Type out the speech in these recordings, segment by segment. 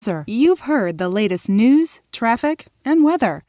You've heard the latest news, traffic, and weather.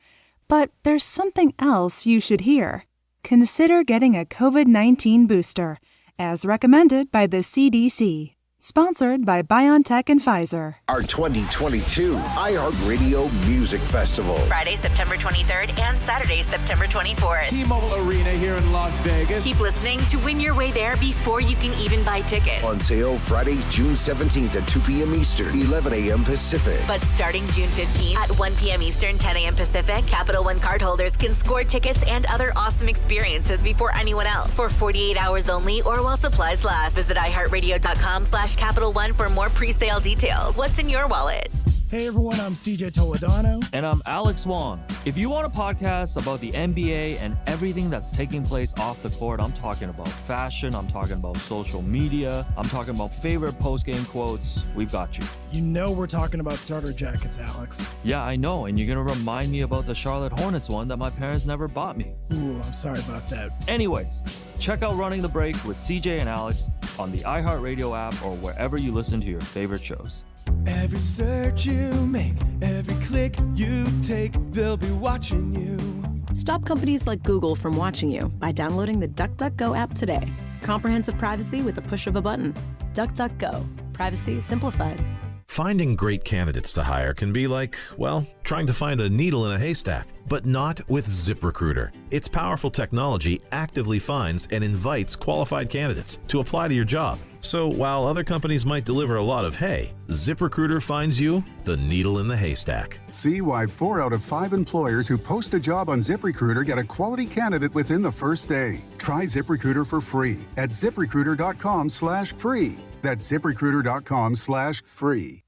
But there's something else you should hear. Consider getting a COVID-19 booster, as recommended by the CDC. Sponsored by BioNTech and Pfizer. Our 2022 iHeartRadio Music Festival. Friday, September 23rd and Saturday, September 24th. T-Mobile Arena here in Las Vegas. Keep listening to win your way there before you can even buy tickets. On sale Friday, June 17th at 2 p.m. Eastern, 11 a.m. Pacific. But starting June 15th at 1 p.m. Eastern, 10 a.m. Pacific, Capital One cardholders can score tickets and other awesome experiences before anyone else for 48 hours only or while supplies last. Visit iHeartRadio.com/Capital One for more pre-sale details. What's in your wallet? Hey everyone, I'm CJ Toledano. And I'm Alex Wong. If you want a podcast about the NBA and everything that's taking place off the court, I'm talking about fashion, I'm talking about social media, I'm talking about favorite post-game quotes, we've got you. You know we're talking about starter jackets, Alex. Yeah, I know, and you're gonna remind me about the Charlotte Hornets one that my parents never bought me. Ooh, I'm sorry about that. Anyways, check out Running the Break with CJ and Alex on the iHeartRadio app or wherever you listen to your favorite shows. Every search you make, every click you take, they'll be watching you. Stop companies like Google from watching you by downloading the DuckDuckGo app today. Comprehensive privacy with the push of a button. DuckDuckGo. Privacy simplified. Finding great candidates to hire can be like, well, trying to find a needle in a haystack, but not with ZipRecruiter. Its powerful technology actively finds and invites qualified candidates to apply to your job. So while other companies might deliver a lot of hay, ZipRecruiter finds you the needle in the haystack. See why 4 out of 5 employers who post a job on ZipRecruiter get a quality candidate within the first day. Try ZipRecruiter for free at ZipRecruiter.com/free. That's ZipRecruiter.com/free.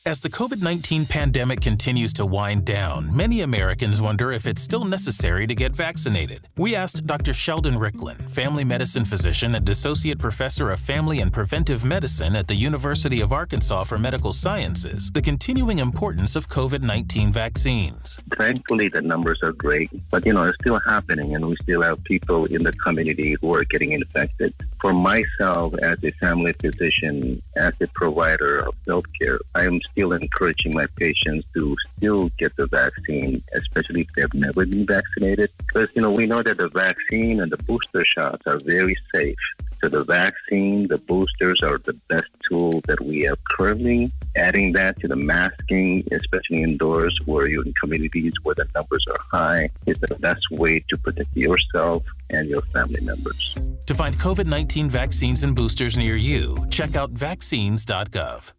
As the COVID-19 pandemic continues to wind down, many Americans wonder if it's still necessary to get vaccinated. We asked Dr. Sheldon Ricklin, family medicine physician and associate professor of family and preventive medicine at the University of Arkansas for Medical Sciences, the continuing importance of COVID-19 vaccines. Thankfully, the numbers are great, but it's still happening, and we still have people in the community who are getting infected. For myself, as a family physician, as a provider of healthcare, I am still encouraging my patients to still get the vaccine, especially if they've never been vaccinated. Because, we know that the vaccine and the booster shots are very safe. So the vaccine, the boosters are the best tool that we have currently. Adding that to the masking, especially indoors where you're in communities where the numbers are high, is the best way to protect yourself and your family members. To find COVID-19 vaccines and boosters near you, check out vaccines.gov.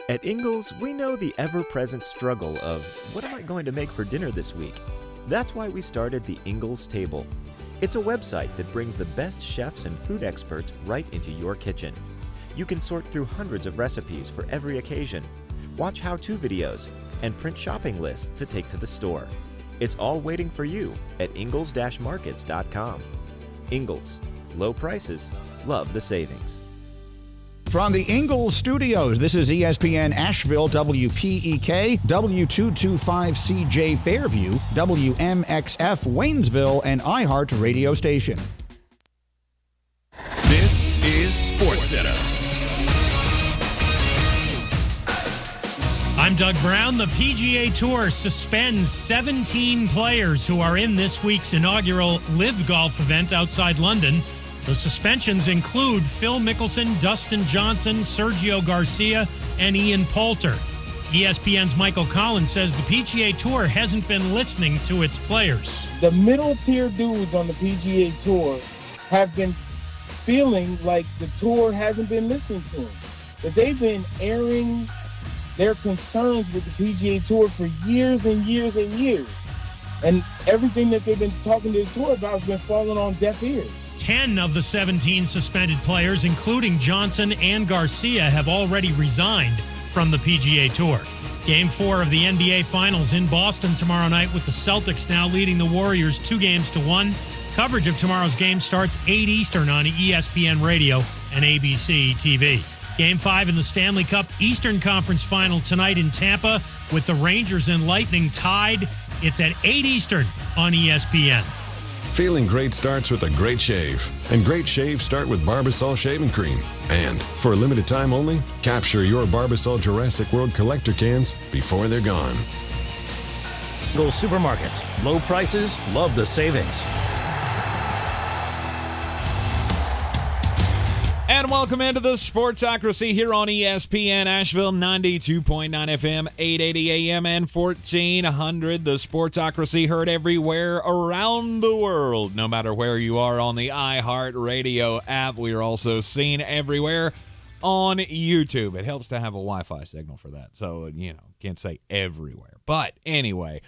At Ingles, we know the ever-present struggle of, what am I going to make for dinner this week? That's why we started the Ingles Table. It's a website that brings the best chefs and food experts right into your kitchen. You can sort through hundreds of recipes for every occasion, watch how-to videos, and print shopping lists to take to the store. It's all waiting for you at ingles-markets.com. Ingles. Low prices. Love the savings. From the Ingles Studios, this is ESPN Asheville, WPEK, W225CJ Fairview, WMXF Waynesville, and iHeart Radio Station. This is SportsCenter. I'm Doug Brown. The PGA Tour suspends 17 players who are in this week's inaugural Live Golf event outside London. The suspensions include Phil Mickelson, Dustin Johnson, Sergio Garcia, and Ian Poulter. ESPN's Michael Collins says the PGA Tour hasn't been listening to its players. The middle-tier dudes on the PGA Tour have been feeling like the tour hasn't been listening to them. That they've been airing their concerns with the PGA Tour for years and years and years. And everything that they've been talking to the tour about has been falling on deaf ears. 10 of the 17 suspended players, including Johnson and Garcia, have already resigned from the PGA Tour. Game 4 of the NBA Finals in Boston tomorrow night, with the Celtics now leading the Warriors 2-1. Coverage of tomorrow's game starts 8 Eastern on ESPN Radio and ABC TV. Game 5 in the Stanley Cup Eastern Conference Final tonight in Tampa, with the Rangers and Lightning tied. It's at 8 Eastern on ESPN. Feeling great starts with a great shave. And great shaves start with Barbasol Shaving Cream. And for a limited time only, capture your Barbasol Jurassic World collector cans before they're gone. Ingles Supermarkets. Low prices, love the savings. And welcome into the Sportsocracy here on ESPN Asheville, 92.9 FM, 880 AM, and 1400. The Sportsocracy heard everywhere around the world. No matter where you are on the iHeartRadio app, we are also seen everywhere on YouTube. It helps to have a Wi-Fi signal for that. So, can't say everywhere. But anyway,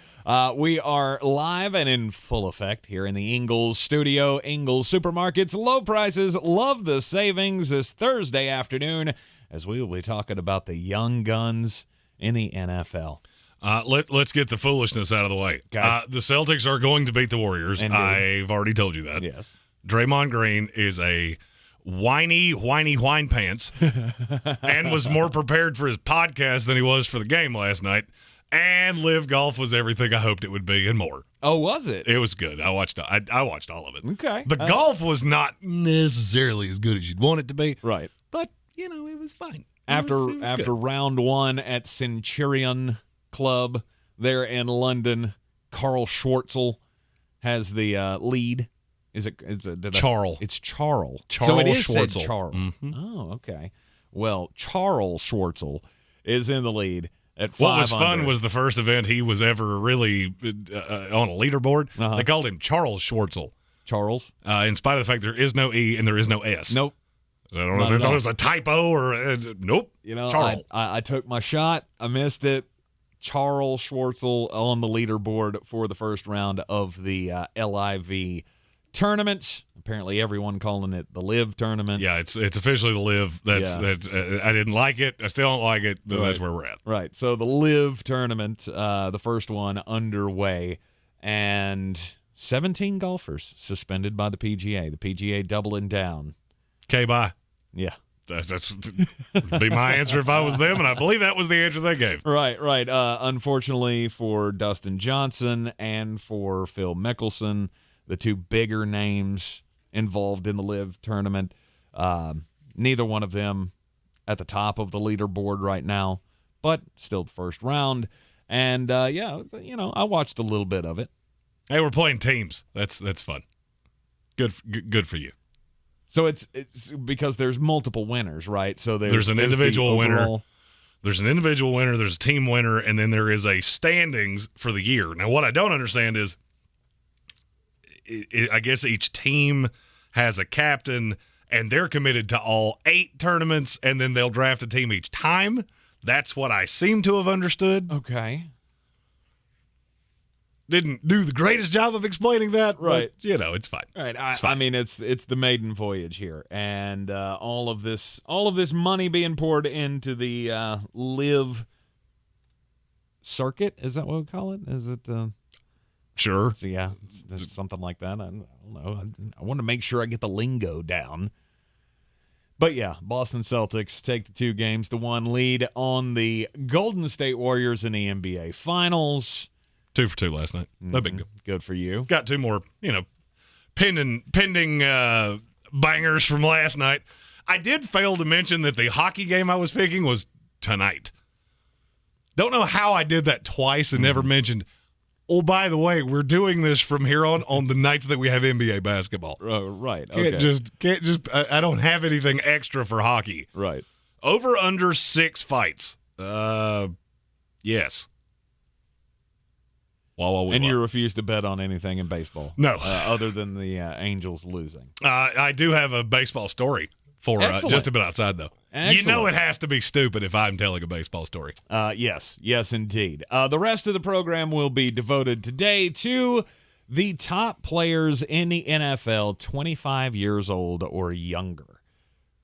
we are live and in full effect here in the Ingles Studio. Ingles Supermarkets, low prices, love the savings this Thursday afternoon as we will be talking about the young guns in the NFL. Let's get the foolishness out of the way. Okay. The Celtics are going to beat the Warriors. Indeed. I've already told you that. Yes. Draymond Greene is a whiny wine pants and was more prepared for his podcast than he was for the game last night. And Live Golf was everything I hoped it would be and more. Oh, was it? It was good. I watched all of it. Okay. The golf was not necessarily as good as you'd want it to be. Right. But, it was fine. After it was good. round one at Centurion Club there in London, Carl Schwartzel has the lead. Is it Charles? It's Charles. Charles So it is Schwartzel. said Charles. Mm-hmm. Oh, okay. Well, Charles Schwartzel is in the lead at 5 What was under. fun was the first event he was ever really on a leaderboard. Uh-huh. They called him Charles Schwartzel. Charles? In spite of the fact there is no E and there is no S. Nope. I don't know if they thought it was a typo or nope. Charles. I took my shot. I missed it. Charles Schwartzel on the leaderboard for the first round of the LIV tournament. Apparently everyone calling it the Live tournament. Yeah, it's officially the Live. That's I didn't like it. I still don't like it, but that's where we're at. Right. So the Live tournament, the first one underway, and 17 golfers suspended by the PGA. The PGA doubling down. Okay, bye. Yeah. That's would be my answer if I was them, and I believe that was the answer they gave. Right. Unfortunately for Dustin Johnson and for Phil Mickelson, the two bigger names involved in the Live tournament, neither one of them at the top of the leaderboard right now, but still the first round. And, I watched a little bit of it. Hey, we're playing teams. That's fun. Good for you. So it's because there's multiple winners, right? So there's an individual winner. There's an individual winner, there's a team winner, and then there is a standings for the year. Now, what I don't understand is I guess each team has a captain, and they're committed to all 8 tournaments, and then they'll draft a team each time. That's what I seem to have understood. Okay. Didn't do the greatest job of explaining that, right? But, it's fine. Right. It's fine. I mean, it's the maiden voyage here, and all of this money being poured into the Live circuit. Is that what we call it? Is it the? Sure. So it's something like that. I don't know. I want to make sure I get the lingo down. But yeah, Boston Celtics take the 2-1 lead on the Golden State Warriors in the NBA Finals. 2 for 2 last night. No big deal. Good for you. Got 2 more, pending bangers from last night. I did fail to mention that the hockey game I was picking was tonight. Don't know how I did that twice and never mentioned, oh, by the way, we're doing this from here on the nights that we have NBA basketball. Right. Okay. Can't just. I don't have anything extra for hockey. Right. Over under 6 fights. Yes. And you refuse to bet on anything in baseball? No. Other than the Angels losing. I do have a baseball story for just a bit outside, though. Excellent. It has to be stupid if I'm telling a baseball story. Yes, indeed. The rest of the program will be devoted today to the top players in the NFL 25 years old or younger.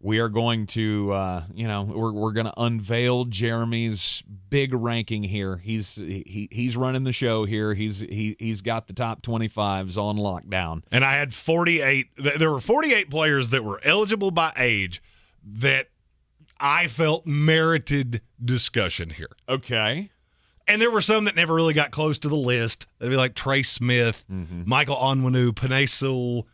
We are going to, we're going to unveil Jeremy's big ranking here. He's running the show here. He's got the top 25s on lockdown. And I had 48. There were 48 players that were eligible by age that I felt merited discussion here. Okay. And there were some that never really got close to the list. They'd be like Trey Smith, Michael Onwenu, Penei Sewell,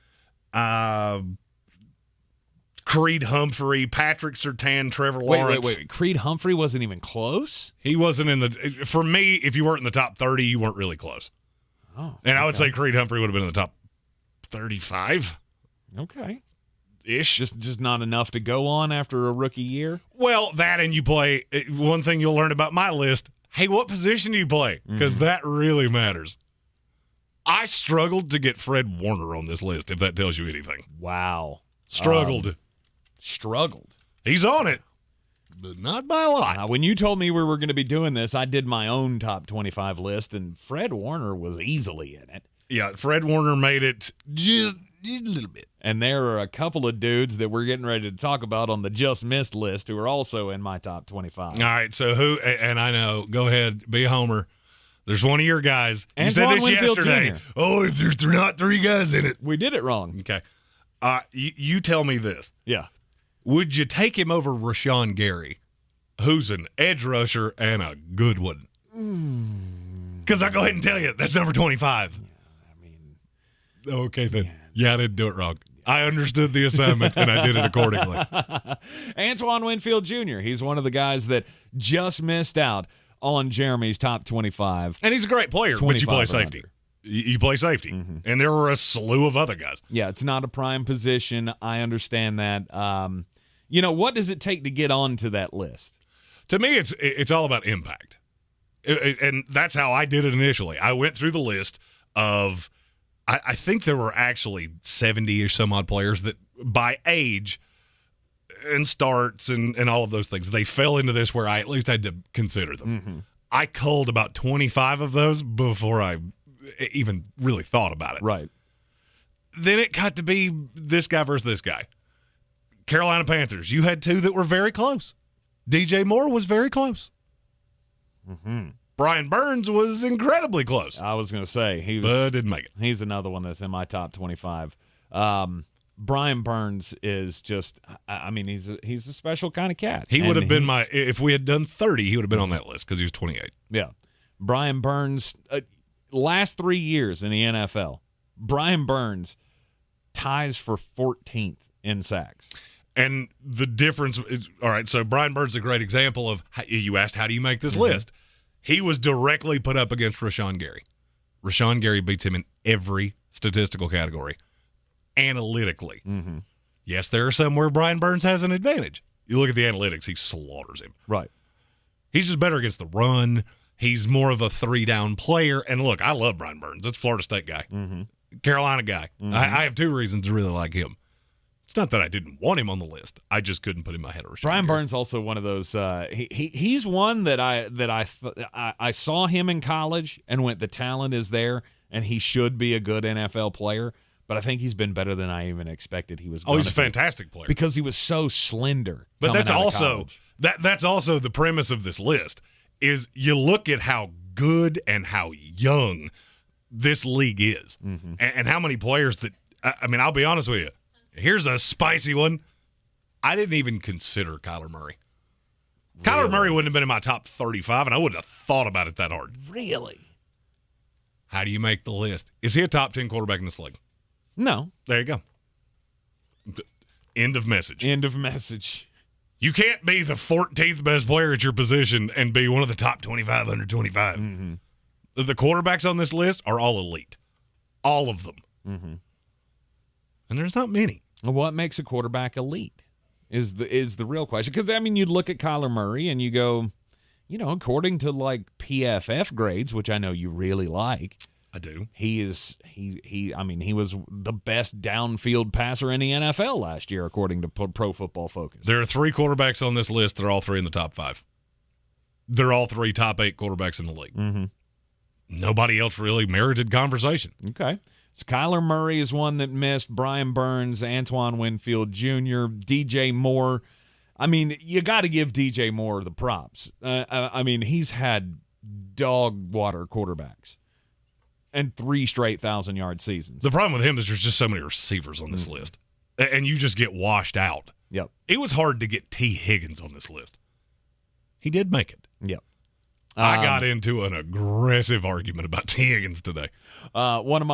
Creed Humphrey, Patrick Surtain, Trevor Lawrence. Wait. Creed Humphrey wasn't even close? He wasn't in the – for me, if you weren't in the top 30, you weren't really close. Oh. And I would say Creed Humphrey would have been in the top 35. Okay. Ish. Just not enough to go on after a rookie year? Well, that and you play – one thing you'll learn about my list, hey, what position do you play? Because that really matters. I struggled to get Fred Warner on this list, if that tells you anything. Wow. Struggled. Struggled. He's on it, but not by a lot. When you told me we were going to be doing this, I did my own top 25 list, and Fred Warner was easily in it. Yeah, Fred Warner made it just a little bit. And there are a couple of dudes that we're getting ready to talk about on the Just Missed list who are also in my top 25. All right, so who, and I know, go ahead, be a homer. There's one of your guys. You said Antoine this Winfield yesterday. Jr. Oh, if there's not 3 guys in it. We did it wrong. Okay. You tell me this. Yeah. Would you take him over Rashawn Gary, who's an edge rusher and a good one? Because I'll go ahead and tell you, that's number 25. Okay, then. Yeah, I didn't do it wrong. I understood the assignment, and I did it accordingly. Antoine Winfield Jr., he's one of the guys that just missed out on Jeremy's top 25. And he's a great player, but you play safety. You play safety. And there were a slew of other guys. Yeah, it's not a prime position. I understand that. What does it take to get onto that list? To me, it's all about impact. And that's how I did it initially. I went through the list of, I think there were actually 70-ish some odd players that by age and starts and all of those things, they fell into this where I at least had to consider them. I culled about 25 of those before I even really thought about it. Right. Then it got to be this guy versus this guy. Carolina Panthers, you had 2 that were very close. DJ Moore was very close. Brian Burns was incredibly close. I was going to say. But didn't make it. He's another one that's in my top 25. Brian Burns is just, he's a special kind of cat. He would have been if we had done 30, he would have been on that list because he was 28. Yeah. Brian Burns, last 3 years in the NFL, Brian Burns ties for 14th in sacks. And the difference is, all right, so Brian Burns is a great example of, you asked, how do you make this list? He was directly put up against Rashawn Gary. Rashawn Gary beats him in every statistical category, analytically. Yes, there are some where Brian Burns has an advantage. You look at the analytics, he slaughters him. Right. He's just better against the run. He's more of a 3-down player. And look, I love Brian Burns. That's a Florida State guy. Carolina guy. I have 2 reasons to really like him. It's not that I didn't want him on the list. I just couldn't put him ahead of Rashawn Brian Gary. Burns also one of those. He's one that I saw him in college and went, the talent is there and he should be a good NFL player. But I think he's been better than I even expected he was. He's a fantastic player because he was so slender. But that's also that's also the premise of this list. Is you look at how good and how young this league is, and how many players that. I'll be honest with you. Here's a spicy one. I didn't even consider Kyler Murray. Really? Kyler Murray wouldn't have been in my top 35, and I wouldn't have thought about it that hard. Really? How do you make the list? Is he a top 10 quarterback in this league? No. There you go. End of message. End of message. You can't be the 14th best player at your position and be one of the top 25 under 25. The quarterbacks on this list are all elite. All of them. And there's not many. What makes a quarterback elite is the real question. Because, you'd look at Kyler Murray and you go, according to, PFF grades, which I know you really like. I do. He was the best downfield passer in the NFL last year, according to Pro Football Focus. There are 3 quarterbacks on this list. They're all 3 in the top 5. They're all 3 top 8 quarterbacks in the league. Nobody else really merited conversation. Okay. So Kyler Murray is one that missed. Brian Burns, Antoine Winfield Jr., DJ Moore. You got to give DJ Moore the props. He's had dog water quarterbacks and 3 straight 1,000-yard seasons. The problem with him is there's just so many receivers on this list, and you just get washed out. Yep. It was hard to get T. Higgins on this list. He did make it. Yep. I got into an aggressive argument about T. Higgins today. One of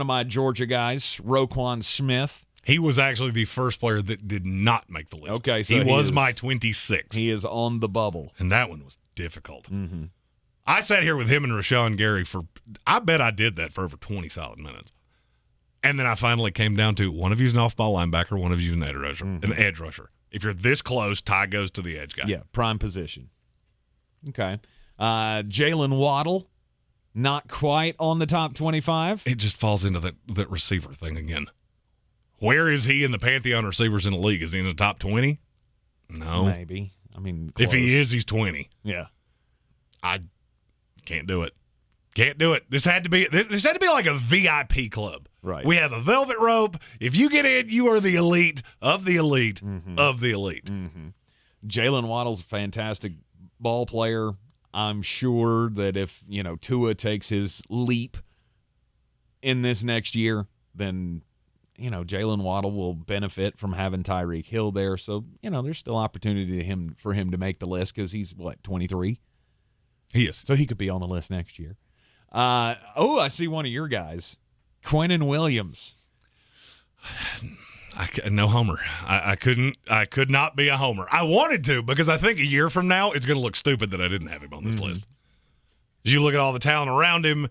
my Georgia guys, Roquan Smith. He was actually the first player that did not make the list. Okay, so he was my 26. He is on the bubble. And that one was difficult. Mm-hmm. I sat here with him and Rashawn Gary I bet I did that for over 20 solid minutes. And then I finally came down to one of you's an off-ball linebacker, one of you's an edge rusher. Mm-hmm. An edge rusher. If you're this close, Ty goes to the edge guy. Yeah, prime position. Okay. Jalen Waddle, not quite on the top 25. It just falls into that receiver thing again. Where is he in the pantheon of receivers in the league? Is he in the top 20? No. Maybe. I mean, if he is, he's 20. Yeah. I can't do it. Can't do it. This had to be like a VIP club. Right. We have a velvet rope. If you get in, you are the elite of the elite of the elite. Mm-hmm. Jalen Waddle's a fantastic ball player. I'm sure that if, Tua takes his leap in this next year, then Jalen Waddle will benefit from having Tyreek Hill there. So, there's still opportunity for him to make the list because he's, 23? He is. So he could be on the list next year. I see one of your guys, Quinnen Williams. No homer. I could not be a homer. I wanted to because I think a year from now it's going to look stupid that I didn't have him on this list. As you look at all the talent around him,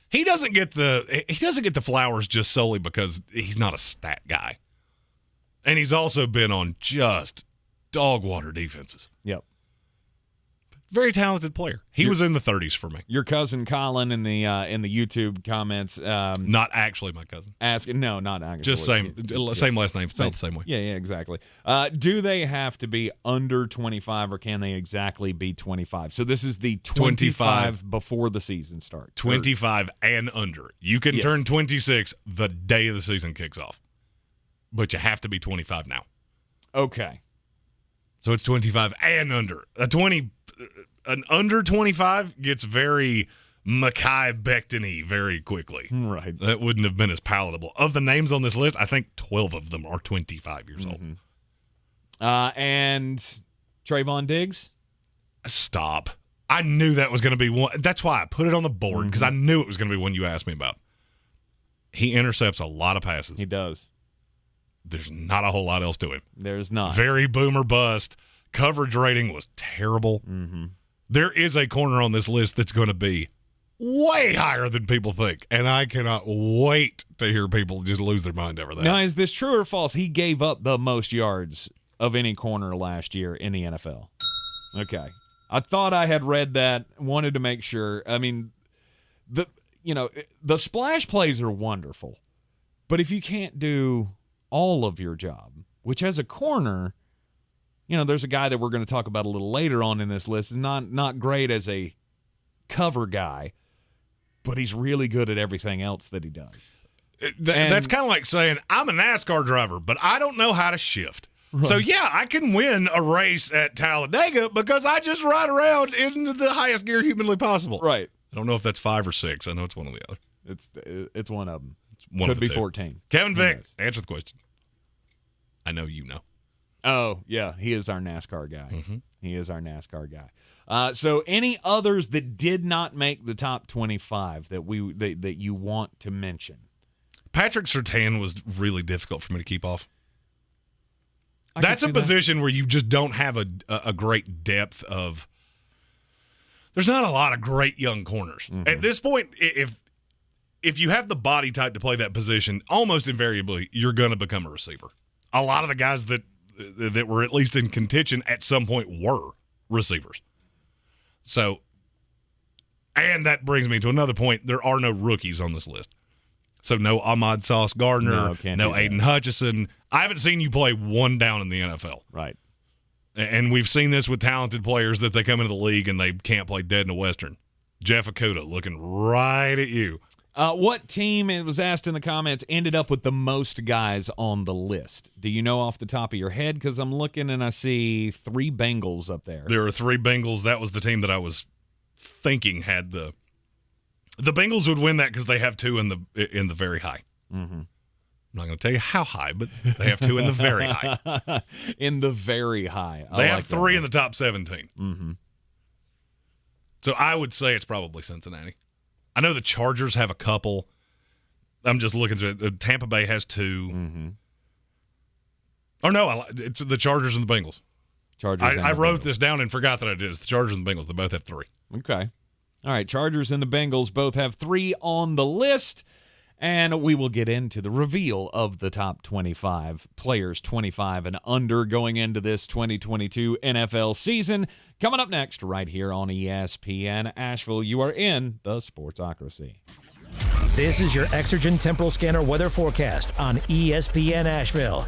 he doesn't get the flowers just solely because he's not a stat guy. And he's also been on just dog water defenses. Yep. Very talented player. He was in the 30s for me. Your cousin Colin in the YouTube comments. Not actually my cousin. Asking, no, not actually. Just same last name, spelled the same way. Yeah, exactly. Do they have to be under 25 or can they exactly be 25? So this is the 25 before the season starts. 25 and under. You can turn 26 the day the season kicks off. But you have to be 25 now. Okay. So it's 25 and under. An under 25 gets very Mekhi Becton-y very quickly. Right. That wouldn't have been as palatable. Of the names on this list, I think 12 of them are 25 years old. And Trayvon Diggs? Stop. I knew that was going to be one. That's why I put it on the board, because I knew it was going to be one you asked me about. He intercepts a lot of passes. He does. There's not a whole lot else to him. There's not. Very boomer bust. Coverage rating was terrible. There is a corner on this list that's going to be way higher than people think, and I cannot wait to hear people just lose their mind over that. Now, is this true or false? He gave up the most yards of any corner last year in the NFL. Okay. I thought I had read that, wanted to make sure. I mean, the splash plays are wonderful, but if you can't do all of your job, which as a corner, there's a guy that we're going to talk about a little later on in this list, is not great as a cover guy, but he's really good at everything else that he does. That's kind of like saying, I'm a NASCAR driver, but I don't know how to shift. Right. So, yeah, I can win a race at Talladega because I just ride around in the highest gear humanly possible. Right. I don't know if that's 5 or 6. I know it's one or the other. It's one of them. Could be 14. Kevin Vick, answer the question. I know you know. Oh, yeah. He is our NASCAR guy. He is our NASCAR guy. So any others that did not make the top 25 that you want to mention? Patrick Surtain was really difficult for me to keep off. That's a position where you just don't have a great depth of – there's not a lot of great young corners. At this point, if you have the body type to play that position, almost invariably you're going to become a receiver. A lot of the guys that were at least in contention at some point were receivers. So, and that brings me to another point. There are no rookies on this list. So no Ahmad Sauce Gardner, no Aiden Hutchinson. I haven't seen you play one down in the NFL. Right. And we've seen this with talented players that they come into the league and they can't play dead in a Western. Jeff Okudah looking right at you. What team, it was asked in the comments, ended up with the most guys on the list? Do you know off the top of your head? Because I'm looking and I see 3 Bengals up there. There are 3 Bengals. That was the team that I was thinking had the Bengals would win that because they have 2 in the very high. I'm not going to tell you how high, but they have 2 in the very high. In the very high. They have 3 in the top 17. So I would say it's probably Cincinnati. I know the Chargers have a couple. I'm just looking through it. Tampa Bay has 2. Mm-hmm. Oh, no, it's the Chargers and the Bengals. I wrote this down and forgot that I did. It's the Chargers and the Bengals. They both have 3. Okay. All right, Chargers and the Bengals both have 3 on the list. And we will get into the reveal of the top 25 players, 25 and under, going into this 2022 NFL season. Coming up next, right here on ESPN Asheville, you are in the Sportsocracy. This is your Exergen Temporal Scanner weather forecast on ESPN Asheville.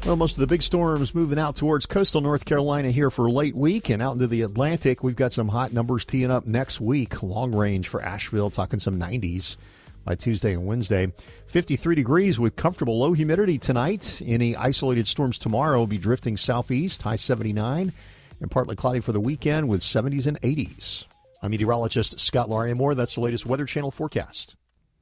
Well, most of the big storms moving out towards coastal North Carolina here for late week, and out into the Atlantic, we've got some hot numbers teeing up next week. Long range for Asheville, talking some 90s. By Tuesday and Wednesday. 53 degrees with comfortable low humidity tonight. Any isolated storms tomorrow will be drifting southeast, high 79, and partly cloudy for the weekend with 70s and 80s. I'm meteorologist Scott Larimore. That's the latest Weather Channel forecast.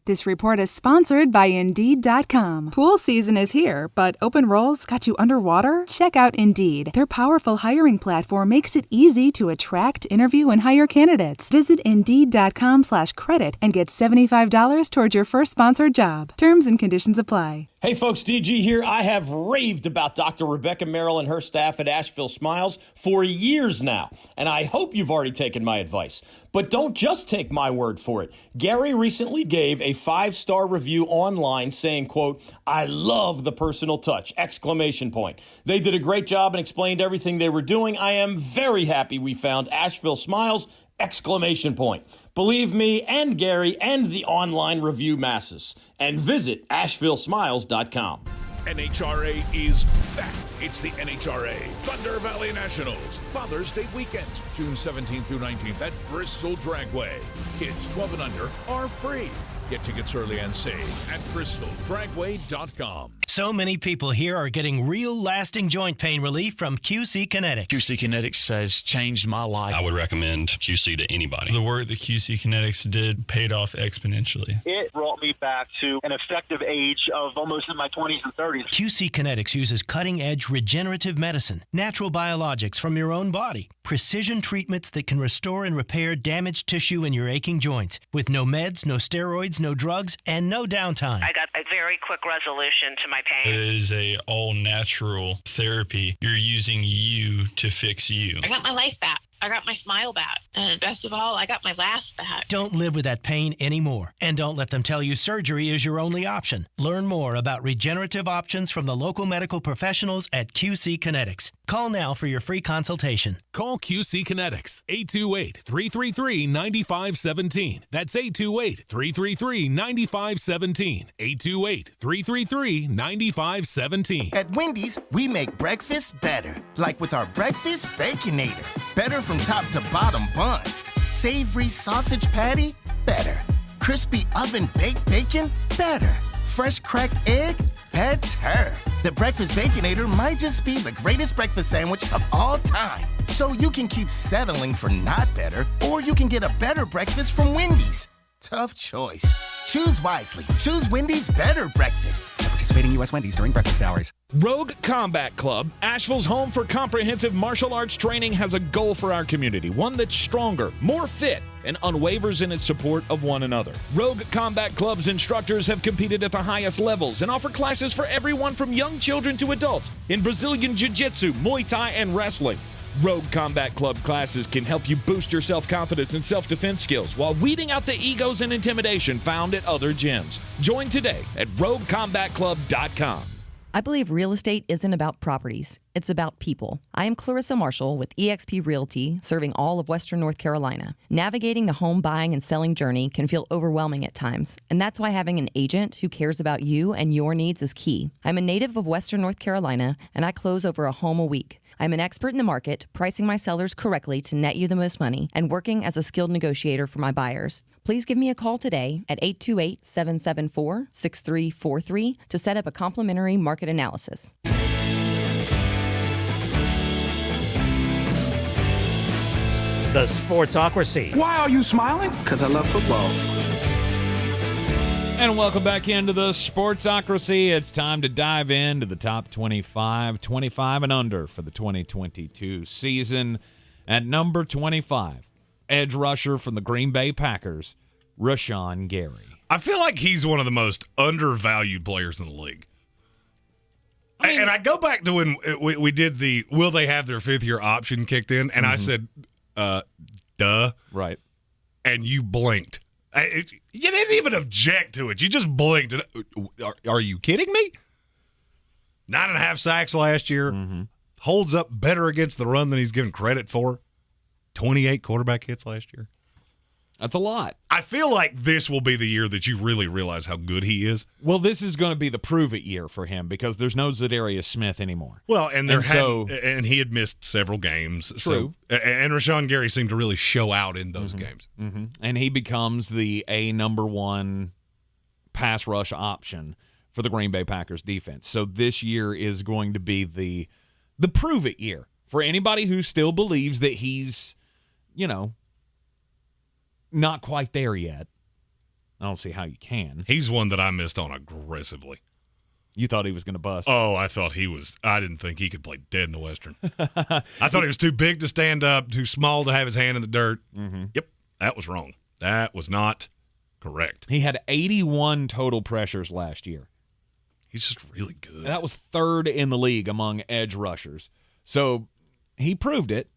This report is sponsored by Indeed.com. Pool season is here, but open roles got you underwater? Check out Indeed. Their powerful hiring platform makes it easy to attract, interview, and hire candidates. Visit Indeed.com/credit and get $75 toward your first sponsored job. Terms and conditions apply. Hey folks, DG here. I have raved about Dr. Rebecca Merrill and her staff at Asheville Smiles for years now, and I hope you've already taken my advice. But don't just take my word for it. Gary recently gave a 5-star review online saying, quote, "I love the personal touch, !" They did a great job and explained everything they were doing. I am very happy we found Asheville Smiles, ! Believe me and Gary and the online review masses. And visit AshevilleSmiles.com. NHRA is back. It's the NHRA Thunder Valley Nationals Father's Day weekend, June 17th through 19th at Bristol Dragway. Kids 12 and under are free. Get tickets early and save at BristolDragway.com. So many people here are getting real lasting joint pain relief from QC Kinetics. QC Kinetics has changed my life. I would recommend QC to anybody. The work that QC Kinetics did paid off exponentially. It brought me back to an effective age of almost in my 20s and 30s. QC Kinetics uses cutting-edge regenerative medicine, natural biologics from your own body, precision treatments that can restore and repair damaged tissue in your aching joints, with no meds, no steroids, no drugs, and no downtime. I got a very quick resolution to my pain. It is a all-natural therapy. You're using you to fix you. I got my life back. I got my smile back. And best of all, I got my laugh back. Don't live with that pain anymore. And don't let them tell you surgery is your only option. Learn more about regenerative options from the local medical professionals at QC Kinetics. Call now for your free consultation. Call QC Kinetics, 828-333-9517. That's 828-333-9517. 828-333-9517. At Wendy's, we make breakfast better. Like with our Breakfast Baconator. Better from top to bottom bun. Savory sausage patty? Better. Crispy oven-baked bacon? Better. Fresh cracked egg? Better. The Breakfast Baconator might just be the greatest breakfast sandwich of all time. So you can keep settling for not better, or you can get a better breakfast from Wendy's. Tough choice. Choose wisely. Choose Wendy's Better Breakfast. At participating U.S. Wendy's during breakfast hours. Rogue Combat Club, Asheville's home for comprehensive martial arts training, has a goal for our community, one that's stronger, more fit, and unwavers in its support of one another. Rogue Combat Club's instructors have competed at the highest levels and offer classes for everyone from young children to adults in Brazilian Jiu-Jitsu, Muay Thai, and wrestling. Rogue Combat Club classes can help you boost your self-confidence and self-defense skills while weeding out the egos and intimidation found at other gyms. Join today at RogueCombatClub.com. I believe real estate isn't about properties. It's about people. I am Clarissa Marshall with eXp Realty, serving all of Western North Carolina. Navigating the home buying and selling journey can feel overwhelming at times, and that's why having an agent who cares about you and your needs is key. I'm a native of Western North Carolina, and I close over a home a week. I'm an expert in the market, pricing my sellers correctly to net you the most money, and working as a skilled negotiator for my buyers. Please give me a call today at 828-774-6343 to set up a complimentary market analysis. The Sportsocracy. Why are you smiling? Because I love football. And welcome back into the Sportsocracy. It's time to dive into the top 25 and under for the 2022 season. At number 25, edge rusher from the Green Bay Packers, Rashawn Gary. I feel like he's one of the most undervalued players in the league. And I go back to when we did the will they have their fifth-year option kicked in, and I said, duh. Right. And you blinked. You didn't even object to it. You just blinked. Are you kidding me? 9.5 sacks last year. Holds up better against the run than he's given credit for. 28 quarterback hits last year. That's a lot. I feel like this will be the year that you really realize how good he is. Well, this is going to be the prove-it year for him because there's no Zadarius Smith anymore. Well, and he had missed several games. True. And Rashawn Gary seemed to really show out in those games. And he becomes the number one pass rush option for the Green Bay Packers defense. So this year is going to be the prove-it year for anybody who still believes that he's, not quite there yet. I don't see how you can. He's one that I missed on aggressively. You thought he was going to bust? Oh, I thought he was. I didn't think he could play dead in the Western. I thought he was too big to stand up, too small to have his hand in the dirt. Yep, that was wrong. That was not correct. He had 81 total pressures last year. He's just really good. That was third in the league among edge rushers. So he proved it.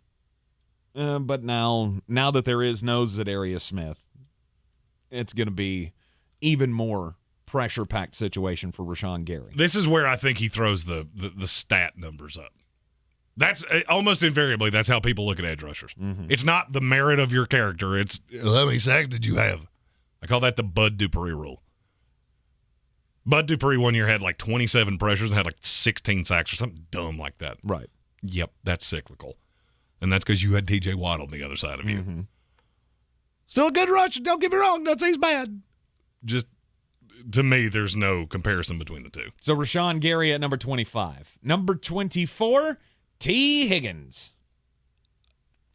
But now that there is no Zadarius Smith, it's going to be even more pressure-packed situation for Rashawn Gary. This is where I think he throws the stat numbers up. That's almost invariably that's how people look at edge rushers. It's not the merit of your character. It's how many sacks did you have? I call that the Bud Dupree rule. Bud Dupree one year had like 27 pressures and had like 16 sacks or something dumb like that. Right. Yep, that's cyclical. And that's because you had T.J. Watt on the other side of you. Still a good rusher. Don't get me wrong. Don't say he's bad. Just, to me, there's no comparison between the two. So Rashawn Gary at number 25. Number 24, T. Higgins.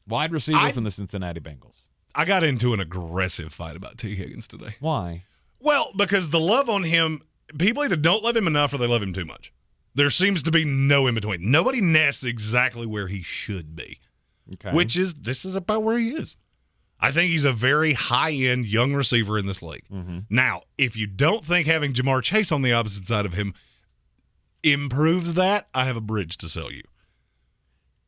Wide receiver from the Cincinnati Bengals. I got into an aggressive fight about T. Higgins today. Why? Well, because the love on him, people either don't love him enough or they love him too much. There seems to be no in between. Nobody nests exactly where he should be. Okay. This is about where he is. I think he's a very high-end young receiver in this league. Now, if you don't think having Jamar Chase on the opposite side of him improves that, I have a bridge to sell you.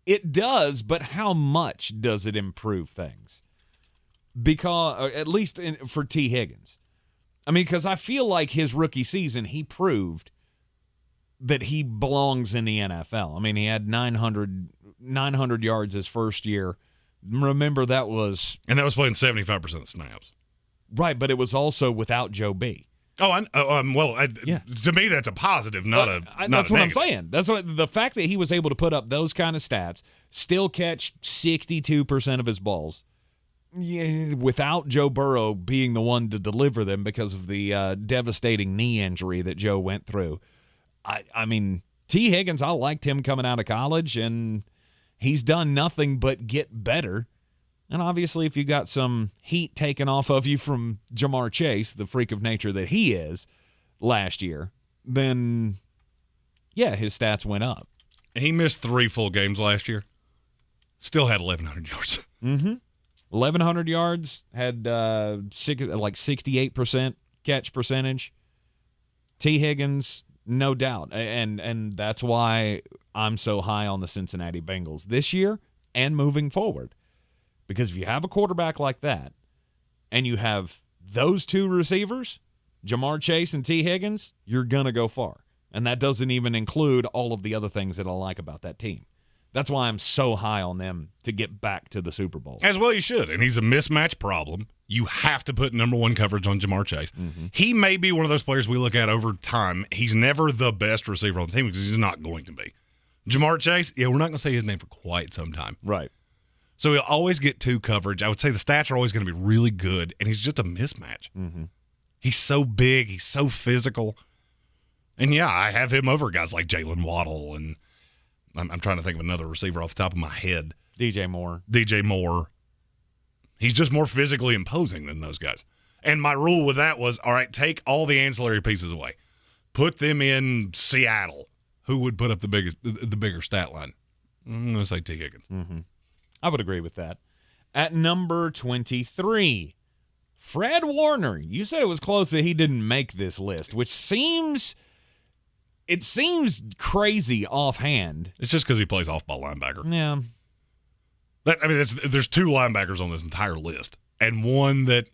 It does, but how much does it improve things? Because, at least for T. Higgins. I mean, because I feel like his rookie season, he proved that he belongs in the NFL. I mean, he had 900 yards his first year. Remember, that was... And that was playing 75% of the snaps. Right, but it was also without Joe B. To me, that's a positive, not a That's what negative. I'm saying. That's what the fact that he was able to put up those kind of stats, still catch 62% of his balls, without Joe Burrow being the one to deliver them because of the devastating knee injury that Joe went through. I mean, T. Higgins, I liked him coming out of college, and he's done nothing but get better. And obviously, if you got some heat taken off of you from Jamar Chase, the freak of nature that he is last year, then, yeah, his stats went up. He missed 3 full games last year. Still had 1,100 yards. 1,100 yards, had like 68% catch percentage. T. Higgins, no doubt. And that's why I'm so high on the Cincinnati Bengals this year and moving forward. Because if you have a quarterback like that and you have those two receivers, Jamar Chase and T. Higgins, you're going to go far. And that doesn't even include all of the other things that I like about that team. That's why I'm so high on them to get back to the Super Bowl. As well you should. And he's a mismatch problem. You have to put number one coverage on Jamar Chase. He may be one of those players we look at over time. He's never the best receiver on the team because he's not going to be. Jamar Chase, we're not going to say his name for quite some time. Right. So he'll always get 2 coverage. I would say the stats are always going to be really good, and he's just a mismatch. He's so big. He's so physical. And, I have him over guys like Jalen Waddle, and I'm trying to think of another receiver off the top of my head. DJ Moore. He's just more physically imposing than those guys. And my rule with that was, all right, take all the ancillary pieces away. Put them in Seattle. Who would put up the bigger stat line? I'm going to say T. Higgins. I would agree with that. At number 23, Fred Warner. You said it was close that he didn't make this list, which seems crazy offhand. It's just because he plays off-ball linebacker. Yeah. There's two linebackers on this entire list, and one that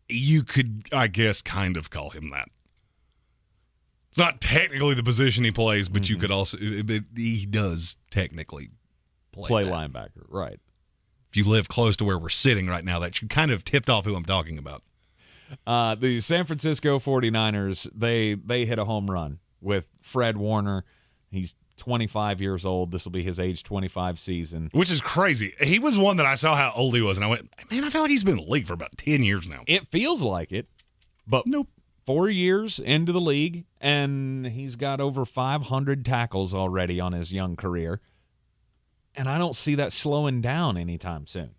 you could, I guess, kind of call him that. It's not technically the position he plays, but you could also, he does technically play linebacker, right. If you live close to where we're sitting right now, that should kind of tipped off who I'm talking about. The San Francisco 49ers, they hit a home run with Fred Warner. He's 25 years old. This will be his age 25 season. Which is crazy. He was one that I saw how old he was, and I went, man, I feel like he's been in the league for about 10 years now. It feels like it, but nope. 4 years into the league, and he's got over 500 tackles already on his young career. And I don't see that slowing down anytime soon.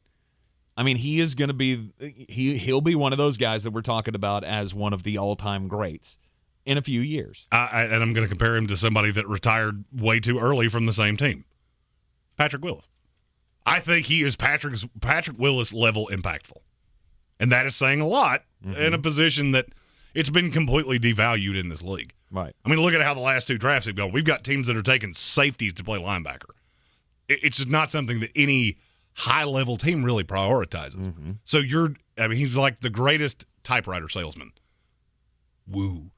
I mean, he is going to be he'll be one of those guys that we're talking about as one of the all-time greats in a few years. And I'm going to compare him to somebody that retired way too early from the same team, Patrick Willis. I think he is Patrick Willis level impactful. And that is saying a lot in a position that it's been completely devalued in this league. Right. I mean, look at how the last two drafts have gone. We've got teams that are taking safeties to play linebacker. It's just not something that any high-level team really prioritizes. So he's like the greatest typewriter salesman. Woo.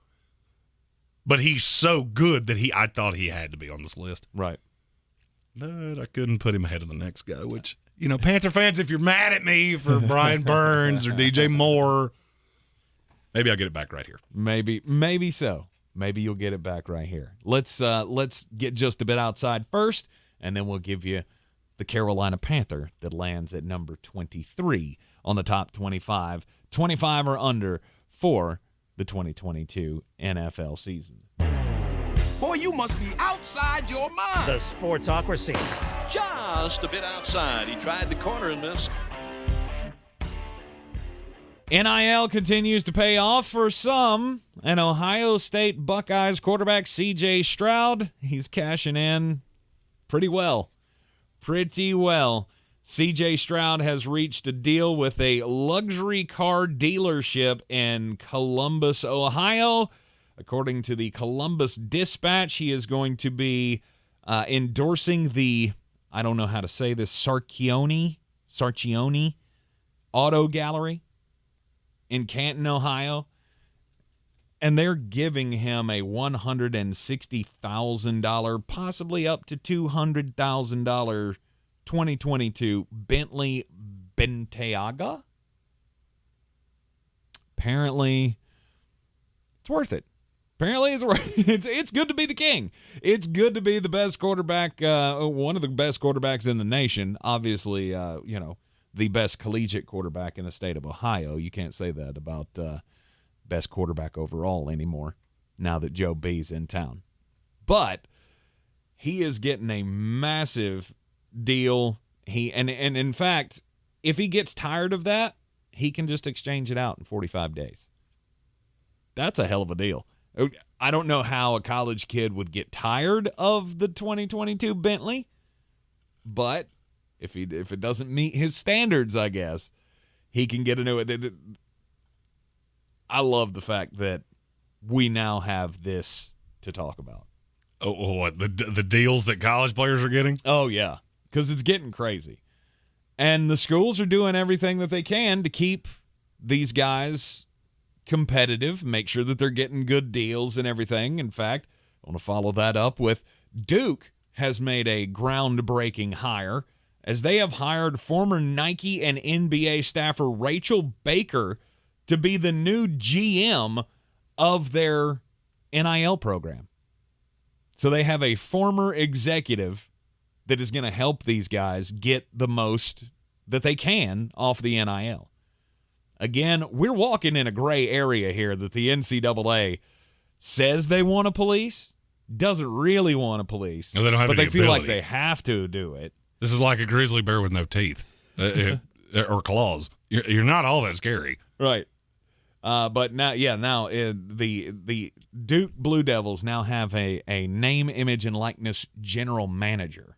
But he's so good that I thought he had to be on this list. Right. But I couldn't put him ahead of the next guy, which, Panther fans, if you're mad at me for Brian Burns or DJ Moore, maybe I'll get it back right here. Maybe so. Maybe you'll get it back right here. Let's get just a bit outside first, and then we'll give you the Carolina Panther that lands at number 23 on the top 25. 25 or under for the 2022 NFL season. Boy, you must be outside your mind. The Sportsocracy. Just a bit outside. He tried the corner and missed. NIL continues to pay off for some. And Ohio State Buckeyes quarterback C.J. Stroud, he's cashing in pretty well. C.J. Stroud has reached a deal with a luxury car dealership in Columbus, Ohio. According to the Columbus Dispatch, he is going to be endorsing the, I don't know how to say this, Sarchione Auto Gallery in Canton, Ohio. And they're giving him a $160,000, possibly up to $200,000 2022 Bentley Bentayga. Apparently, it's worth it. It's good to be the king. It's good to be the best quarterback, one of the best quarterbacks in the nation. Obviously, the best collegiate quarterback in the state of Ohio. You can't say that about best quarterback overall anymore now that Joe B's in town. But he is getting a massive deal. And in fact, if he gets tired of that, he can just exchange it out in 45 days. That's a hell of a deal. I don't know how a college kid would get tired of the 2022 Bentley, but if it doesn't meet his standards, I guess, he can get a new one. I love the fact that we now have this to talk about. Oh, what? The deals that college players are getting? Oh, yeah, because it's getting crazy. And the schools are doing everything that they can to keep these guys competitive, make sure that they're getting good deals and everything. In fact, I want to follow that up with Duke has made a groundbreaking hire as they have hired former Nike and NBA staffer Rachel Baker to be the new GM of their NIL program. So they have a former executive that is going to help these guys get the most that they can off the NIL. Again, we're walking in a gray area here that the NCAA says they want to police, doesn't really want to police, no, they don't have but any they feel ability. like they have to do it. This is like a grizzly bear with no teeth or claws. You're not all that scary. Right. But now the Duke Blue Devils now have a name, image, and likeness general manager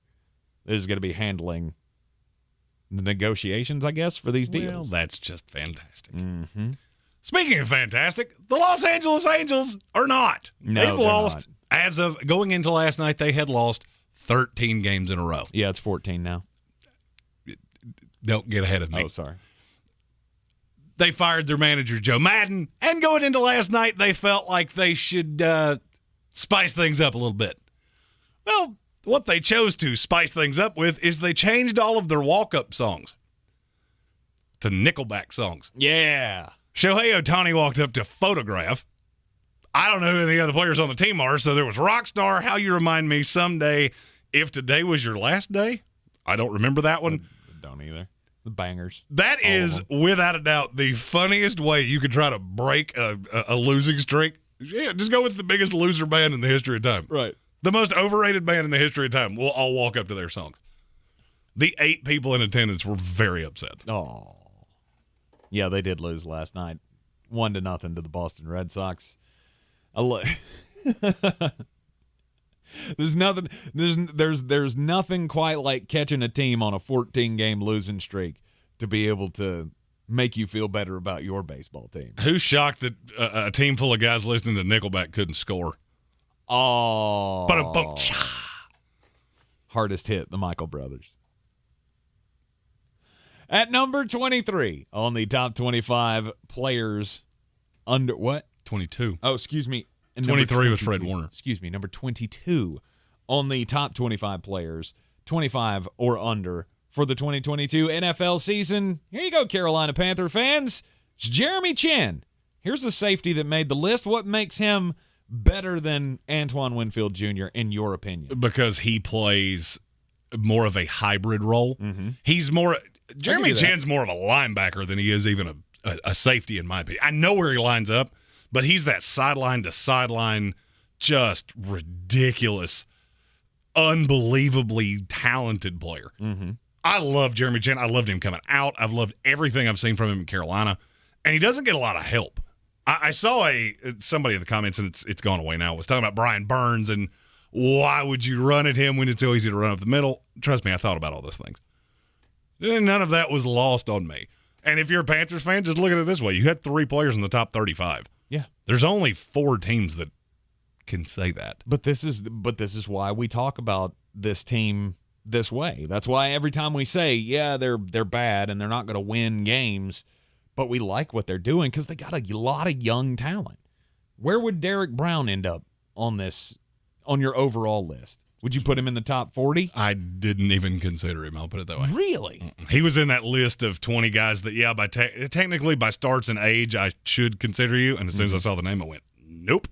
that is going to be handling the negotiations, I guess, for these deals. Well, that's just fantastic. Mm-hmm. Speaking of fantastic, the Los Angeles Angels are not. No, They've lost, as of going into last night, they had lost 13 games in a row. Yeah, it's 14 now. Don't get ahead of me. Oh, sorry. They fired their manager, Joe Madden, and going into last night, they felt like they should spice things up a little bit. Well, what they chose to spice things up with is they changed all of their walk-up songs to Nickelback songs. Yeah. Shohei Ohtani walked up to Photograph. I don't know who the other players on the team are, so there was Rockstar, How You Remind Me, Someday, If Today Was Your Last Day. I don't remember that one. Don't either. The bangers. That is, without a doubt, the funniest way you could try to break a losing streak. Yeah, just go with the biggest loser band in the history of time. Right. The most overrated band in the history of time. We'll all walk up to their songs. The 8 people in attendance were very upset. Oh. Yeah, they did lose last night. 1-0 to the Boston Red Sox. There's nothing quite like catching a team on a 14-game losing streak to be able to make you feel better about your baseball team. Who's shocked that a team full of guys listening to Nickelback couldn't score? Oh. Ba-dum-bum. Hardest hit, the Michael Brothers. At number 23 on the top 25 players under what? 22. Oh, excuse me. And 23 was Fred Warner. Excuse me. Number 22 on the top 25 players, 25 or under for the 2022 NFL season. Here you go, Carolina Panther fans. It's Jeremy Chinn. Here's the safety that made the list. What makes him better than Antoine Winfield Jr. in your opinion? Because he plays more of a hybrid role. Mm-hmm. He's more – Jeremy Chinn's more of a linebacker than he is even a safety, in my opinion. I know where he lines up, but he's that sideline to sideline, just ridiculous, unbelievably talented player. Mm-hmm. I love Jeremy Chinn. I loved him coming out. I've loved everything I've seen from him in Carolina, and he doesn't get a lot of help. I saw somebody in the comments, and it's gone away now, was talking about Brian Burns and why would you run at him when it's so easy to run up the middle. Trust me, I thought about all those things. None of that was lost on me. And if you're a Panthers fan, just look at it this way. You had 3 players in the top 35. Yeah. There's only 4 teams that can say that. But this is why we talk about this team this way. That's why every time we say, yeah, they're bad and they're not going to win games, but we like what they're doing because they got a lot of young talent. Where would Derek Brown end up on your overall list? Would you put him in the top 40? I didn't even consider him. I'll put it that way. Really? He was in that list of 20 guys that, yeah, technically by starts and age, I should consider you. And as soon as I saw the name, I went, nope.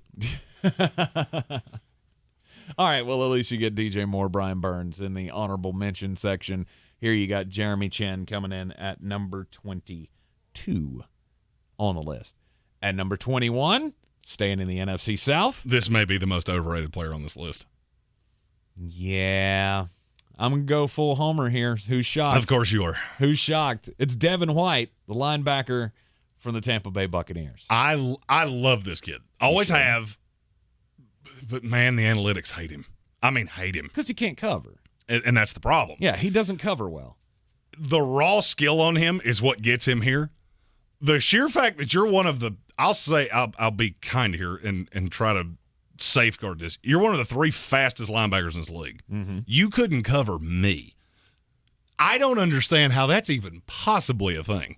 All right, well, at least you get DJ Moore, Brian Burns in the honorable mention section. Here you got Jeremy Chinn coming in at number 22 on the list. At number 21, staying in the NFC South. This may be the most overrated player on this list. Yeah. I'm going to go full homer here. Who's shocked? Of course you are. Who's shocked? It's Devin White, the linebacker from the Tampa Bay Buccaneers. I love this kid. Always have. But, man, the analytics hate him. I mean, hate him. Because he can't cover. And that's the problem. Yeah, he doesn't cover well. The raw skill on him is what gets him here. The sheer fact that you're one of the – I'll be kind here and try to safeguard this. You're one of the 3 fastest linebackers in this league. Mm-hmm. You couldn't cover me. I don't understand how that's even possibly a thing.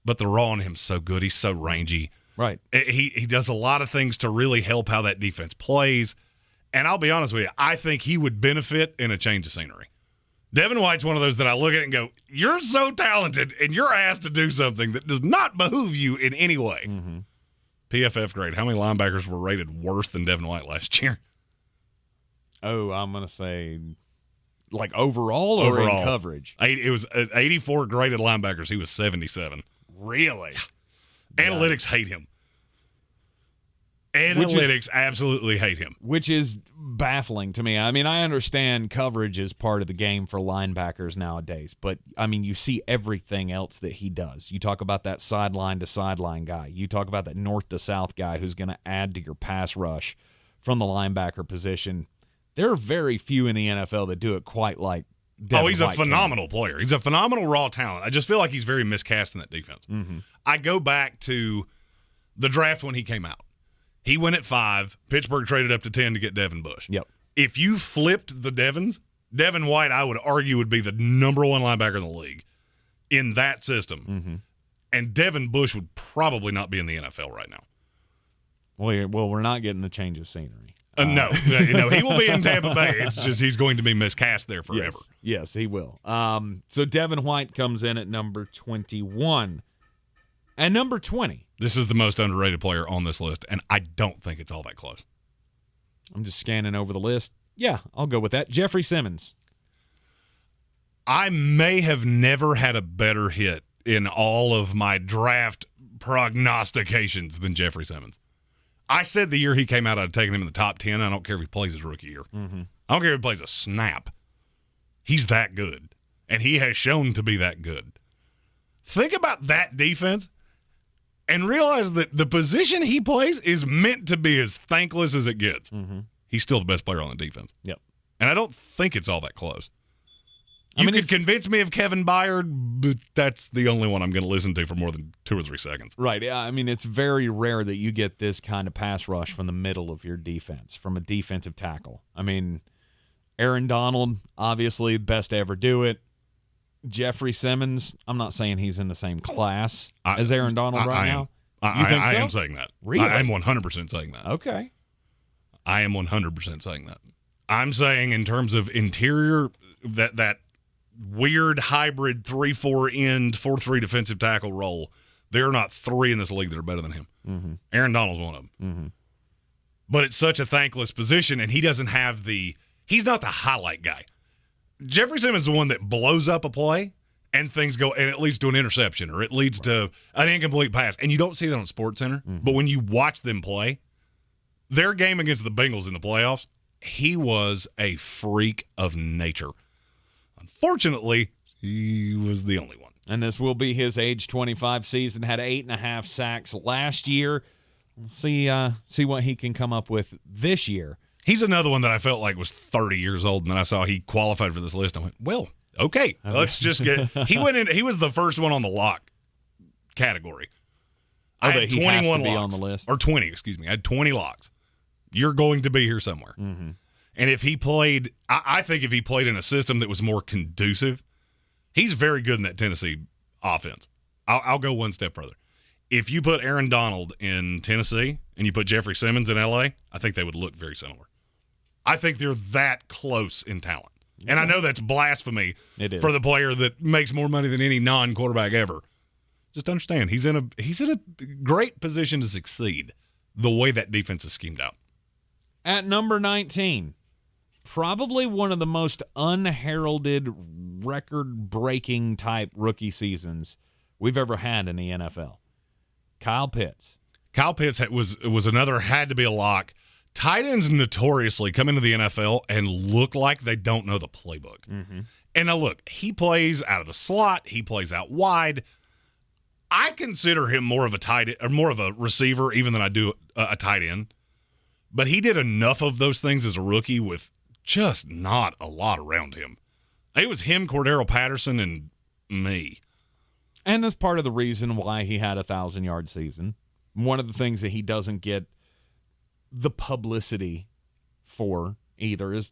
But the raw on him's so good. He's so rangy. Right. He does a lot of things to really help how that defense plays. And I'll be honest with you, I think he would benefit in a change of scenery. Devin White's one of those that I look at and go, you're so talented, and you're asked to do something that does not behoove you in any way. Mm-hmm. PFF grade. How many linebackers were rated worse than Devin White last year? Oh, I'm going to say like overall or in coverage? It was 84 graded linebackers. He was 77. Really? Analytics hate him. Analytics absolutely hate him. Which is baffling to me. I mean, I understand coverage is part of the game for linebackers nowadays, but, I mean, you see everything else that he does. You talk about that sideline-to-sideline guy. You talk about that north-to-south guy who's going to add to your pass rush from the linebacker position. There are very few in the NFL that do it quite like He's a phenomenal player. He's a phenomenal raw talent. I just feel like he's very miscast in that defense. Mm-hmm. I go back to the draft when he came out. He went at 5. Pittsburgh traded up to 10 to get Devin Bush. Yep. If you flipped the Devins, Devin White, I would argue, would be the number 1 linebacker in the league in that system. Mm-hmm. And Devin Bush would probably not be in the NFL right now. Well, we're not getting a change of scenery. No, he will be in Tampa Bay. It's just he's going to be miscast there forever. Yes, he will. So Devin White comes in at number 21. And number 20. This is the most underrated player on this list, and I don't think it's all that close. I'm just scanning over the list. Yeah, I'll go with that. Jeffrey Simmons. I may have never had a better hit in all of my draft prognostications than Jeffrey Simmons. I said the year he came out, I'd taken him in the top 10. I don't care if he plays his rookie year. Mm-hmm. I don't care if he plays a snap. He's that good, and he has shown to be that good. Think about that defense and realize that the position he plays is meant to be as thankless as it gets. Mm-hmm. He's still the best player on the defense. Yep. And I don't think it's all that close. You could convince me of Kevin Byard, but that's the only one I'm going to listen to for more than 2 or 3 seconds. Right. Yeah. I mean, it's very rare that you get this kind of pass rush from the middle of your defense, from a defensive tackle. I mean, Aaron Donald, obviously, best to ever do it. Jeffrey Simmons, I'm not saying he's in the same class as Aaron Donald now. You think so? I am saying that. Really? I am 100% saying that. Okay. I am 100% saying that. I'm saying in terms of interior, that weird hybrid 3-4 end, 4-3 defensive tackle role, there are not 3 in this league that are better than him. Mm-hmm. Aaron Donald's one of them. Mm-hmm. But it's such a thankless position, and he doesn't have he's not the highlight guy. Jeffrey Simmons is the one that blows up a play and things go, and it leads to an interception or it leads to an incomplete pass. And you don't see that on SportsCenter, but when you watch them play, their game against the Bengals in the playoffs, he was a freak of nature. Unfortunately, he was the only one. And this will be his age 25 season. Had 8.5 sacks last year. We'll see what he can come up with this year. He's another one that I felt like was 30 years old, and then I saw he qualified for this list. I went, well, okay, let's just get. He went in. He was the first one on the lock category. I had 21 locks on the list, or 20. Excuse me. I had 20 locks. You're going to be here somewhere. Mm-hmm. And if he played, I think if he played in a system that was more conducive, he's very good in that Tennessee offense. I'll go one step further. If you put Aaron Donald in Tennessee and you put Jeffrey Simmons in L.A., I think they would look very similar. I think they're that close in talent. And I know that's blasphemy for the player that makes more money than any non-quarterback ever. Just understand, he's in a great position to succeed the way that defense is schemed out. At number 19, probably one of the most unheralded, record-breaking type rookie seasons we've ever had in the NFL. Kyle Pitts. Kyle Pitts was another had to be a lock. Tight ends notoriously come into the NFL and look like they don't know the playbook. Mm-hmm. And now look, he plays out of the slot. He plays out wide. I consider him more of a receiver even than I do a tight end. But he did enough of those things as a rookie with just not a lot around him. It was him, Cordero Patterson, and me. And that's part of the reason why he had a 1,000-yard season. One of the things that he doesn't get the publicity for either is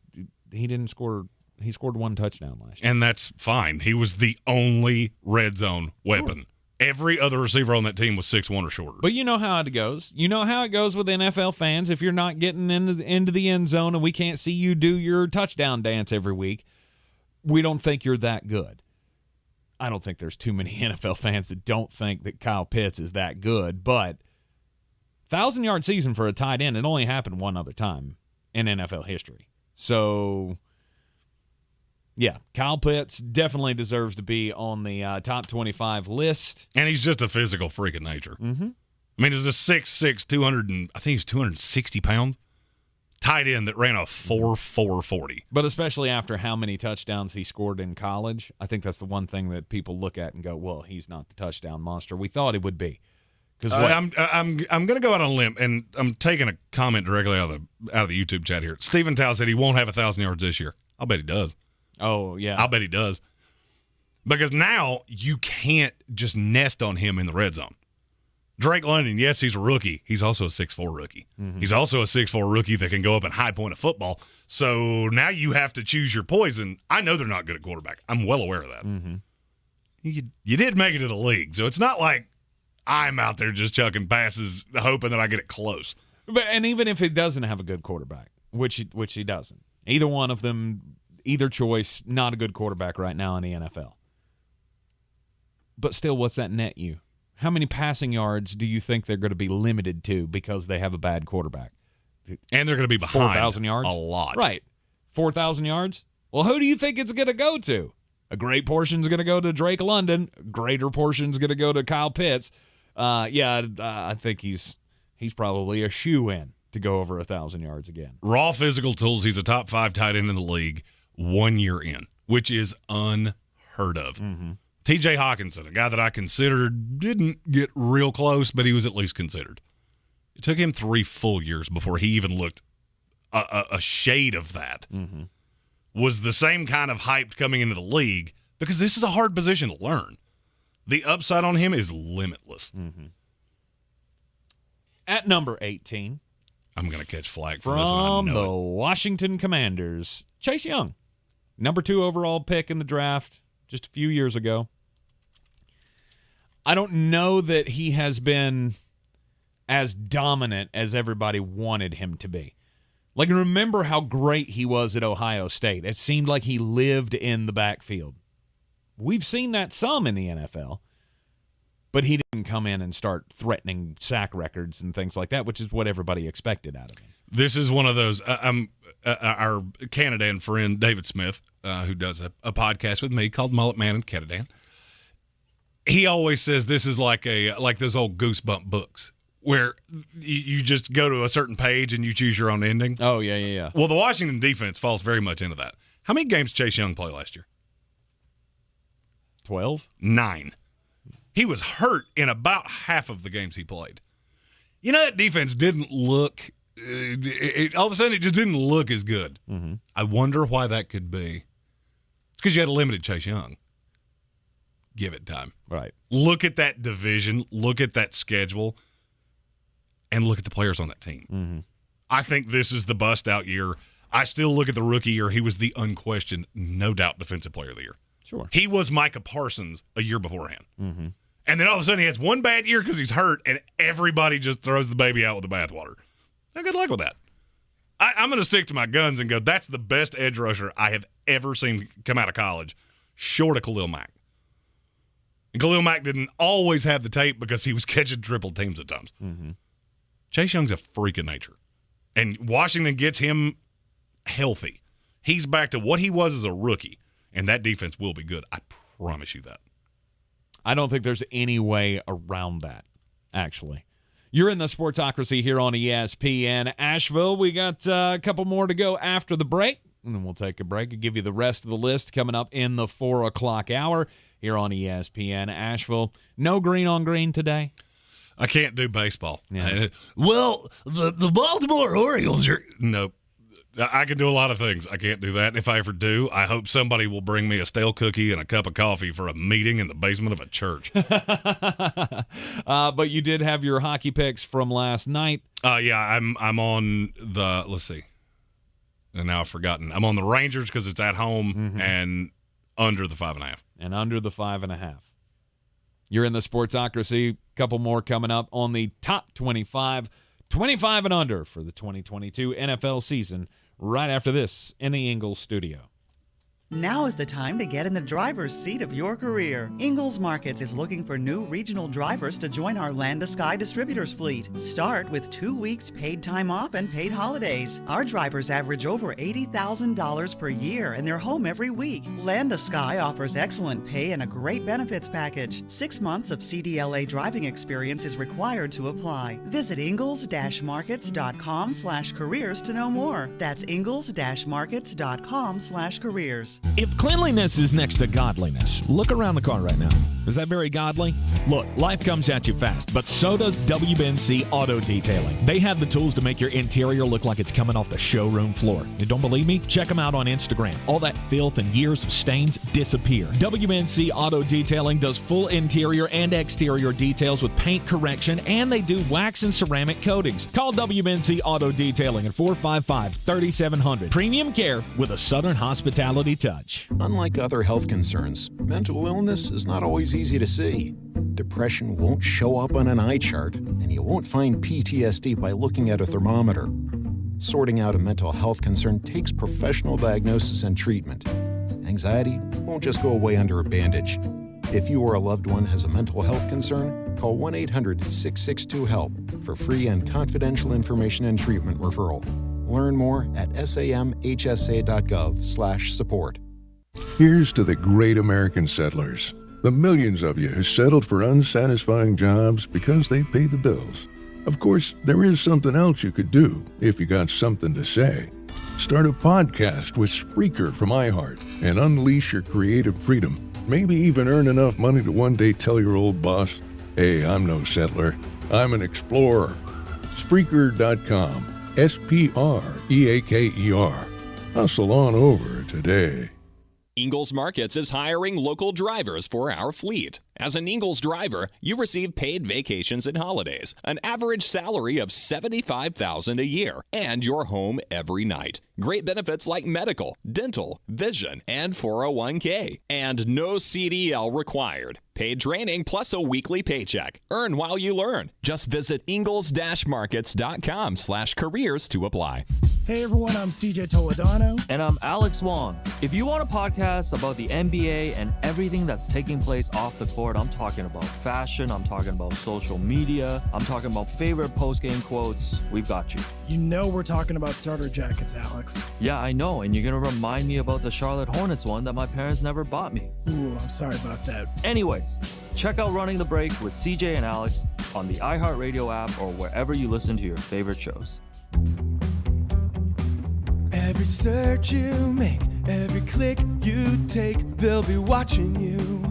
he scored 1 touchdown last year. And that's fine. He was the only red zone weapon. Sure. Every other receiver on that team was 6'1" or shorter. But you know how it goes. You know how it goes with NFL fans. If you're not getting into the end zone and we can't see you do your touchdown dance every week, we don't think you're that good. I don't think there's too many NFL fans that don't think that Kyle Pitts is that good, but 1,000-yard season for a tight end, it only happened one other time in NFL history. So, yeah, Kyle Pitts definitely deserves to be on the top 25 list. And he's just a physical freak of nature. Mm-hmm. I mean, he's a 6'6", 260 pounds tight end that ran a 4.40. But especially after how many touchdowns he scored in college, I think that's the one thing that people look at and go, well, he's not the touchdown monster we thought he would be. I'm going to go out on a limb, and I'm taking a comment directly out of the YouTube chat here. Stephen Tao said he won't have 1,000 yards this year. I'll bet he does. Oh, yeah. I'll bet he does. Because now you can't just nest on him in the red zone. Drake London, yes, he's a rookie. He's also a 6'4 rookie. Mm-hmm. He's also a 6'4 rookie that can go up and high point a football. So now you have to choose your poison. I know they're not good at quarterback. I'm well aware of that. Mm-hmm. You did make it to the league, so it's not like I'm out there just chucking passes hoping that I get it close. And even if he doesn't have a good quarterback, which he doesn't, either one of them, either choice, not a good quarterback right now in the NFL. But still, what's that net you? How many passing yards do you think they're going to be limited to because they have a bad quarterback? And they're going to be behind 4,000 yards? A lot. Right. 4,000 yards? Well, who do you think it's going to go to? A great portion's going to go to Drake London. A greater portion's going to go to Kyle Pitts. I think he's probably a shoe-in to go over 1,000 yards again. Raw physical tools, he's a top 5 tight end in the league 1 year in, which is unheard of. Mm-hmm. TJ Hawkinson, a guy that I considered didn't get real close, but he was at least considered. It took him 3 full years before he even looked a shade of that. Mm-hmm. Was the same kind of hype coming into the league because this is a hard position to learn. The upside on him is limitless. Mm-hmm. At number 18. I'm going to catch flag for this, and I From know the Washington Commanders, Chase Young. Number 2 overall pick in the draft just a few years ago. I don't know that he has been as dominant as everybody wanted him to be. Like, remember how great he was at Ohio State. It seemed like he lived in the backfield. We've seen that some in the NFL, but he didn't come in and start threatening sack records and things like that, which is what everybody expected out of him. This is one of those. Our Canadian friend, David Smith, who does a podcast with me called Mullet Man and Canadian, he always says this is like those old Goosebump books where you just go to a certain page and you choose your own ending. Oh, yeah. Well, the Washington defense falls very much into that. How many games did Chase Young play last year? 12? 9. He was hurt in about half of the games he played. You know, that defense didn't look all of a sudden it just didn't look as good. Mm-hmm. I wonder why that could be. It's because you had a limited Chase Young. Give it time. Right. Look at that division, look at that schedule, and look at the players on that team. Mm-hmm. I think this is the bust-out year. I still look at the rookie year. He was the unquestioned, no doubt, defensive player of the year. Sure. He was Micah Parsons a year beforehand. Mm-hmm. And then all of a sudden he has one bad year because he's hurt, and everybody just throws the baby out with the bathwater. Now, good luck with that. I'm going to stick to my guns and go, that's the best edge rusher I have ever seen come out of college, short of Khalil Mack. And Khalil Mack didn't always have the tape because he was catching triple teams at times. Mm-hmm. Chase Young's a freak of nature. And Washington gets him healthy. He's back to what he was as a rookie, and that defense will be good. I promise you that. I don't think there's any way around that, actually. You're in the Sportsocracy here on ESPN Asheville. We got a couple more to go after the break, and then we'll take a break and give you the rest of the list coming up in the 4 o'clock hour here on ESPN Asheville. No Greene on Greene today? I can't do baseball. Yeah. Well, the Baltimore Orioles are... Nope. I can do a lot of things. I can't do that. And if I ever do, I hope somebody will bring me a stale cookie and a cup of coffee for a meeting in the basement of a church. But you did have your hockey picks from last night. Yeah, I'm on the... Let's see. And now I've forgotten. I'm on the Rangers because it's at home and under the 5.5. And under the 5.5. You're in the Sportsocracy. Couple more coming up on the top 25 and under for the 2022 NFL season right after this in the Ingles Studio. Now is the time to get in the driver's seat of your career. Ingles Markets is looking for new regional drivers to join our Land to Sky distributors fleet. Start with 2 weeks paid time off and paid holidays. Our drivers average over $80,000 per year and they're home every week. Land to Sky offers excellent pay and a great benefits package. 6 months of CDLA driving experience is required to apply. Visit ingles-markets.com/careers to know more. That's ingles-markets.com/careers. If cleanliness is next to godliness, look around the car right now. Is that very godly? Look, life comes at you fast, but so does WBNC Auto Detailing. They have the tools to make your interior look like it's coming off the showroom floor. You don't believe me? Check them out on Instagram. All that filth and years of stains disappear. WBNC Auto Detailing does full interior and exterior details with paint correction, and they do wax and ceramic coatings. Call WBNC Auto Detailing at 455-3700. Premium care with a Southern hospitality touch. Unlike other health concerns, mental illness is not always easy to see. Depression won't show up on an eye chart, and you won't find PTSD by looking at a thermometer. Sorting out a mental health concern takes professional diagnosis and treatment. Anxiety won't just go away under a bandage. If you or a loved one has a mental health concern, call 1-800-662-HELP for free and confidential information and treatment referral. Learn more at samhsa.gov/support. Here's to the great American settlers, the millions of you who settled for unsatisfying jobs because they pay the bills. Of course, there is something else you could do if you got something to say. Start a podcast with Spreaker from iHeart and unleash your creative freedom. Maybe even earn enough money to one day tell your old boss, "Hey, I'm no settler. I'm an explorer." Spreaker.com. Spreaker. Hustle on over today. Ingles Markets is hiring local drivers for our fleet. As an Ingles driver, you receive paid vacations and holidays, an average salary of $75,000 a year, and you're home every night. Great benefits like medical, dental, vision, and 401k, and no CDL required. Paid training plus a weekly paycheck. Earn while you learn. Just visit ingles-markets.com/careers to apply. Hey everyone, I'm CJ Toledano. And I'm Alex Wong. If you want a podcast about the NBA and everything that's taking place off the court, I'm talking about fashion, I'm talking about social media, I'm talking about favorite post-game quotes, we've got you. You know we're talking about starter jackets, Alex. Yeah, I know, and you're going to remind me about the Charlotte Hornets one that my parents never bought me. Ooh, I'm sorry about that. Anyways, check out Running the Break with CJ and Alex on the iHeartRadio app or wherever you listen to your favorite shows. Every search you make, every click you take, they'll be watching you.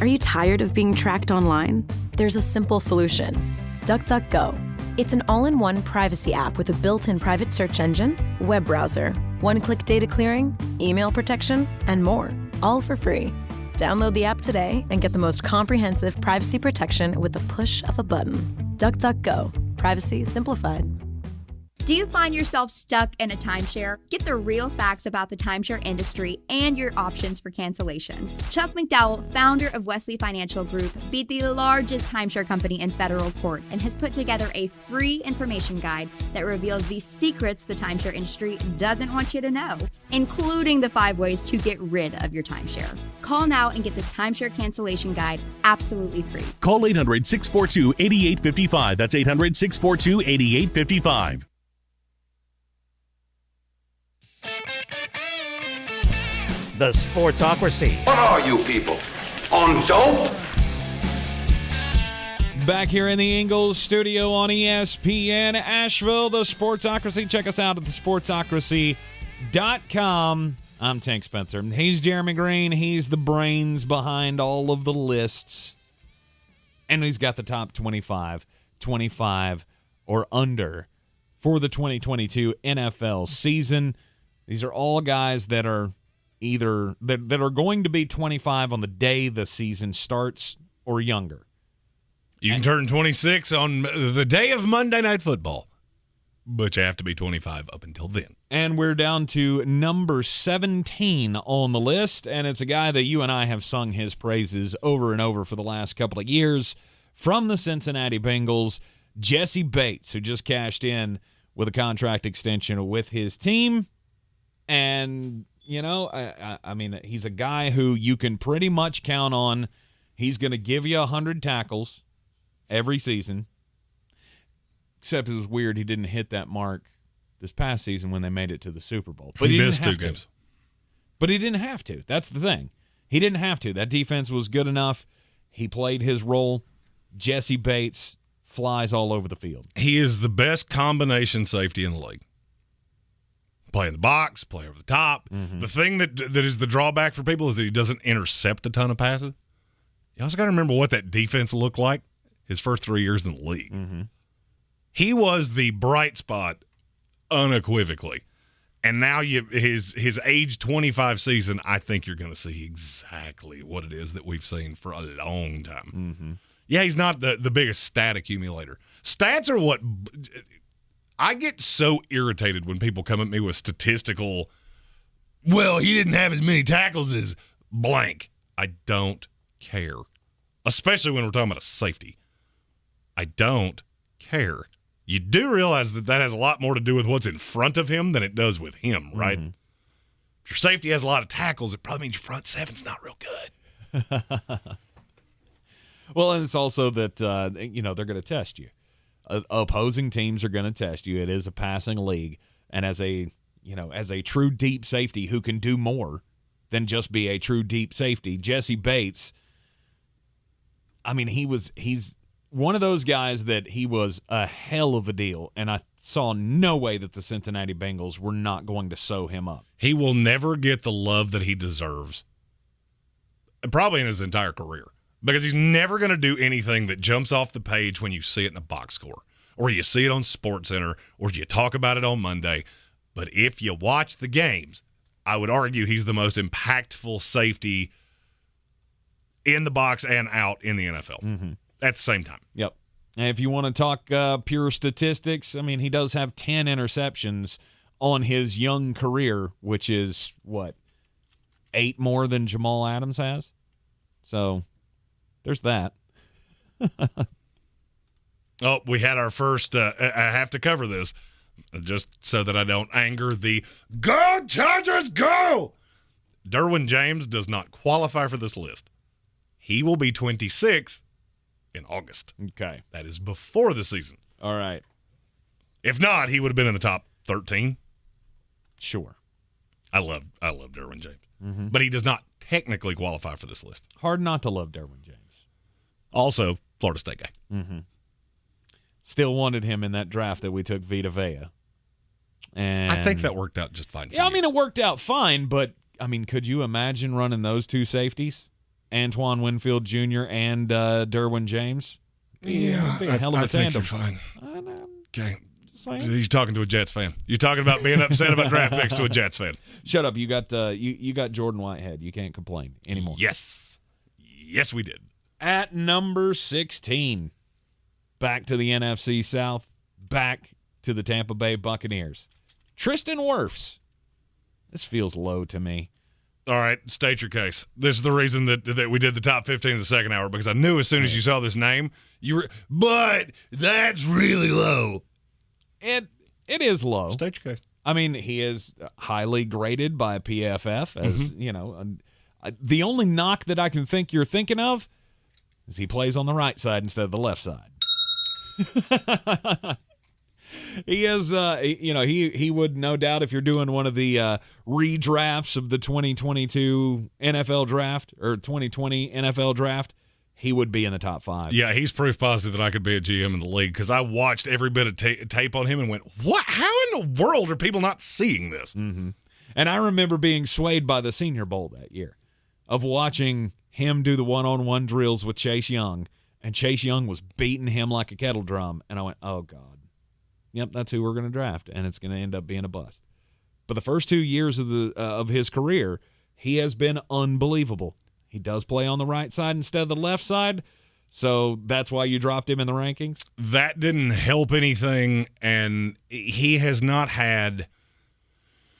Are you tired of being tracked online? There's a simple solution. DuckDuckGo. It's an all-in-one privacy app with a built-in private search engine, web browser, one-click data clearing, email protection, and more, all for free. Download the app today and get the most comprehensive privacy protection with the push of a button. DuckDuckGo. Privacy simplified. Do you find yourself stuck in a timeshare? Get the real facts about the timeshare industry and your options for cancellation. Chuck McDowell, founder of Wesley Financial Group, beat the largest timeshare company in federal court and has put together a free information guide that reveals the secrets the timeshare industry doesn't want you to know, including the 5 ways to get rid of your timeshare. Call now and get this timeshare cancellation guide absolutely free. Call 800-642-8855. That's 800-642-8855. The Sportsocracy. What are you people? On dope? Back here in the Ingles Studio on ESPN Asheville, the Sportsocracy. Check us out at thesportsocracy.com. I'm Tank Spencer. He's Jeremy Greene. He's the brains behind all of the lists. And he's got the top 25 or under for the 2022 NFL season. These are all guys that are either that are going to be 25 on the day the season starts or younger. You can turn 26 on the day of Monday Night Football, but you have to be 25 up until then. And we're down to number 17 on the list, and it's a guy that you and I have sung his praises over and over for the last couple of years from the Cincinnati Bengals, Jesse Bates, who just cashed in with a contract extension with his team. And you know, I mean, he's a guy who you can pretty much count on. He's going to give you 100 tackles every season. Except it was weird he didn't hit that mark this past season when they made it to the Super Bowl. But he missed 2 games. But he didn't have to. That's the thing. He didn't have to. That defense was good enough. He played his role. Jesse Bates flies all over the field. He is the best combination safety in the league. Play in the box, play over the top. Mm-hmm. The thing that is the drawback for people is that he doesn't intercept a ton of passes. You also got to remember what that defense looked like his first 3 years in the league. Mm-hmm. He was the bright spot unequivocally. And now his age 25 season, I think you're going to see exactly what it is that we've seen for a long time. Mm-hmm. Yeah, he's not the biggest stat accumulator. Stats are what I get so irritated when people come at me with statistical, well, he didn't have as many tackles as blank. I don't care, especially when we're talking about a safety. I don't care. You do realize that has a lot more to do with what's in front of him than it does with him, right? Mm-hmm. If your safety has a lot of tackles, it probably means your front seven's not real good. Well, and it's also that, they're going to test you. Opposing teams are going to test you. It is a passing league. And as a true deep safety who can do more than just be a true deep safety, Jesse Bates, I mean, he's one of those guys that he was a hell of a deal, and I saw no way that the Cincinnati Bengals were not going to sew him up. He will never get the love that he deserves, probably in his entire career, because he's never going to do anything that jumps off the page when you see it in a box score, or you see it on SportsCenter, or you talk about it on Monday. But if you watch the games, I would argue he's the most impactful safety in the box and out in the NFL. Mm-hmm. At the same time. Yep. And if you want to talk pure statistics, I mean, he does have 10 interceptions on his young career, which is, 8 more than Jamal Adams has? So there's that. Oh, we had our first, I have to cover this, just so that I don't anger the Go Chargers, go! Derwin James does not qualify for this list. He will be 26 in August. Okay. That is before the season. All right. If not, he would have been in the top 13. Sure. I love Derwin James. Mm-hmm. But he does not technically qualify for this list. Hard not to love Derwin James. Also, Florida State guy. Mm-hmm. Still wanted him in that draft that we took Vita Vea. And I think that worked out just fine for you. I mean, it worked out fine, but, I mean, could you imagine running those two safeties? Antoine Winfield Jr. and Derwin James? Yeah, be a hell of a tandem. Think you're fine. I know. Okay. Just saying. You're talking to a Jets fan. You're talking about being upset about draft picks to a Jets fan. Shut up. You got you got Jordan Whitehead. You can't complain anymore. Yes. Yes, we did. At number 16, back to the NFC South, back to the Tampa Bay Buccaneers. Tristan Wirfs. This feels low to me. All right, state your case. This is the reason that we did the top 15 in the second hour, because I knew as soon as you saw this name, but that's really low. It is low. State your case. I mean, he is highly graded by PFF as, the only knock that I can think you're thinking of is he plays on the right side instead of the left side. He is, he would no doubt, if you're doing one of the redrafts of the 2022 NFL draft or 2020 NFL draft, he would be in the top 5. Yeah, he's proof positive that I could be a GM in the league, because I watched every bit of tape on him and went, what? How in the world are people not seeing this? Mm-hmm. And I remember being swayed by the Senior Bowl that year of watching him do the one-on-one drills with Chase Young, and Chase Young was beating him like a kettle drum, and I went, oh, God. Yep, that's who we're going to draft, and it's going to end up being a bust. But the first 2 years of his career, he has been unbelievable. He does play on the right side instead of the left side, so that's why you dropped him in the rankings? That didn't help anything, and he has not had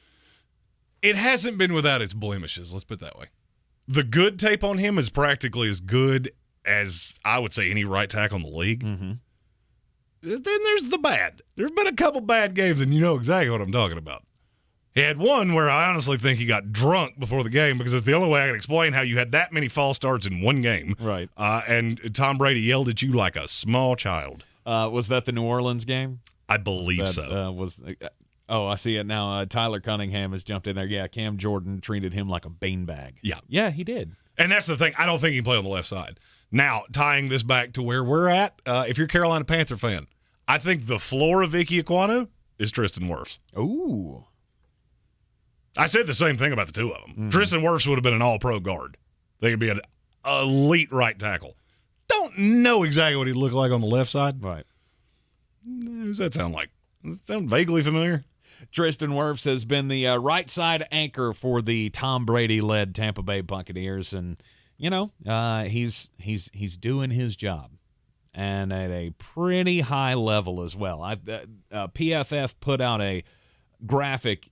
– it hasn't been without its blemishes, let's put it that way. The good tape on him is practically as good as, I would say, any right tackle in the league. Mm-hmm. Then there's the bad. There's been a couple bad games, and you know exactly what I'm talking about. He had one where I honestly think he got drunk before the game, because it's the only way I can explain how you had that many false starts in one game. Right. And Tom Brady yelled at you like a small child. Was that the New Orleans game? I believe so. I see it now. Tyler Cunningham has jumped in there. Yeah, Cam Jordan treated him like a beanbag. Yeah. Yeah, he did. And that's the thing. I don't think he can play on the left side. Now, tying this back to where we're at, if you're a Carolina Panther fan, I think the floor of Vicky Ekwonu is Tristan Wirfs. Ooh. I said the same thing about the two of them. Mm-hmm. Tristan Wirfs would have been an all-pro guard. They could be elite right tackle. Don't know exactly what he looked like on the left side. Right. Who's that sound like? Does that sound vaguely familiar? Tristan Wirfs has been the right side anchor for the Tom Brady-led Tampa Bay Buccaneers, and he's doing his job, and at a pretty high level as well. PFF put out a graphic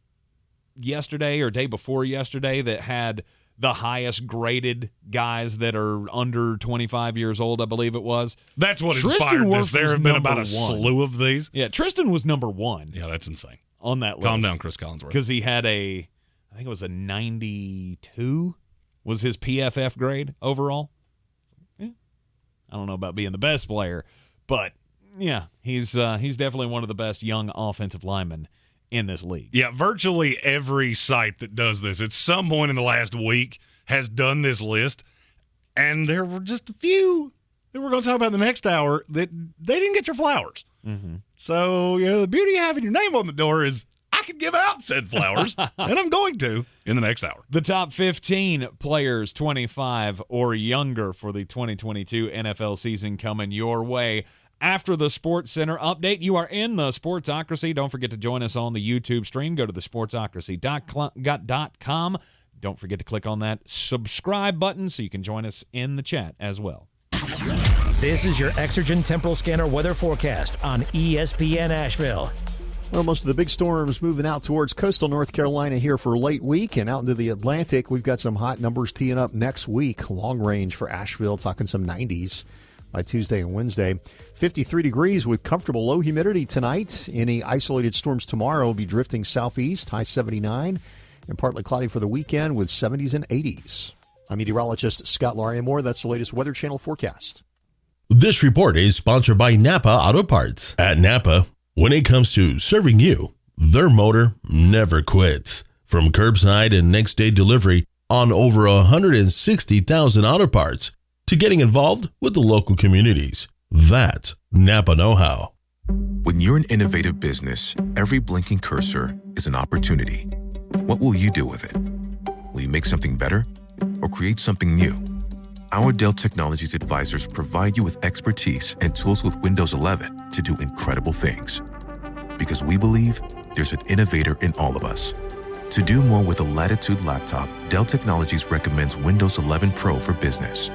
yesterday or day before yesterday that had the highest graded guys that are under 25 years old, I believe it was. Think what inspired this. There have been about a slew of these. Yeah, Tristan was number one. Yeah, that's insane. On that list. Calm down, Chris Collinsworth. Because he had I think it was a 92 was his PFF grade overall. Yeah. I don't know about being the best player, but yeah, he's definitely one of the best young offensive linemen in this league. Yeah, virtually every site that does this at some point in the last week has done this list, and there were just a few that we're going to talk about in the next hour that they didn't get your flowers. Mm-hmm. So, the beauty of having your name on the door is I could give out said flowers, and I'm going to in the next hour. The top 15 players 25 or younger for the 2022 NFL season coming your way. After the Sports Center update, you are in the Sportsocracy. Don't forget to join us on the YouTube stream. Go to the sportsocracy.com. Don't forget to click on that subscribe button so you can join us in the chat as well. This is your Exergen Temporal Scanner weather forecast on ESPN Asheville. Well, most of the big storms moving out towards coastal North Carolina here for late week, and out into the Atlantic, we've got some hot numbers teeing up next week. Long range for Asheville, talking some 90s by Tuesday and Wednesday. 53 degrees with comfortable low humidity tonight. Any isolated storms tomorrow will be drifting southeast, high 79, and partly cloudy for the weekend with 70s and 80s. I'm meteorologist Scott Lariamore. That's the latest Weather Channel forecast. This report is sponsored by Napa Auto Parts. At Napa, when it comes to serving you, their motor never quits. From curbside and next day delivery on over 160,000 auto parts to getting involved with the local communities. That's Napa know-how. When you're an innovative business, every blinking cursor is an opportunity. What will you do with it? Will you make something better or create something new? Our Dell Technologies advisors provide you with expertise and tools with Windows 11 to do incredible things. Because we believe there's an innovator in all of us. To do more with a Latitude laptop, Dell Technologies recommends Windows 11 Pro for business.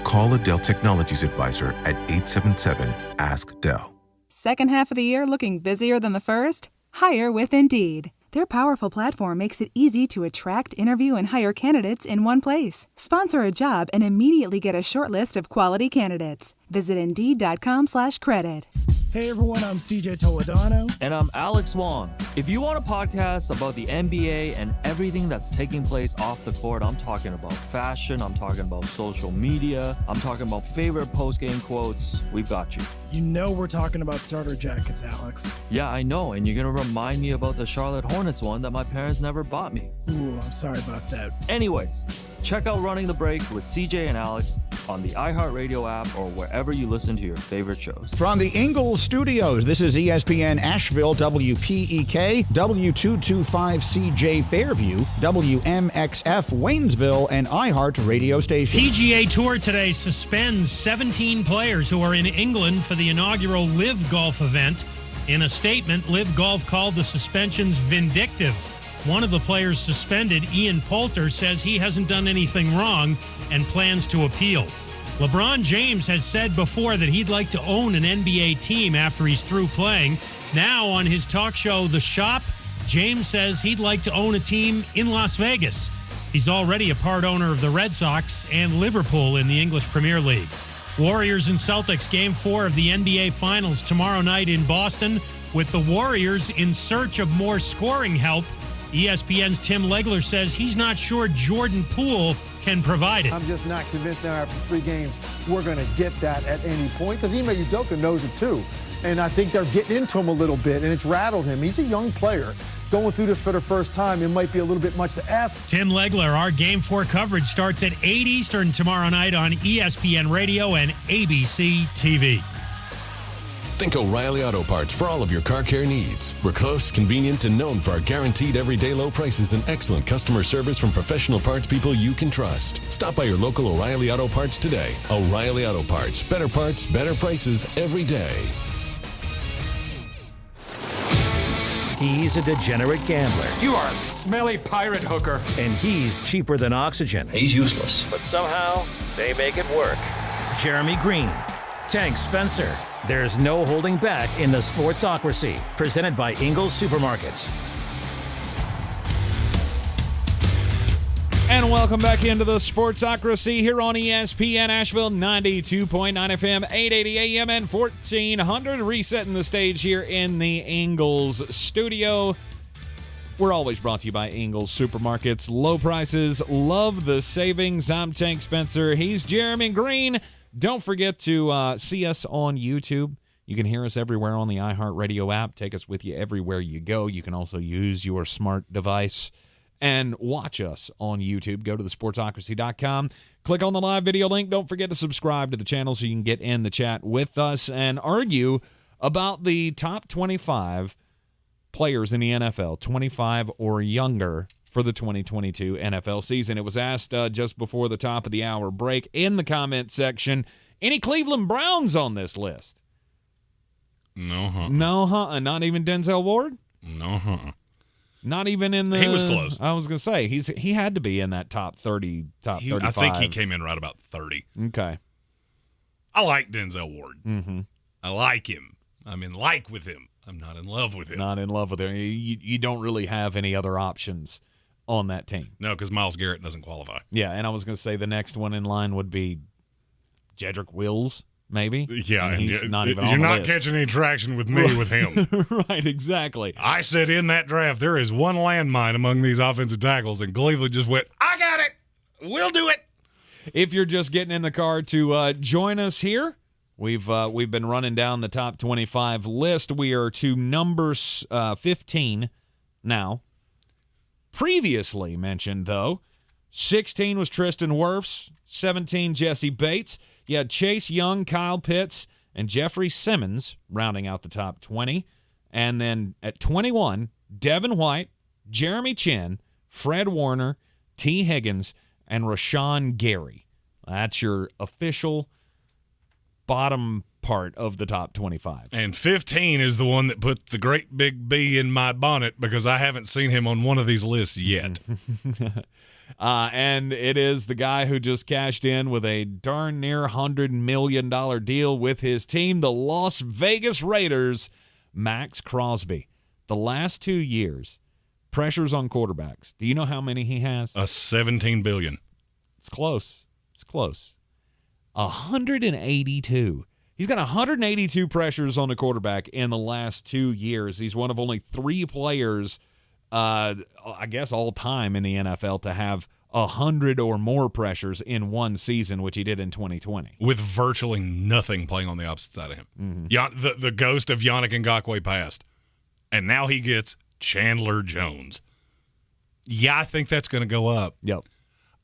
Call a Dell Technologies advisor at 877-ASK-DELL. Second half of the year looking busier than the first? Hire with Indeed. Their powerful platform makes it easy to attract, interview, and hire candidates in one place. Sponsor a job and immediately get a short list of quality candidates. Visit Indeed.com/credit. Hey everyone, I'm CJ Toledano. And I'm Alex Wong. If you want a podcast about the NBA and everything that's taking place off the court, I'm talking about fashion, I'm talking about social media, I'm talking about favorite post-game quotes, we've got you. You know we're talking about starter jackets, Alex. Yeah, I know, and you're going to remind me about the Charlotte Hornets one that my parents never bought me. Ooh, I'm sorry about that. Anyways, check out Running the Break with CJ and Alex on the iHeartRadio app or wherever you listen to your favorite shows. From the Ingles Studios, this is ESPN Asheville, WPEK, W225CJ Fairview, WMXF Waynesville, and iHeart Radio Station. PGA Tour today suspends 17 players who are in England for the inaugural LIV Golf event. In a statement, LIV Golf called the suspensions vindictive. One of the players suspended, Ian Poulter, says he hasn't done anything wrong and plans to appeal. LeBron James has said before that he'd like to own an NBA team after he's through playing. Now on his talk show, The Shop, James says he'd like to own a team in Las Vegas. He's already a part owner of the Red Sox and Liverpool in the English Premier League. Warriors and Celtics Game 4 of the NBA Finals tomorrow night in Boston, with the Warriors in search of more scoring help. ESPN's Tim Legler says he's not sure Jordan Poole can provide it. I'm just not convinced now after 3 games we're going to get that at any point, because Ime Udoka knows it too. And I think they're getting into him a little bit, and it's rattled him. He's a young player. Going through this for the first time, it might be a little bit much to ask. Tim Legler, our Game 4 coverage starts at 8 Eastern tomorrow night on ESPN Radio and ABC TV. Think O'Reilly Auto Parts for all of your car care needs. We're close, convenient, and known for our guaranteed everyday low prices and excellent customer service from professional parts people you can trust. Stop by your local O'Reilly Auto Parts today. O'Reilly Auto Parts. Better parts, better prices every day. He's a degenerate gambler. You are a smelly pirate hooker. And he's cheaper than oxygen. He's useless. But somehow, they make it work. Jeremy Greene, Tank Spencer. There's no holding back in the Sportsocracy, presented by Ingles Supermarkets. And welcome back into the Sportsocracy here on ESPN Asheville, 92.9 FM, 880 AM, and 1400. Resetting the stage here in the Ingles Studio. We're always brought to you by Ingles Supermarkets. Low prices, love the savings. I'm Tank Spencer. He's Jeremy Greene. Don't forget to see us on YouTube. You can hear us everywhere on the iHeartRadio app. Take us with you everywhere you go. You can also use your smart device and watch us on YouTube. Go to thesportsocracy.com. Click on the live video link. Don't forget to subscribe to the channel so you can get in the chat with us and argue about the top 25 players in the NFL, 25 or younger, for the 2022 NFL season. It was asked just before the top of the hour break in the comment section, any Cleveland Browns on this list? No, No, not even Denzel Ward? No, Not even in the... He was close. I was going to say, he had to be in that top 30, top 35. I think he came in right about 30. Okay. I like Denzel Ward. Mm-hmm. I like him. I'm in like with him. I'm not in love with him. Not in love with him. You don't really have any other options on that team. No, because Myles Garrett doesn't qualify. Yeah, and I was going to say the next one in line would be Jedrick Wills, maybe. Yeah, and he's not even on you're the not list. catching any traction with me with him. Right, exactly. I said in that draft, there is one landmine among these offensive tackles, and Cleveland just went, I got it. We'll do it. If you're just getting in the car to join us here, we've been running down the top 25 list. We are to number 15 now. Previously mentioned, though, 16 was Tristan Wirfs, 17 Jesse Bates. You had Chase Young, Kyle Pitts, and Jeffrey Simmons rounding out the top 20. And then at 21, Devin White, Jeremy Chin, Fred Warner, T. Higgins, and Rashawn Gary. That's your official bottom part of the top 25. And 15 is the one that put the great big B in my bonnet because I haven't seen him on one of these lists yet. And it is the guy who just cashed in with a darn near $100 million deal with his team, the Las Vegas Raiders, Max Crosby. The last 2 years, pressures on quarterbacks. Do you know how many he has? 17 billion. It's close. It's close. 182. He's got 182 pressures on the quarterback in the last 2 years. He's one of only 3 players, I guess, all time in the NFL to have 100 or more pressures in one season, which he did in 2020. With virtually nothing playing on the opposite side of him. Mm-hmm. The ghost of Yannick Ngakoue passed. And now he gets Chandler Jones. Yeah, I think that's going to go up. Yep.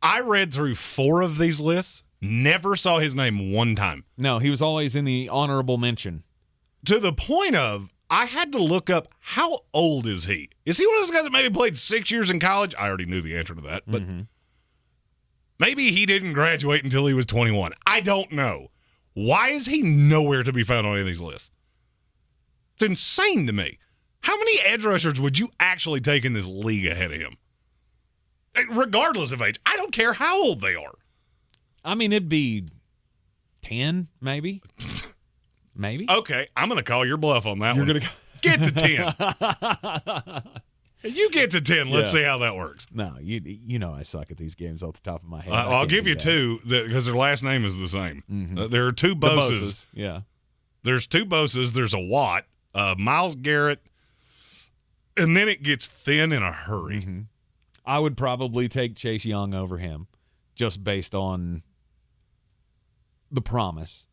I read through 4 of these lists. Never saw his name one time. No, he was always in the honorable mention. To the point of, I had to look up, how old is he? Is he one of those guys that maybe played 6 years in college? I already knew the answer to that, but maybe he didn't graduate until he was 21. I don't know. Why is he nowhere to be found on any of these lists? It's insane to me. How many edge rushers would you actually take in this league ahead of him? Regardless of age. I don't care how old they are. I mean, it'd be 10, maybe. Maybe. Okay, I'm going to call your bluff on that one. You're going to get to 10. You get to 10. Let's see how that works. No, you know I suck at these games off the top of my head. I'll give you 2 because their last name is the same. There are 2 Boses. Yeah. There's 2 Boses. There's a Watt, Myles Garrett, and then it gets thin in a hurry. I would probably take Chase Young over him just based on the promise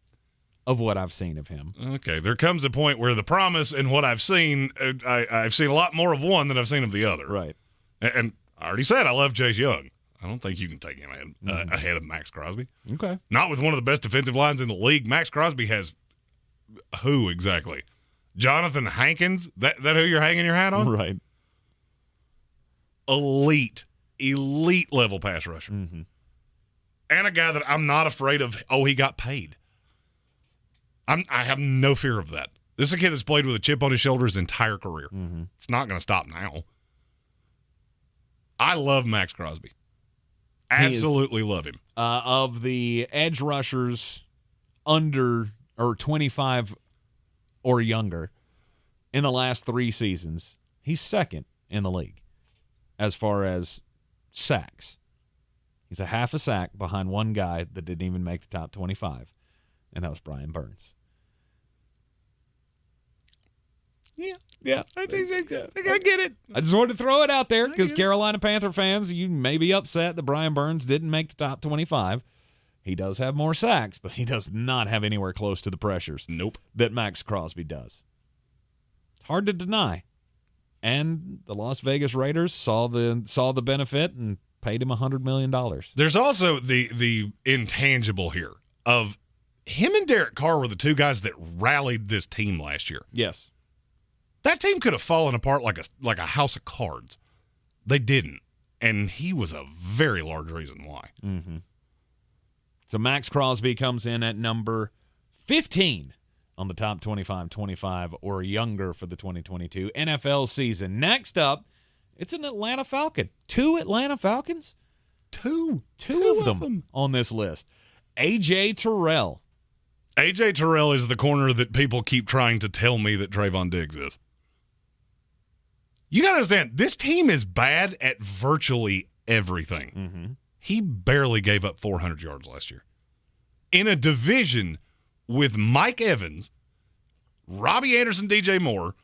of what I've seen of him. Okay, there comes a point where the promise and what I've seen, I've seen a lot more of one than I've seen of the other. Right. And I already said I love Chase Young. I don't think you can take him ahead of Max Crosby. Okay. Not with one of the best defensive lines in the league. Max Crosby has Who exactly? Jonathan Hankins? That who you're hanging your hat on? Right. Elite level pass rusher. Mm-hmm. And a guy that I'm not afraid of, he got paid. I have no fear of that. This is a kid that's played with a chip on his shoulder his entire career. Mm-hmm. It's not going to stop now. I love Max Crosby. Absolutely love him. Of the edge rushers under or 25 or younger in the last 3 seasons, he's second in the league as far as sacks. He's a half a sack behind one guy that didn't even make the top 25, and that was Brian Burns. Yeah. I get it. I just wanted to throw it out there because Carolina Panther fans, you may be upset that Brian Burns didn't make the top 25. He does have more sacks, but he does not have anywhere close to the pressures that Max Crosby does. It's hard to deny. And the Las Vegas Raiders saw the benefit and paid him $100 million. There's also the intangible here of him and Derek Carr were the two guys that rallied this team last year. Yes. That team could have fallen apart like a house of cards. They didn't. And he was a very large reason why. Mm-hmm. So Max Crosby comes in at number 15 on the top 25 or younger for the 2022 NFL season. Next up, it's an Atlanta Falcon. 2 Atlanta Falcons? Two of them on this list. A.J. Terrell. A.J. Terrell is the corner that people keep trying to tell me that Trayvon Diggs is. You got to understand, this team is bad at virtually everything. Mm-hmm. He barely gave up 400 yards last year. In a division with Mike Evans, Robbie Anderson, DJ Moore,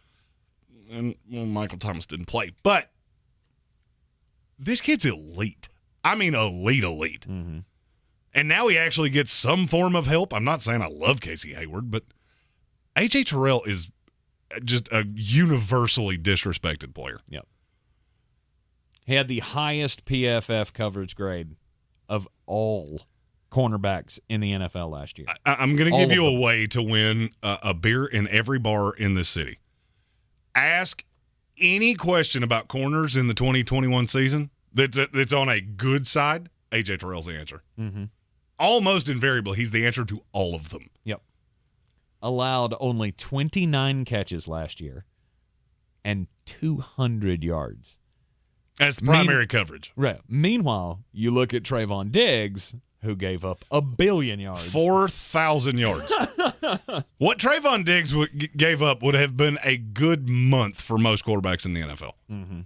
and Michael Thomas didn't play. But this kid's elite. I mean, elite. Mm-hmm. And now he actually gets some form of help. I'm not saying I love Casey Hayward, but A.J. Terrell is just a universally disrespected player. Yep. He had the highest PFF coverage grade of all cornerbacks in the NFL last year. I'm going to give you a way to win a beer in every bar in this city. Ask any question about corners in the 2021 season that's on a good side, A.J. Terrell's the answer. Mm-hmm. Almost invariably, he's the answer to all of them. Yep. Allowed only 29 catches last year and 200 yards. As the primary coverage. Right. Meanwhile, you look at Trayvon Diggs, who gave up 1 billion yards. 4,000 yards. What Trayvon Diggs gave up would have been a good month for most quarterbacks in the NFL. Mm-hmm.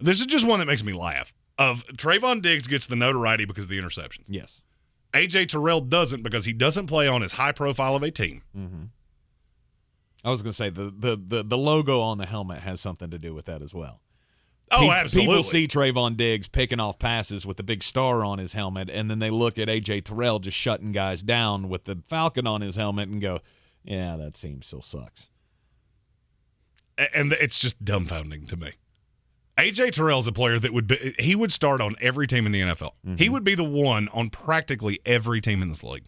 This is just one that makes me laugh. Trayvon Diggs gets the notoriety because of the interceptions. Yes. A.J. Terrell doesn't because he doesn't play on as high profile of a team. Mm-hmm. I was going to say the logo on the helmet has something to do with that as well. Oh, absolutely. People see Trayvon Diggs picking off passes with the big star on his helmet, and then they look at A.J. Terrell just shutting guys down with the Falcon on his helmet and go, yeah, that team still sucks. And it's just dumbfounding to me. A.J. Terrell's a player that would start on every team in the NFL. Mm-hmm. He would be the one on practically every team in this league.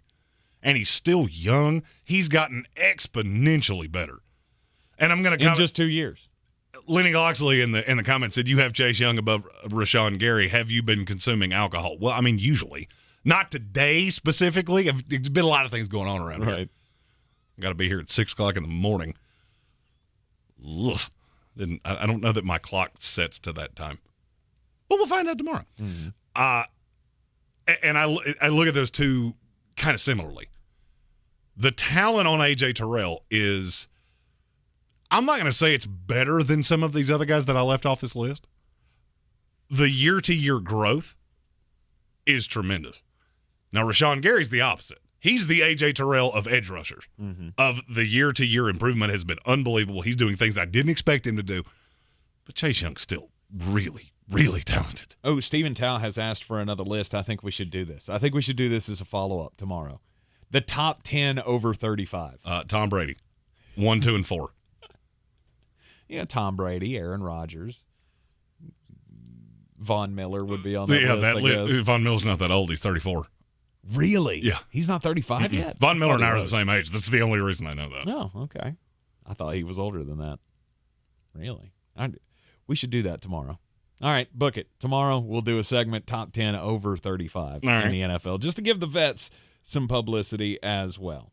And he's still young. He's gotten exponentially better. And I'm going to in just 2 years. Lenny Loxley in the comments said, you have Chase Young above Rashawn Gary. Have you been consuming alcohol? Well, I mean, usually. Not today specifically. There's been a lot of things going on around here. Got to be here at 6 o'clock in the morning. Ugh. I don't know that my clock sets to that time. But we'll find out tomorrow. Mm-hmm. And I look at those two kind of similarly. The talent on A.J. Terrell is, I'm not going to say it's better than some of these other guys that I left off this list. The year-to-year growth is tremendous. Now, Rashawn Gary's the opposite. He's the A.J. Terrell of edge rushers. Mm-hmm. Of the year-to-year improvement has been unbelievable. He's doing things I didn't expect him to do. But Chase Young's still really, really talented. Oh, Stephen Tao has asked for another list. I think we should do this. I think we should do this as a follow-up tomorrow. The top 10 over 35. Tom Brady, 1, 2, and 4. Yeah, Tom Brady, Aaron Rodgers. Von Miller would be on that list, I guess. Von Miller's not that old. He's 34. Really? Yeah. He's not 35 yet? Von Miller and I are the same age. That's the only reason I know that. Oh, okay. I thought he was older than that. Really? We should do that tomorrow. All right, book it. Tomorrow we'll do a segment, top 10 over 35 in the NFL, just to give the vets some publicity as well.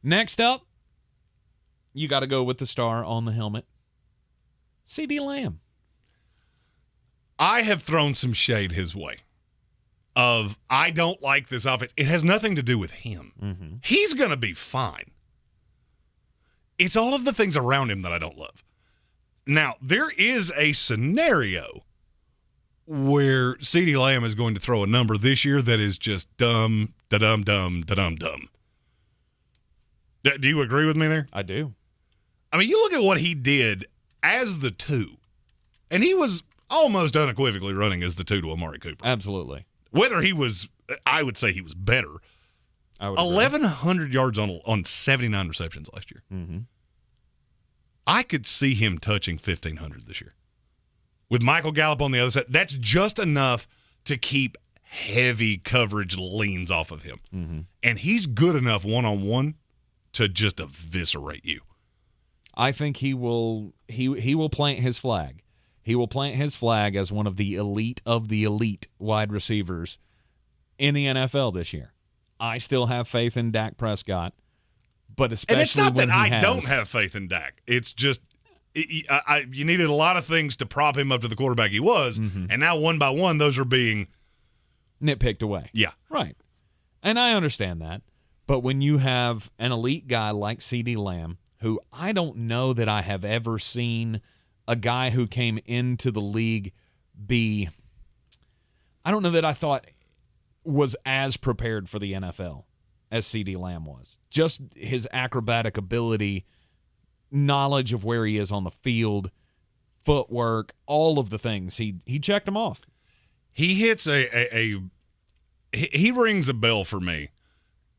Next up, you got to go with the star on the helmet, CeeDee Lamb. I have thrown some shade his way of, I don't like this offense. It has nothing to do with him. Mm-hmm. He's going to be fine. It's all of the things around him that I don't love. Now, there is a scenario where CeeDee Lamb is going to throw a number this year that is just dumb, da-dum, dumb, da-dum, dumb. Do you agree with me there? I do. I mean, you look at what he did as the 2, and he was almost unequivocally running as the 2 to Amari Cooper. Absolutely. Whether he was, I would say he was better. 1,100 yards on 79 receptions last year. Mm-hmm. I could see him touching 1,500 this year. With Michael Gallup on the other side, that's just enough to keep heavy coverage leans off of him. Mm-hmm. And he's good enough one-on-one to just eviscerate you. I think he will plant his flag. He will plant his flag as one of the elite wide receivers in the NFL this year. I still have faith in Dak Prescott, but especially and it's not when that he I has, don't have faith in Dak. It's just you needed a lot of things to prop him up to the quarterback he was, and now one by one those are being nitpicked away. Yeah. Right. And I understand that. But when you have an elite guy like CeeDee Lamb, who I don't know that I have ever seen a guy who came into the league be, I don't know that I thought was as prepared for the NFL as CeeDee Lamb was. Just his acrobatic ability, knowledge of where he is on the field, footwork, all of the things. He checked them off. He hits he rings a bell for me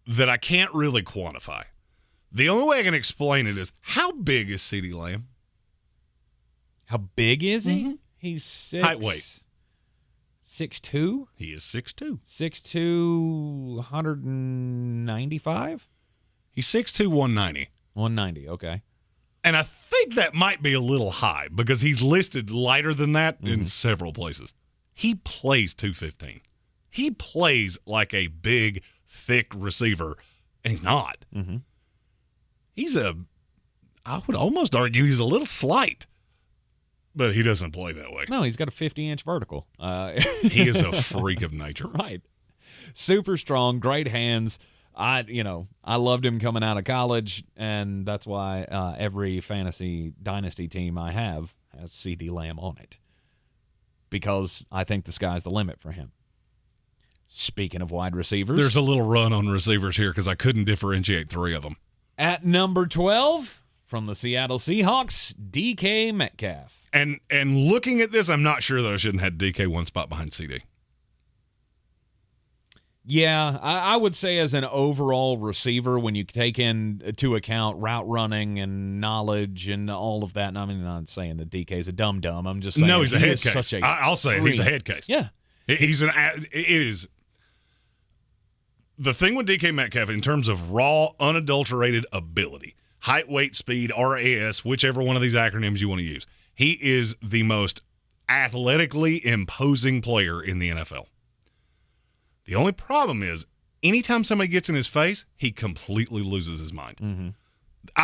that I can't really quantify. The only way I can explain it is, how big is CeeDee Lamb? How big is he? He's 6. Height, weight. 6'2"? He is 6'2". 6'2", 195? He's 6'2", 190. 190, okay. And I think that might be a little high because he's listed lighter than that in several places. He plays 215. He plays like a big, thick receiver, and he's not. Mm-hmm. I would almost argue he's a little slight, but he doesn't play that way. No, he's got a 50-inch vertical. He is a freak of nature. Right. Super strong, great hands. I loved him coming out of college, and that's why every fantasy dynasty team I have has CeeDee Lamb on it, because I think the sky's the limit for him. Speaking of wide receivers, there's a little run on receivers here because I couldn't differentiate 3 of them. At number 12, from the Seattle Seahawks, DK Metcalf. And looking at this, I'm not sure that I shouldn't have DK one spot behind CD. Yeah, I would say as an overall receiver, when you take into account route running and knowledge and all of that, and I'm not saying that DK's a dum-dum. I'm just saying no, he's a head case. I'll say he's a head case. Yeah. It is the thing with DK Metcalf in terms of raw, unadulterated ability, height, weight, speed, RAS, whichever one of these acronyms you want to use. He is the most athletically imposing player in the NFL. The only problem is, anytime somebody gets in his face, he completely loses his mind. Mm-hmm.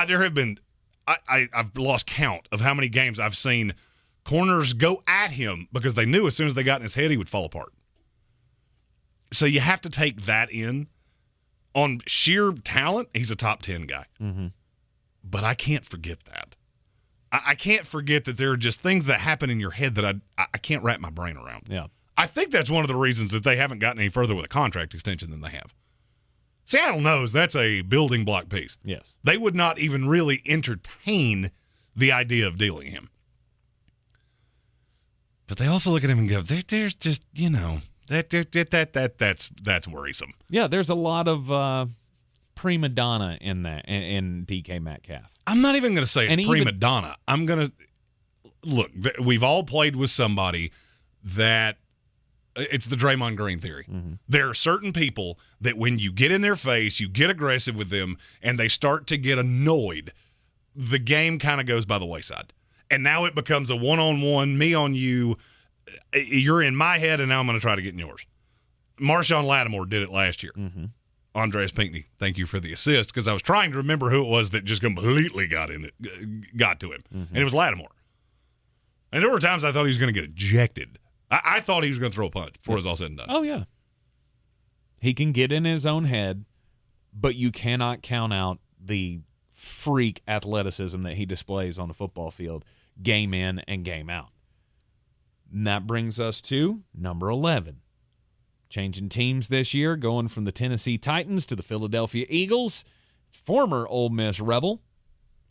There have been, I've lost count of how many games I've seen corners go at him because they knew as soon as they got in his head, he would fall apart. So you have to take that in. On sheer talent, he's a top 10 guy. Mm-hmm. But I can't forget that. I can't forget that there are just things that happen in your head that I can't wrap my brain around. Yeah. I think that's one of the reasons that they haven't gotten any further with a contract extension than they have. Seattle knows that's a building block piece. Yes. They would not even really entertain the idea of dealing him. But they also look at him and go, there's just, that's worrisome. Yeah, there's a lot of prima donna in that, in DK Metcalf. I'm not even going to say it's prima donna. I'm going to look. We've all played with somebody that It's the Draymond Green theory. Mm-hmm. There are certain people that when you get in their face, you get aggressive with them, and they start to get annoyed, the game kind of goes by the wayside. And now it becomes a one-on-one, me on you. You're in my head, and now I'm going to try to get in yours. Marshawn Lattimore did it last year. Mm-hmm. Andreas Pinckney, thank you for the assist, because I was trying to remember who it was that just completely got to him. Mm-hmm. And it was Lattimore. And there were times I thought he was going to get ejected. I thought he was going to throw a punch before it was all said and done. Oh, yeah. He can get in his own head, but you cannot count out the freak athleticism that he displays on the football field, game in and game out. And that brings us to number 11. Changing teams this year, going from the Tennessee Titans to the Philadelphia Eagles. It's former Ole Miss Rebel,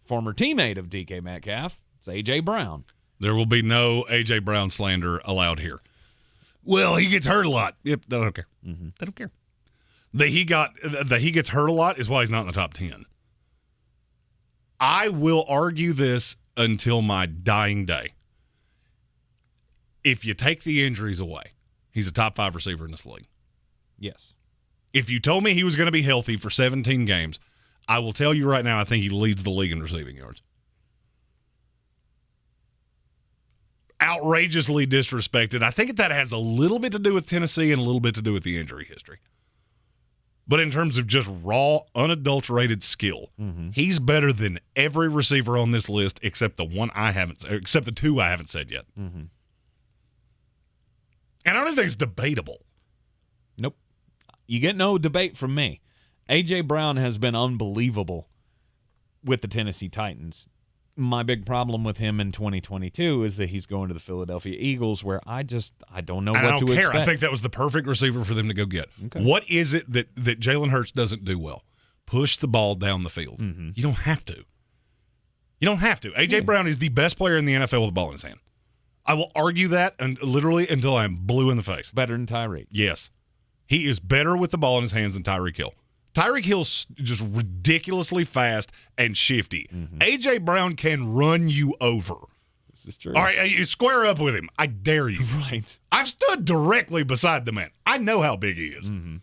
former teammate of DK Metcalf. It's A.J. Brown. There will be no A.J. Brown slander allowed here. Well, he gets hurt a lot. Yep, they don't care. Mm-hmm. They don't care. That he gets hurt a lot is why he's not in the top 10. I will argue this until my dying day. If you take the injuries away, he's a top 5 receiver in this league. Yes. If you told me he was going to be healthy for 17 games, I will tell you right now, I think he leads the league in receiving yards. Outrageously disrespected. I think that has a little bit to do with Tennessee and a little bit to do with the injury history. But in terms of just raw, unadulterated skill, he's better than every receiver on this list except the two I haven't said yet. Mm-hmm. And I don't even think it's debatable. Nope. You get no debate from me. A.J. Brown has been unbelievable with the Tennessee Titans. My big problem with him in 2022 is that he's going to the Philadelphia Eagles, where I don't know what to expect. I think that was the perfect receiver for them to go get. Okay. What is it that Jalen Hurts doesn't do well? Push the ball down the field. Mm-hmm. You don't have to. You don't have to. A.J. Brown is the best player in the NFL with the ball in his hand. I will argue that literally until I'm blue in the face. Better than Tyreek. Yes. He is better with the ball in his hands than Tyreek Hill. Tyreek Hill's just ridiculously fast and shifty. Mm-hmm. A.J. Brown can run you over. This is true. All right, you square up with him. I dare you. Right. I've stood directly beside the man. I know how big he is. Mm-hmm.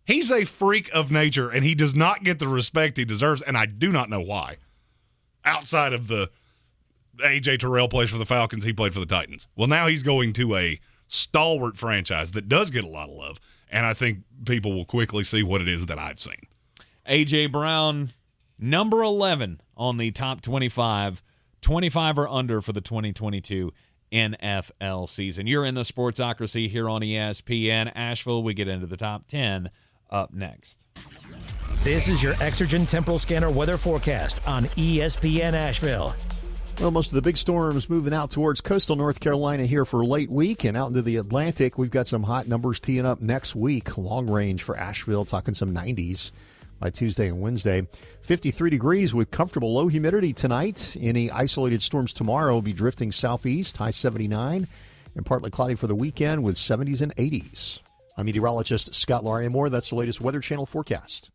He's a freak of nature, and he does not get the respect he deserves, and I do not know why. Outside of the A.J. Terrell plays for the Falcons, he played for the Titans. Well, now he's going to a stalwart franchise that does get a lot of love, and I think people will quickly see what it is that I've seen. A.J. Brown, number 11 on the top 25, 25 or under for the 2022 NFL season. You're in the Sportsocracy here on ESPN Asheville. We get into the top 10 up next. This is your Exergen Temporal Scanner weather forecast on ESPN Asheville. Well, most of the big storms moving out towards coastal North Carolina here for late week, and out into the Atlantic, we've got some hot numbers teeing up next week. Long range for Asheville, talking some 90s by Tuesday and Wednesday. 53 degrees with comfortable low humidity tonight. Any isolated storms tomorrow will be drifting southeast, high 79, and partly cloudy for the weekend with 70s and 80s. I'm meteorologist Scott Larimore. That's the latest Weather Channel forecast.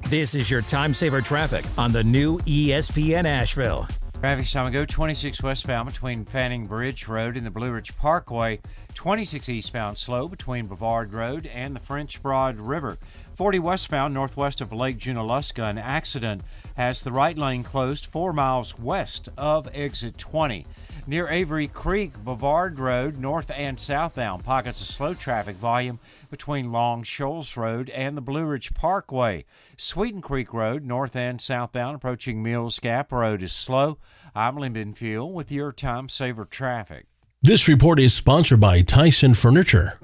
This is your time saver traffic on the new ESPN Asheville. Traffic time ago, 26 westbound between Fanning Bridge Road and the Blue Ridge Parkway. 26 eastbound slow between Brevard Road and the French Broad River. 40 westbound northwest of Lake Junaluska. An accident has the right lane closed 4 miles west of exit 20. Near Avery Creek, Brevard Road, north and southbound. Pockets of slow traffic volume between Long Shoals Road and the Blue Ridge Parkway. Sweeten Creek Road, north and southbound, approaching Mills Gap Road is slow. I'm Lyndon Fuel with your Time Saver traffic. This report is sponsored by Tyson Furniture.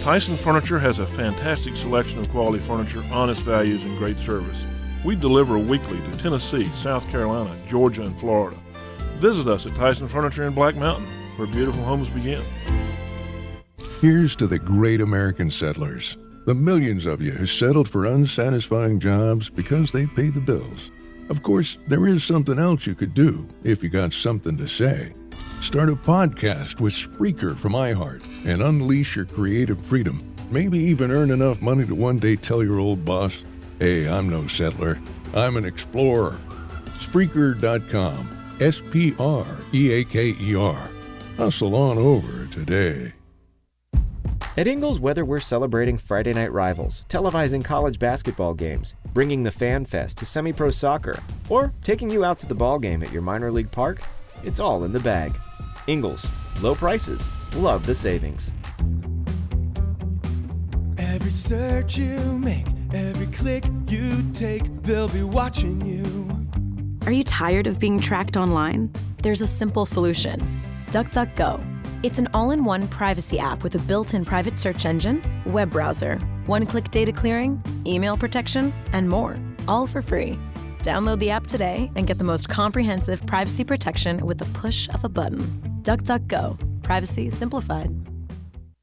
Tyson Furniture has a fantastic selection of quality furniture, honest values, and great service. We deliver weekly to Tennessee, South Carolina, Georgia, and Florida. Visit us at Tyson Furniture in Black Mountain, where beautiful homes begin. Here's to the great American settlers, the millions of you who settled for unsatisfying jobs because they pay the bills. Of course, there is something else you could do if you got something to say. Start a podcast with Spreaker from iHeart and unleash your creative freedom. Maybe even earn enough money to one day tell your old boss, "Hey, I'm no settler, I'm an explorer." Spreaker.com. Spreaker. Hustle on over today. At Ingles, whether we're celebrating Friday night rivals, televising college basketball games, bringing the Fan Fest to semi-pro soccer, or taking you out to the ball game at your minor league park, it's all in the bag. Ingles, low prices, love the savings. Every search you make, every click you take, they'll be watching you. Are you tired of being tracked online? There's a simple solution. DuckDuckGo. It's an all-in-one privacy app with a built-in private search engine, web browser, one-click data clearing, email protection, and more, all for free. Download the app today and get the most comprehensive privacy protection with the push of a button. DuckDuckGo. Privacy simplified.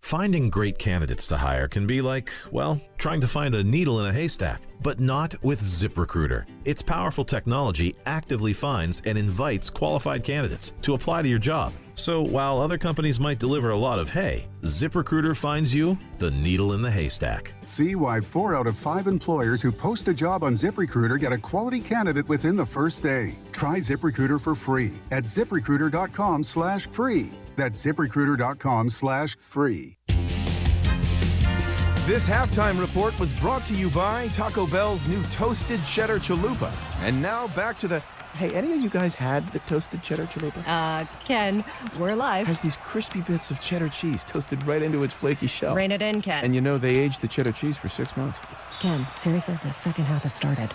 Finding great candidates to hire can be like, well, trying to find a needle in a haystack, but not with ZipRecruiter. Its powerful technology actively finds and invites qualified candidates to apply to your job. So while other companies might deliver a lot of hay, ZipRecruiter finds you the needle in the haystack. See why 4 out of 5 employers who post a job on ZipRecruiter get a quality candidate within the first day. Try ZipRecruiter for free at ZipRecruiter.com/free. That's ZipRecruiter.com/free. This halftime report was brought to you by Taco Bell's new Toasted Cheddar Chalupa. And now back to the... Hey, any of you guys had the Toasted Cheddar Chalupa? Ken, we're live. Has these crispy bits of cheddar cheese toasted right into its flaky shell. Rein it in, Ken. And you know they aged the cheddar cheese for 6 months. Ken, seriously, the second half has started.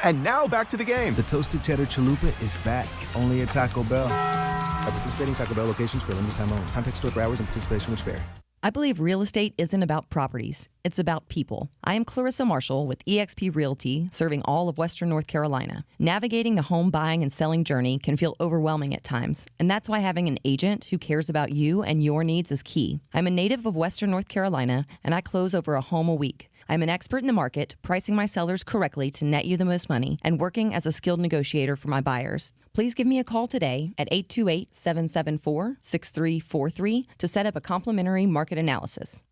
And now back to the game. The Toasted Cheddar Chalupa is back, only at Taco Bell. At participating Taco Bell locations for a limited time only. Contact store for hours and participation which vary. I believe real estate isn't about properties. It's about people. I am Clarissa Marshall with eXp Realty, serving all of Western North Carolina. Navigating the home buying and selling journey can feel overwhelming at times, and that's why having an agent who cares about you and your needs is key. I'm a native of Western North Carolina, and I close over a home a week. I'm an expert in the market, pricing my sellers correctly to net you the most money, and working as a skilled negotiator for my buyers. Please give me a call today at 828-774-6343 to set up a complimentary market analysis.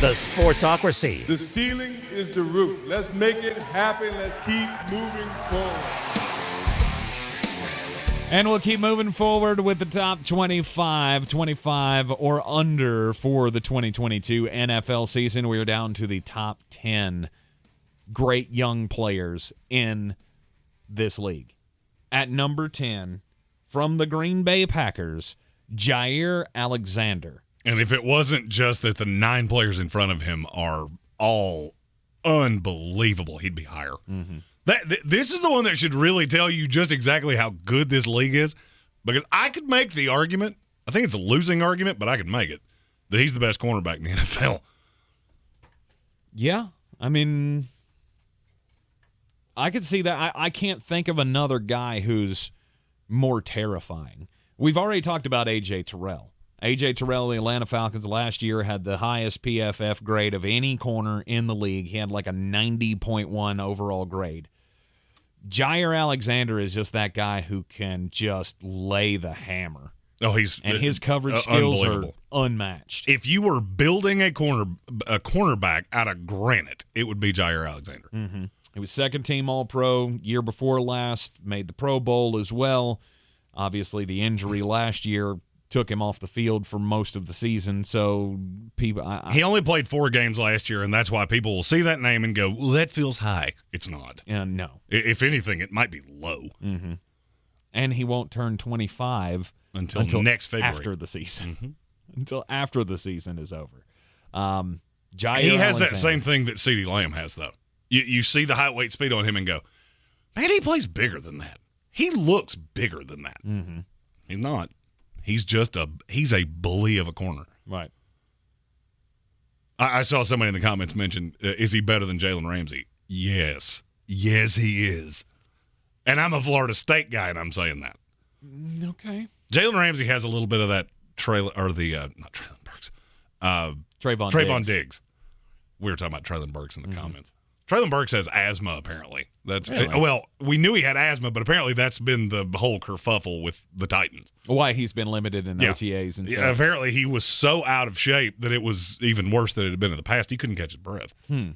The Sportsocracy. The ceiling is the roof. Let's make it happen. Let's keep moving forward. And we'll keep moving forward with the top 25 or under for the 2022 NFL season. We are down to the top 10 great young players in this league. At number 10, from the Green Bay Packers, Jair Alexander. And if it wasn't just that the 9 players in front of him are all unbelievable, he'd be higher. Mm-hmm. This is the one that should really tell you just exactly how good this league is, because I could make the argument, I think it's a losing argument, but I could make it, that he's the best cornerback in the NFL. Yeah, I mean, I could see that. I can't think of another guy who's more terrifying. We've already talked about A.J. Terrell. A.J. Terrell, the Atlanta Falcons, last year had the highest PFF grade of any corner in the league. He had like a 90.1 overall grade. Jair Alexander is just that guy who can just lay the hammer. Oh, and his coverage skills are unmatched. If you were building a cornerback out of granite, it would be Jair Alexander. Mm-hmm. He was second-team All-Pro year before last, made the Pro Bowl as well. Obviously, the injury last year took him off the field for most of the season, so people... he only played 4 games last year, and that's why people will see that name and go, well, that feels high. It's not. No. If anything, it might be low. Mm-hmm. And he won't turn 25 until next February. After the season. Mm-hmm. Until after the season is over. Jair he has Alexander. that same thing that CeeDee Lamb has, though. You see the height, weight, speed on him and go, man, he plays bigger than that. He looks bigger than that. Mm-hmm. He's not. He's a bully of a corner. Right. I saw somebody in the comments mention, is he better than Jalen Ramsey? Yes. Yes, he is. And I'm a Florida State guy, and I'm saying that. Okay. Jalen Ramsey has a little bit of that not Traylon Burks. Trayvon Diggs. We were talking about Traylon Burks in the comments. Traylon Burks has asthma, apparently. Really? Well, we knew he had asthma, but apparently that's been the whole kerfuffle with the Titans. Why he's been limited in OTAs and stuff. Yeah, apparently he was so out of shape that it was even worse than it had been in the past. He couldn't catch his breath. I'm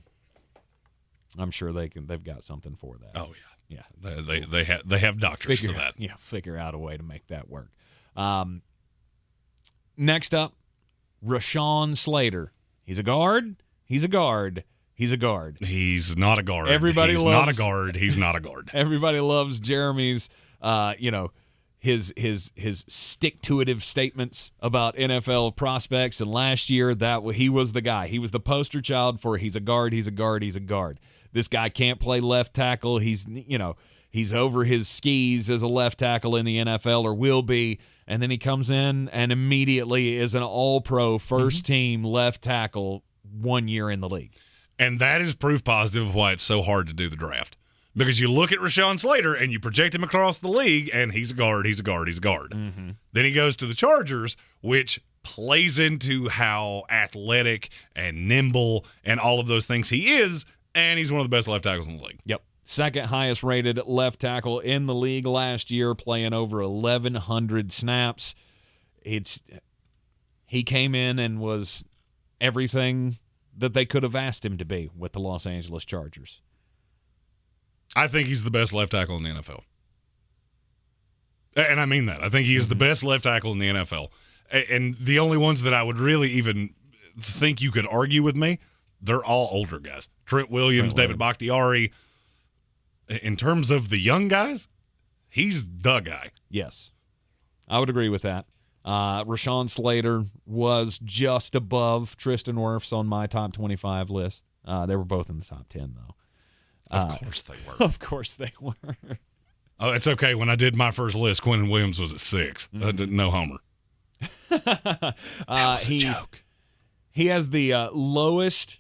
sure they've got something for that. Oh, yeah. Yeah, they have doctors for that. Yeah, figure out a way to make that work. Next up, Rashawn Slater. He's a guard. He's a guard. He's a guard. He's not a guard. He's not a guard. He's not a guard. Everybody loves Jeremy's, his stick-to-itive statements about NFL prospects. And last year, he was the guy. He was the poster child for he's a guard, he's a guard, he's a guard. This guy can't play left tackle. He's over his skis as a left tackle in the NFL, or will be. And then he comes in and immediately is an all-pro first-team left tackle 1 year in the league. And that is proof positive of why it's so hard to do the draft. Because you look at Rashawn Slater and you project him across the league, and he's a guard, he's a guard, he's a guard. Mm-hmm. Then he goes to the Chargers, which plays into how athletic and nimble and all of those things he is, and he's one of the best left tackles in the league. Yep. Second highest rated left tackle in the league last year, playing over 1,100 snaps. He came in and was everything that they could have asked him to be with the Los Angeles Chargers. I think he's the best left tackle in the NFL. And I mean that. I think he is the best left tackle in the NFL. And the only ones that I would really even think you could argue with me, they're all older guys. Trent Williams, David Bakhtiari. In terms of the young guys, he's the guy. Yes, I would agree with that. Rashawn Slater was just above Tristan Wirfs on my top 25 list. They were both in the top 10, though. Of course they were. Of course they were. Oh, it's okay. When I did my first list, Quinnen Williams was at 6. No homer. That was a joke. He has the lowest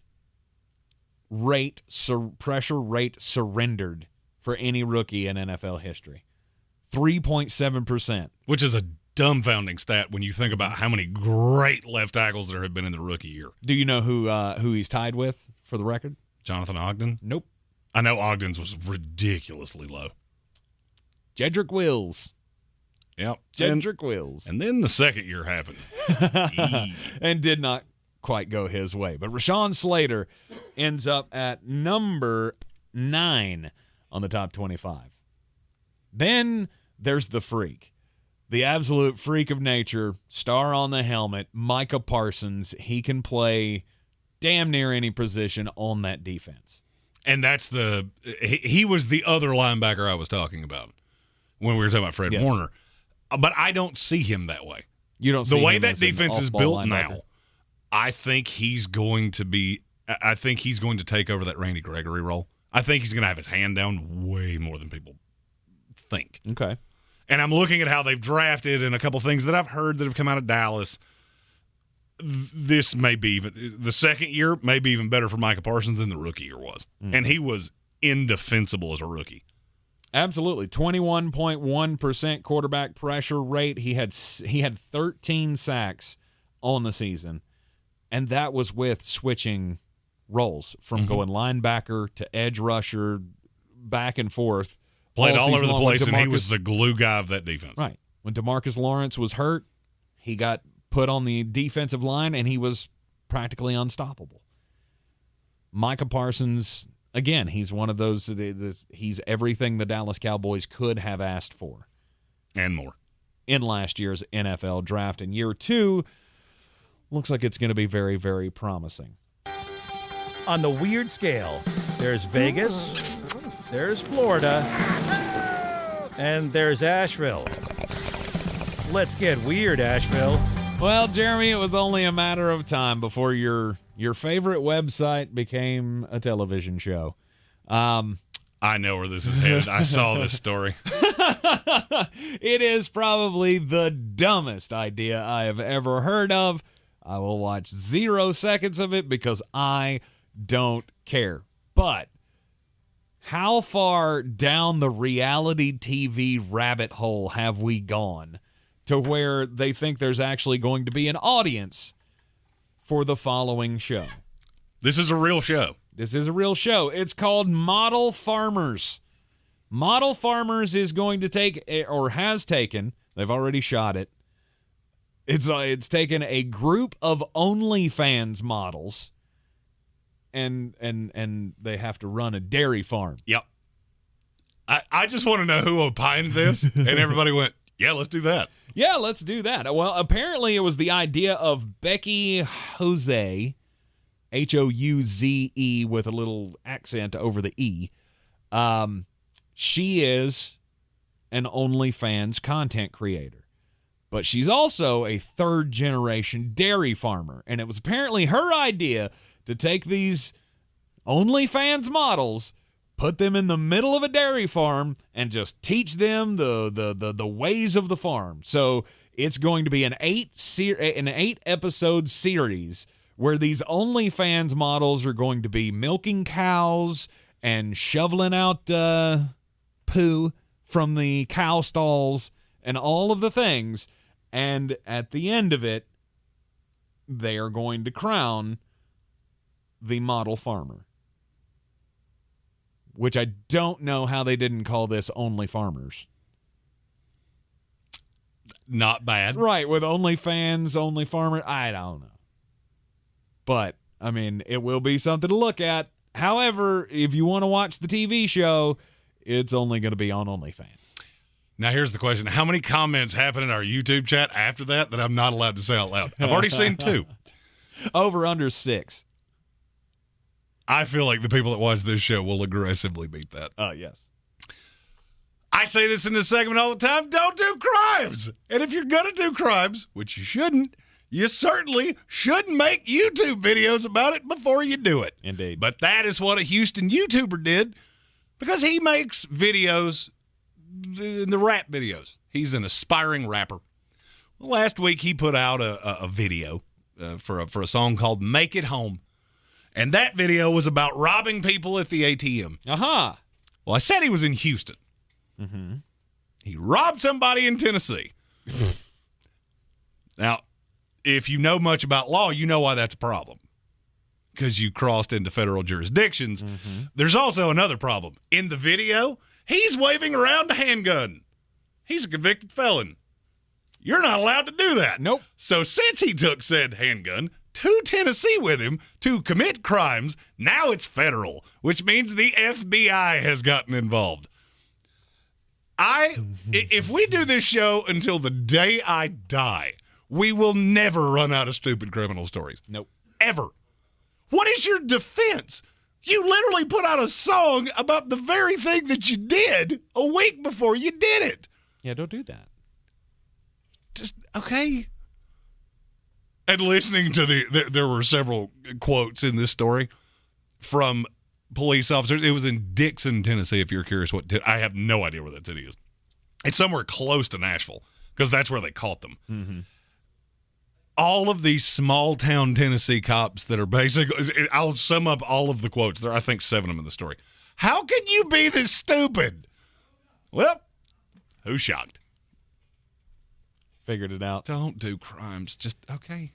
pressure rate surrendered for any rookie in NFL history. 3.7%. Which is a dumbfounding stat when you think about how many great left tackles there have been in the rookie year. Do you know who he's tied with for the record? Jonathan Ogden? Nope. I know Ogden's was ridiculously low. Jedrick Wills. Yep. Jedrick Wills. And then the second year happened. And did not quite go his way. But Rashawn Slater ends up at number 9 on the top 25. Then there's the freak. The absolute freak of nature, star on the helmet, Micah Parsons. He can play damn near any position on that defense. And that's he was the other linebacker I was talking about when we were talking about Fred Warner. But I don't see him that way. You don't see the way him that defense is built linebacker. now. I think he's going to take over that Randy Gregory role. I think he's going to have his hand down way more than people think. Okay. And I'm looking at how they've drafted and a couple things that I've heard that have come out of Dallas. This may be even the second year may be even better for Micah Parsons than the rookie year was. And he was indefensible as a rookie. Absolutely. 21.1% quarterback pressure rate. He had 13 sacks on the season, and that was with switching roles from going linebacker to edge rusher, back and forth. Played all over the place, and he was the glue guy of that defense. Right. When DeMarcus Lawrence was hurt, he got put on the defensive line, and he was practically unstoppable. Micah Parsons, again, he's one of those, he's everything the Dallas Cowboys could have asked for. And more. In last year's NFL draft. In year 2, looks like it's going to be very, very promising. On the weird scale, there's Vegas, there's Florida, and there's Asheville. Let's get weird, Asheville. Well, Jeremy, it was only a matter of time before your favorite website became a television show. I know where this is headed. I saw this story. It is probably the dumbest idea I have ever heard of. I will watch 0 seconds of it because I don't care. But how far down the reality TV rabbit hole have we gone to where they think there's actually going to be an audience for the following show? This is a real show. This is a real show. It's called Model Farmers. Model Farmers is going to take, or has taken, they've already shot it. It's taken a group of OnlyFans models, and they have to run a dairy farm. Yep. I just want to know who opined this, and everybody went, yeah, let's do that. Yeah, let's do that. Well, apparently it was the idea of Becky Jose, Houze, with a little accent over the E. She is an OnlyFans content creator, but she's also a third-generation dairy farmer, and it was apparently her idea to take these OnlyFans models, put them in the middle of a dairy farm, and just teach them the ways of the farm. So it's going to be an 8-episode series where these OnlyFans models are going to be milking cows and shoveling out poo from the cow stalls and all of the things. And at the end of it, they are going to crown the model farmer. Which I don't know how they didn't call this Only Farmers. Not bad. Right, with OnlyFans, Only Farmer, I don't know. But, I mean, it will be something to look at. However, if you want to watch the TV show, it's only going to be on OnlyFans. Now, here's the question. How many comments happen in our YouTube chat after that I'm not allowed to say out loud? I've already seen 2. Over under 6. I feel like the people that watch this show will aggressively beat that. Oh, yes. I say this in this segment all the time. Don't do crimes. And if you're going to do crimes, which you shouldn't, you certainly shouldn't make YouTube videos about it before you do it. Indeed. But that is what a Houston YouTuber did because he makes videos, the rap videos. He's an aspiring rapper. Well, last week he put out a video for a song called Make It Home. And that video was about robbing people at the ATM. Aha. Well, I said he was in Houston. Mm-hmm. He robbed somebody in Tennessee. Now, if you know much about law, you know why that's a problem. Because you crossed into federal jurisdictions. Mm-hmm. There's also another problem. In the video, he's waving around a handgun. He's a convicted felon. You're not allowed to do that. Nope. So since he took said handgun to Tennessee with him to commit crimes, now it's federal, which means the FBI has gotten involved. If we do this show until the day I die, we will never run out of stupid criminal stories. Nope. Ever. What is your defense? You literally put out a song about the very thing that you did a week before you did it. Yeah, don't do that. Just, okay. And listening to there were several quotes in this story from police officers. It was in Dixon, Tennessee, if you're curious I have no idea where that city is. It's somewhere close to Nashville because that's where they caught them. Mm-hmm. All of these small town Tennessee cops that are basically, I'll sum up all of the quotes. There are, I think, 7 of them in the story. How can you be this stupid? Well, who's shocked? Figured it out. Don't do crimes. Just, okay.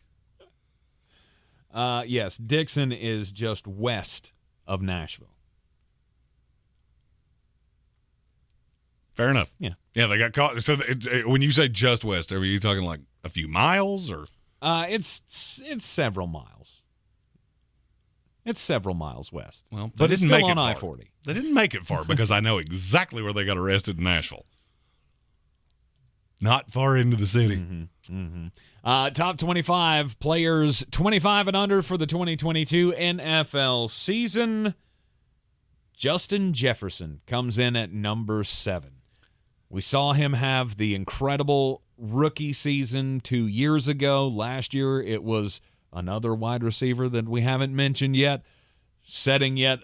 Yes, Dixon is just west of Nashville. Fair enough. Yeah. Yeah, they got caught. So when you say just west, are you talking like a few miles or? It's several miles. It's several miles west. Well, but it's still on I-40. They didn't make it far because I know exactly where they got arrested in Nashville. Not far into the city. Mm-hmm. Mm-hmm. Top 25 players 25 and under for the 2022 NFL season. Justin Jefferson comes in at number 7. We saw him have the incredible rookie season 2 years ago. Last year, it was another wide receiver that we haven't mentioned yet, setting yet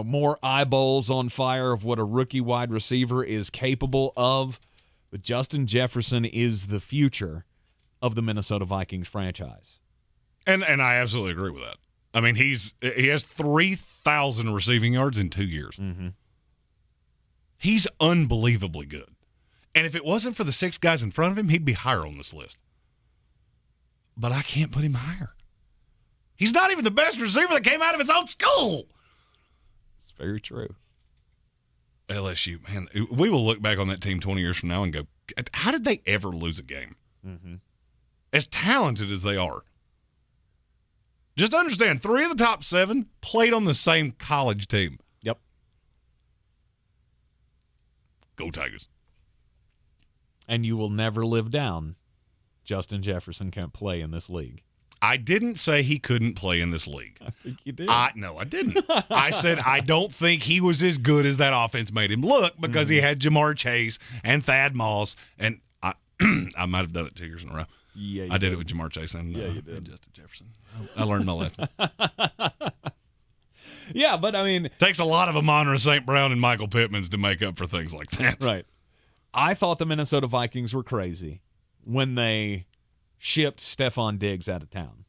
more eyeballs on fire of what a rookie wide receiver is capable of. But Justin Jefferson is the future of the Minnesota Vikings franchise. And I absolutely agree with that. I mean, he has 3,000 receiving yards in 2 years. Mm-hmm. He's unbelievably good. And if it wasn't for the 6 guys in front of him, he'd be higher on this list. But I can't put him higher. He's not even the best receiver that came out of his own school. It's very true. LSU, man, we will look back on that team 20 years from now and go, how did they ever lose a game? Mm-hmm. As talented as they are. Just understand, 3 of the top 7 played on the same college team. Yep. Go Tigers. And you will never live down Justin Jefferson can't play in this league. I didn't say he couldn't play in this league. I think you did. No, I didn't. I said I don't think he was as good as that offense made him look because he had Jamar Chase and Thad Moss, and I might have done it 2 years in a row. Yeah, I did it with Jamar Chase and, you did. and Justin Jefferson. I learned my lesson. Yeah, but I mean, takes a lot of Amon-Ra St. Brown and Michael Pittmans to make up for things like that. Right. I thought the Minnesota Vikings were crazy when they shipped Stephon Diggs out of town.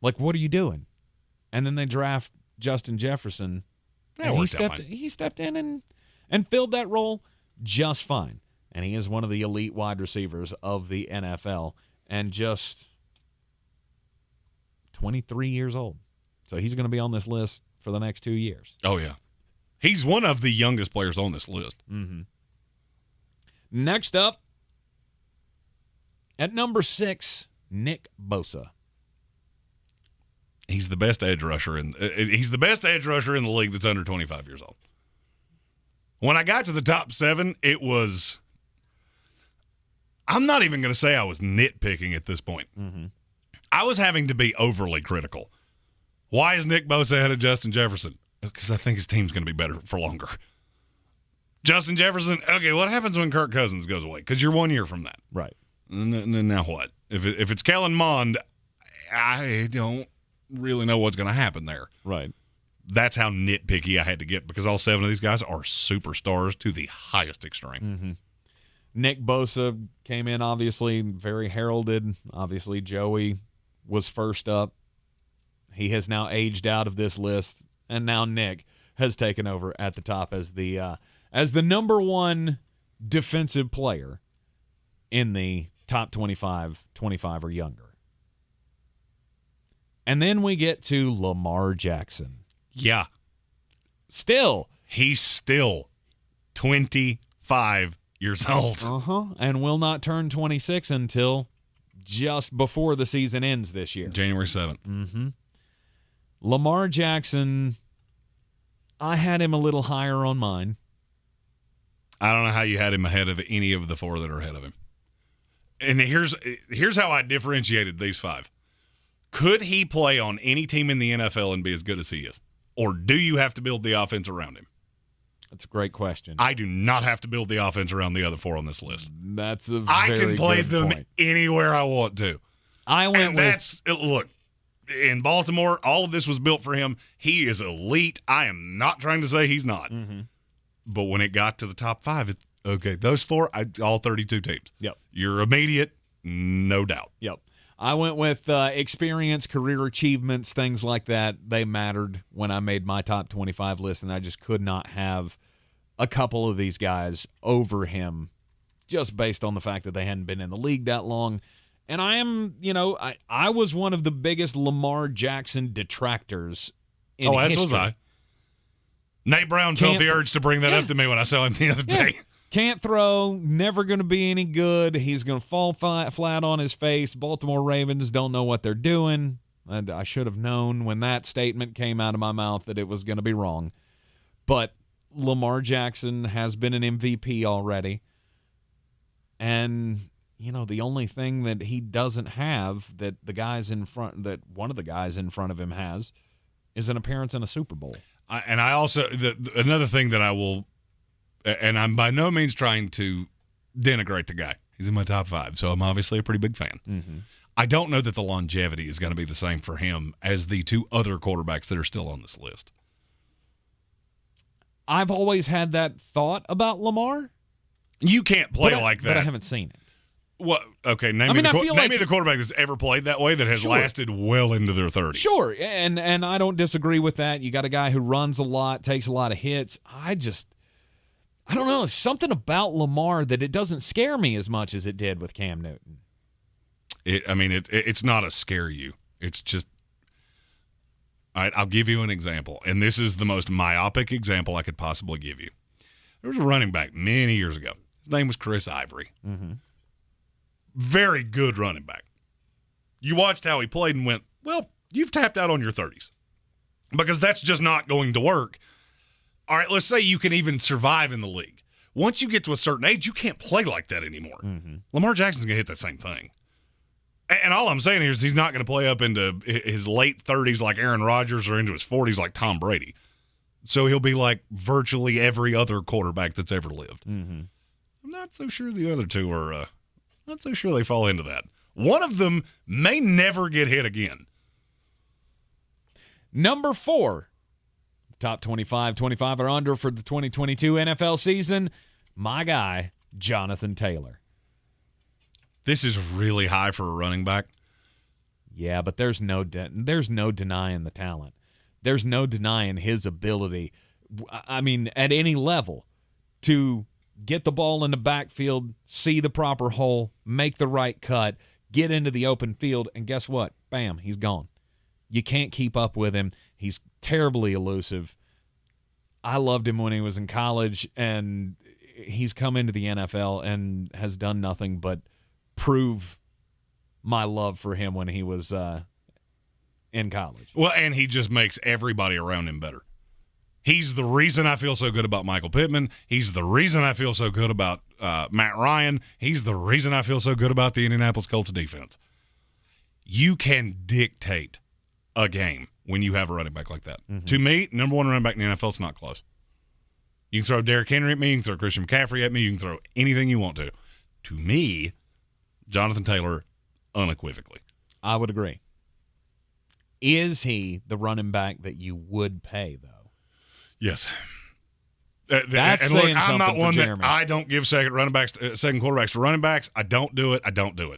Like, what are you doing? And then they draft Justin Jefferson. That and worked he stepped in and filled that role just fine. And he is one of the elite wide receivers of the NFL and just 23 years old. So he's going to be on this list for the next 2 years. Oh, yeah. He's one of the youngest players on this list. Mm-hmm. Next up, at number 6, Nick Bosa. He's the best edge rusher in the league that's under 25 years old. When I got to the top 7, it was I'm not even going to say I was nitpicking at this point. Mm-hmm. I was having to be overly critical. Why is Nick Bosa ahead of Justin Jefferson? Because I think his team's going to be better for longer. Justin Jefferson, okay, what happens when Kirk Cousins goes away? Because you're 1 year from that. Right. Now what? If it's Kellen Mond, I don't really know what's going to happen there. Right. That's how nitpicky I had to get because all 7 of these guys are superstars to the highest extreme. Mm-hmm. Nick Bosa came in, obviously, very heralded. Obviously, Joey was first up. He has now aged out of this list, and now Nick has taken over at the top as the number 1 defensive player in the top 25 or younger. And then we get to Lamar Jackson. Yeah. He's still 25 years old. And will not turn 26 until just before the season ends this year. January 7th. Mm-hmm. Lamar Jackson, I had him a little higher on mine. I don't know how you had him ahead of any of the 4 that are ahead of him. And here's how I differentiated these 5. Could he play on any team in the NFL and be as good as he is? Or do you have to build the offense around him? That's a great question. I do not have to build the offense around the other 4 on this list. That's a very I can play good them point. Anywhere I want to. Look, in Baltimore, all of this was built for him. He is elite. I am not trying to say he's not. Mm-hmm. But when it got to the top 5, okay, those 4, all 32 teams. Yep. You're immediate, no doubt. Yep. I went with experience, career achievements, things like that. They mattered when I made my top 25 list, and I just could not have a couple of these guys over him just based on the fact that they hadn't been in the league that long. And I am, I was one of the biggest Lamar Jackson detractors in history. As was I. Nate Brown felt the urge to bring that up to me when I saw him the other day. Can't throw, never going to be any good. He's going to fall flat on his face. Baltimore Ravens don't know what they're doing. And I should have known when that statement came out of my mouth that it was going to be wrong. But Lamar Jackson has been an MVP already. And, the only thing that he doesn't have that one of the guys in front of him has is an appearance in a Super Bowl. And I also, another thing that I will, and I'm by no means trying to denigrate the guy. He's in my top 5, so I'm obviously a pretty big fan. Mm-hmm. I don't know that the longevity is going to be the same for him as the 2 other quarterbacks that are still on this list. I've always had that thought about Lamar. You can't play like that. But I haven't seen it. Well, okay, name me the quarterback that's ever played that way that has lasted well into their 30s. Sure, and I don't disagree with that. You got a guy who runs a lot, takes a lot of hits. I don't know, something about Lamar that it doesn't scare me as much as it did with Cam Newton. It's not a scare you. It's just, all right, I'll give you an example, and this is the most myopic example I could possibly give you. There was a running back many years ago. His name was Chris Ivory. Mm-hmm. Very good running back. You watched how he played and went, well, you've tapped out on your 30s because that's just not going to work. All right, let's say you can even survive in the league. Once you get to a certain age, you can't play like that anymore. Lamar Jackson's going to hit that same thing. And all I'm saying here is he's not going to play up into his late 30s like Aaron Rodgers or into his 40s like Tom Brady. So he'll be like virtually every other quarterback that's ever lived. I'm not so sure the other two are not so sure they fall into that. One of them may never get hit again. Number 4, top 25 or under for the 2022 NFL season, my guy, Jonathan Taylor. This is really high for a running back. Yeah, but there's no denying the talent. There's no denying his ability, I mean, at any level, to get the ball in the backfield, see the proper hole, make the right cut, get into the open field, and guess what? Bam, he's gone. You can't keep up with him. He's terribly elusive. I loved him when he was in college, and he's come into the NFL and has done nothing but prove my love for him when he was in college. Well, and he just makes everybody around him better. He's the reason I feel so good about Michael Pittman. He's the reason I feel so good about Matt Ryan. He's the reason I feel so good about the Indianapolis Colts defense. You can dictate a game when you have a running back like that. To me, number one running back in the NFL, it's not close. You can throw Derrick Henry at me. You can throw Christian McCaffrey at me. You can throw anything you want to. To me, Jonathan Taylor, unequivocally. I would agree. Is he the running back that you would pay, though? Yes. That's and saying look, I'm not something one for that Jeremy. I don't give second quarterbacks to running backs. I don't do it.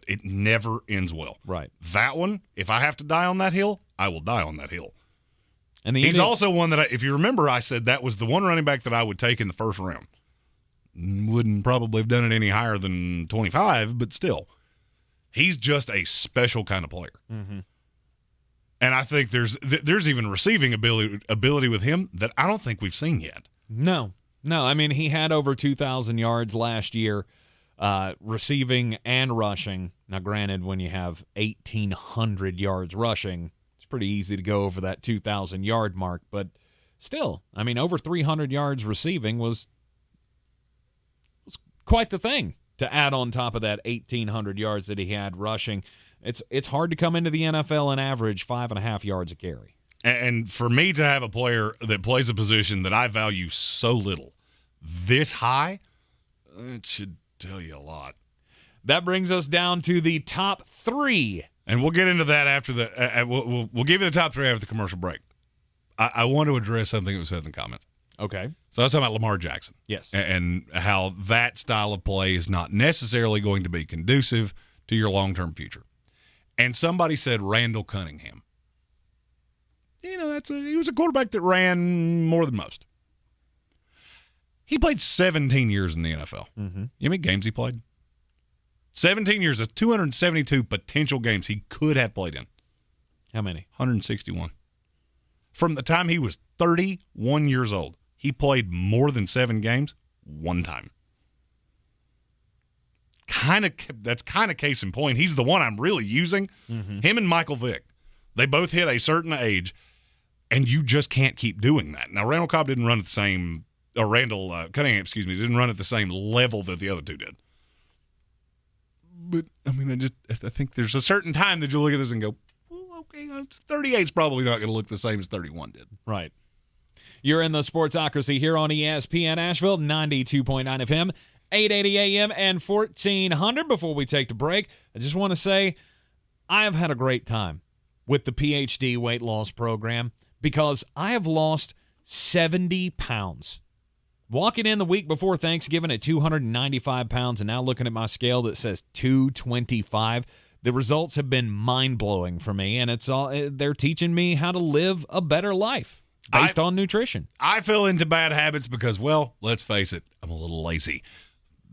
It never ends well. Right. That one, if I have to die on that hill, I will die on that hill. And he's also one that, if you remember, I said that was the one running back that I would take in the first round. Wouldn't probably have done it any higher than 25, but still. He's just a special kind of player. And I think there's even receiving ability with him that I don't think we've seen yet. No. I mean, he had over 2,000 yards last year, receiving and rushing. Now, granted, when you have 1,800 yards rushing, it's pretty easy to go over that 2,000-yard mark. But still, I mean, over 300 yards receiving was quite the thing to add on top of that 1,800 yards that he had rushing. It's hard to come into the NFL and average 5.5 yards a carry. And for me to have a player that plays a position that I value so little this high, it should tell you a lot. That brings us down to the top 3. And we'll get into that after we'll give you the top 3 after the commercial break. I want to address something that was said in the comments. Okay. So I was talking about Lamar Jackson. Yes. And how that style of play is not necessarily going to be conducive to your long-term future. And somebody said Randall Cunningham. You know, he was a quarterback that ran more than most. He played 17 years in the NFL. You know how many games he played? 17 years. That's 272 potential games he could have played in. How many? 161. From the time he was 31 years old, he played more than 7 games one time. That's kind of case in point. He's the one I'm really using. Him and Michael Vick. They both hit a certain age, and you just can't keep doing that. Now, Randall Cunningham, didn't run at the same level that the other two did. But, I mean, I think there's a certain time that you look at this and go, well, okay, 38 is probably not going to look the same as 31 did. Right. You're in the Sportsocracy here on ESPN Asheville, 92.9 FM, 880 AM, and 1400. Before we take the break, I just want to say I have had a great time with the PhD weight loss program because I have lost 70 pounds. Walking in the week before Thanksgiving at 295 pounds and now looking at my scale that says 225, the results have been mind-blowing for me, and they're teaching me how to live a better life based on nutrition. I fell into bad habits because, well, let's face it, I'm a little lazy.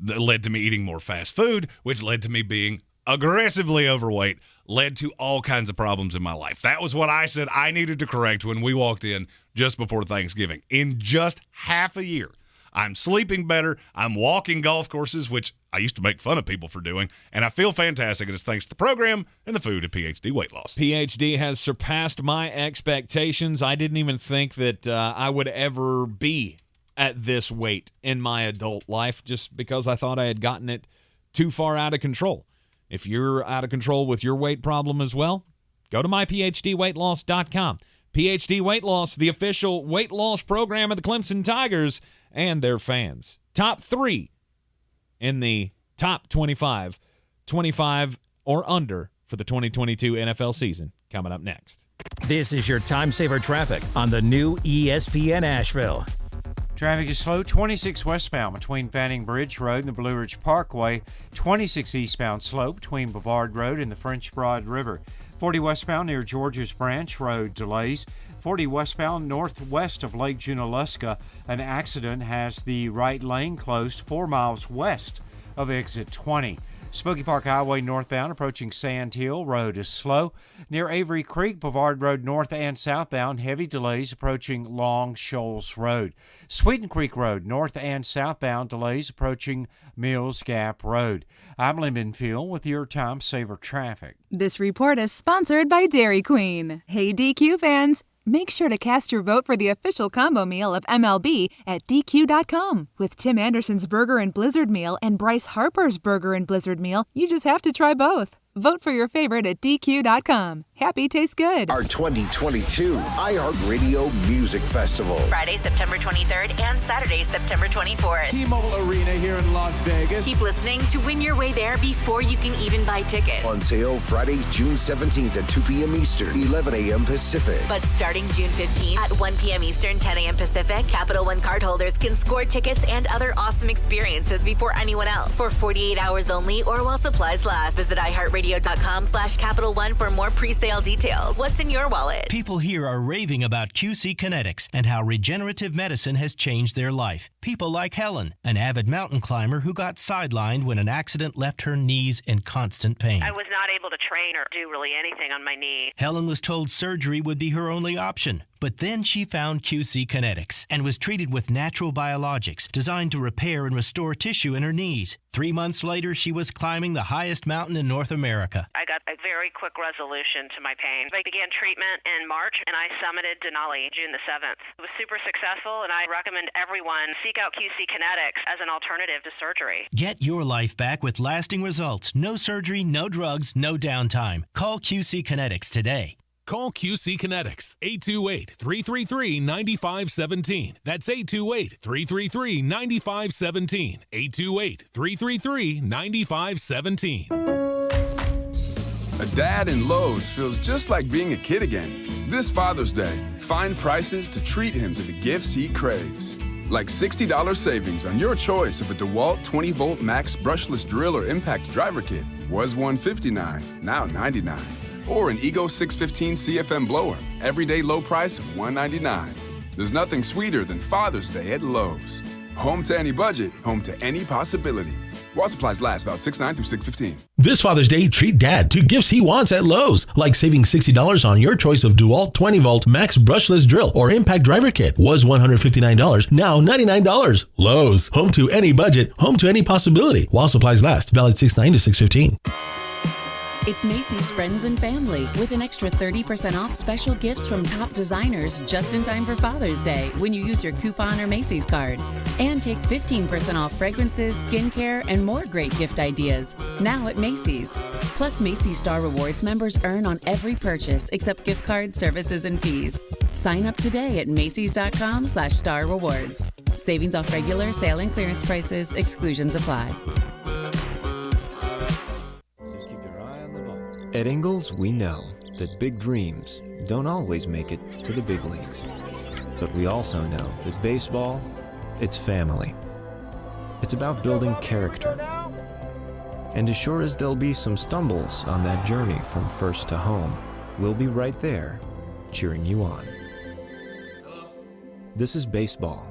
That led to me eating more fast food, which led to me being aggressively overweight, led to all kinds of problems in my life. That was what I said I needed to correct when we walked in just before Thanksgiving. In just half a year, I'm sleeping better. I'm walking golf courses, which I used to make fun of people for doing, and I feel fantastic, and it's thanks to the program and the food at PhD Weight Loss. PhD has surpassed my expectations. I didn't even think that I would ever be at this weight in my adult life just because I thought I had gotten it too far out of control. If you're out of control with your weight problem as well, go to myphdweightloss.com. PhD Weight Loss, the official weight loss program of the Clemson Tigers and their fans. Top 3 in the top 25 or under for the 2022 NFL season coming up next. This is your time saver traffic on the new ESPN Asheville. Traffic is slow, 26 westbound between Fanning Bridge Road and the Blue Ridge Parkway, 26 eastbound slow between Bavard Road and the French Broad River, 40 westbound near George's Branch Road delays, 40 westbound northwest of Lake Junaluska. An accident has the right lane closed 4 miles west of exit 20. Smoky Park Highway northbound approaching Sand Hill Road is slow. Near Avery Creek, Bavard Road north and southbound, heavy delays approaching Long Shoals Road. Sweeten Creek Road north and southbound, delays approaching Mills Gap Road. I'm Lee Minfield with your Time Saver Traffic. This report is sponsored by Dairy Queen. Hey DQ fans, make sure to cast your vote for the official combo meal of MLB at DQ.com. With Tim Anderson's Burger and Blizzard Meal and Bryce Harper's Burger and Blizzard Meal, you just have to try both. Vote for your favorite at DQ.com. Happy tastes good. Our 2022 iHeartRadio Music Festival. Friday, September 23rd and Saturday, September 24th. T-Mobile Arena here in Las Vegas. Keep listening to win your way there before you can even buy tickets. On sale Friday, June 17th at 2 p.m. Eastern, 11 a.m. Pacific. But starting June 15th at 1 p.m. Eastern, 10 a.m. Pacific, Capital One cardholders can score tickets and other awesome experiences before anyone else for 48 hours only or while supplies last. Visit iHeartRadio.com/Capital One for more pre-sale details. What's in your wallet? People here are raving about QC Kinetics and how regenerative medicine has changed their life. People like Helen, an avid mountain climber who got sidelined when an accident left her knees in constant pain. I was not able to train or do really anything on my knee. Helen was told surgery would be her only option. But then she found QC Kinetics and was treated with natural biologics designed to repair and restore tissue in her knees. 3 months later, she was climbing the highest mountain in North America. I got a very quick resolution to my pain. I began treatment in March, and I summited Denali June the 7th. It was super successful, and I recommend everyone seek out QC Kinetics as an alternative to surgery. Get your life back with lasting results. No surgery, no drugs, no downtime. Call QC Kinetics today. Call QC Kinetics, 828-333-9517. That's 828-333-9517. 828-333-9517. A dad in Lowe's feels just like being a kid again. This Father's Day, find prices to treat him to the gifts he craves. Like $60 savings on your choice of a DeWalt 20-volt max brushless drill or impact driver kit. Was $159, now $99. Or an Ego 615 CFM blower, everyday low price of $199. There's nothing sweeter than Father's Day at Lowe's. Home to any budget, home to any possibility. While supplies last, about 6/9 through 6/15. This Father's Day, treat Dad to gifts he wants at Lowe's, like saving $60 on your choice of DeWalt 20-volt max brushless drill or impact driver kit. Was $159, now $99. Lowe's, home to any budget, home to any possibility. While supplies last, valid 6/9 to 6/15. It's Macy's Friends and Family with an extra 30% off special gifts from top designers just in time for Father's Day when you use your coupon or Macy's card. And take 15% off fragrances, skincare, and more great gift ideas now at Macy's. Plus, Macy's Star Rewards members earn on every purchase except gift cards, services, and fees. Sign up today at Macy's.com/Star Rewards. Savings off regular, sale, and clearance prices. Exclusions apply. At Ingles, we know that big dreams don't always make it to the big leagues. But we also know that baseball, it's family. It's about building character. And as sure as there'll be some stumbles on that journey from first to home, we'll be right there, cheering you on. This is baseball,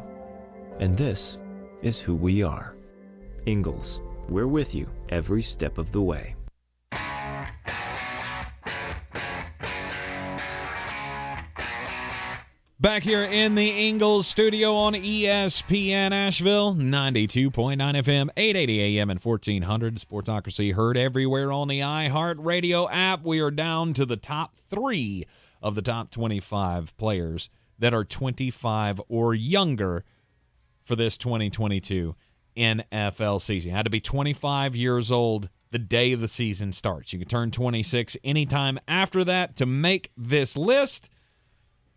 and this is who we are. Ingles, we're with you every step of the way. Back here in the Ingles Studio on ESPN Asheville, 92.9 FM, 880 AM and 1400. Sportsocracy heard everywhere on the iHeartRadio app. We are down to the top 3 of the top 25 players that are 25 or younger for this 2022 NFL season. You had to be 25 years old the day the season starts. You can turn 26 anytime after that to make this list.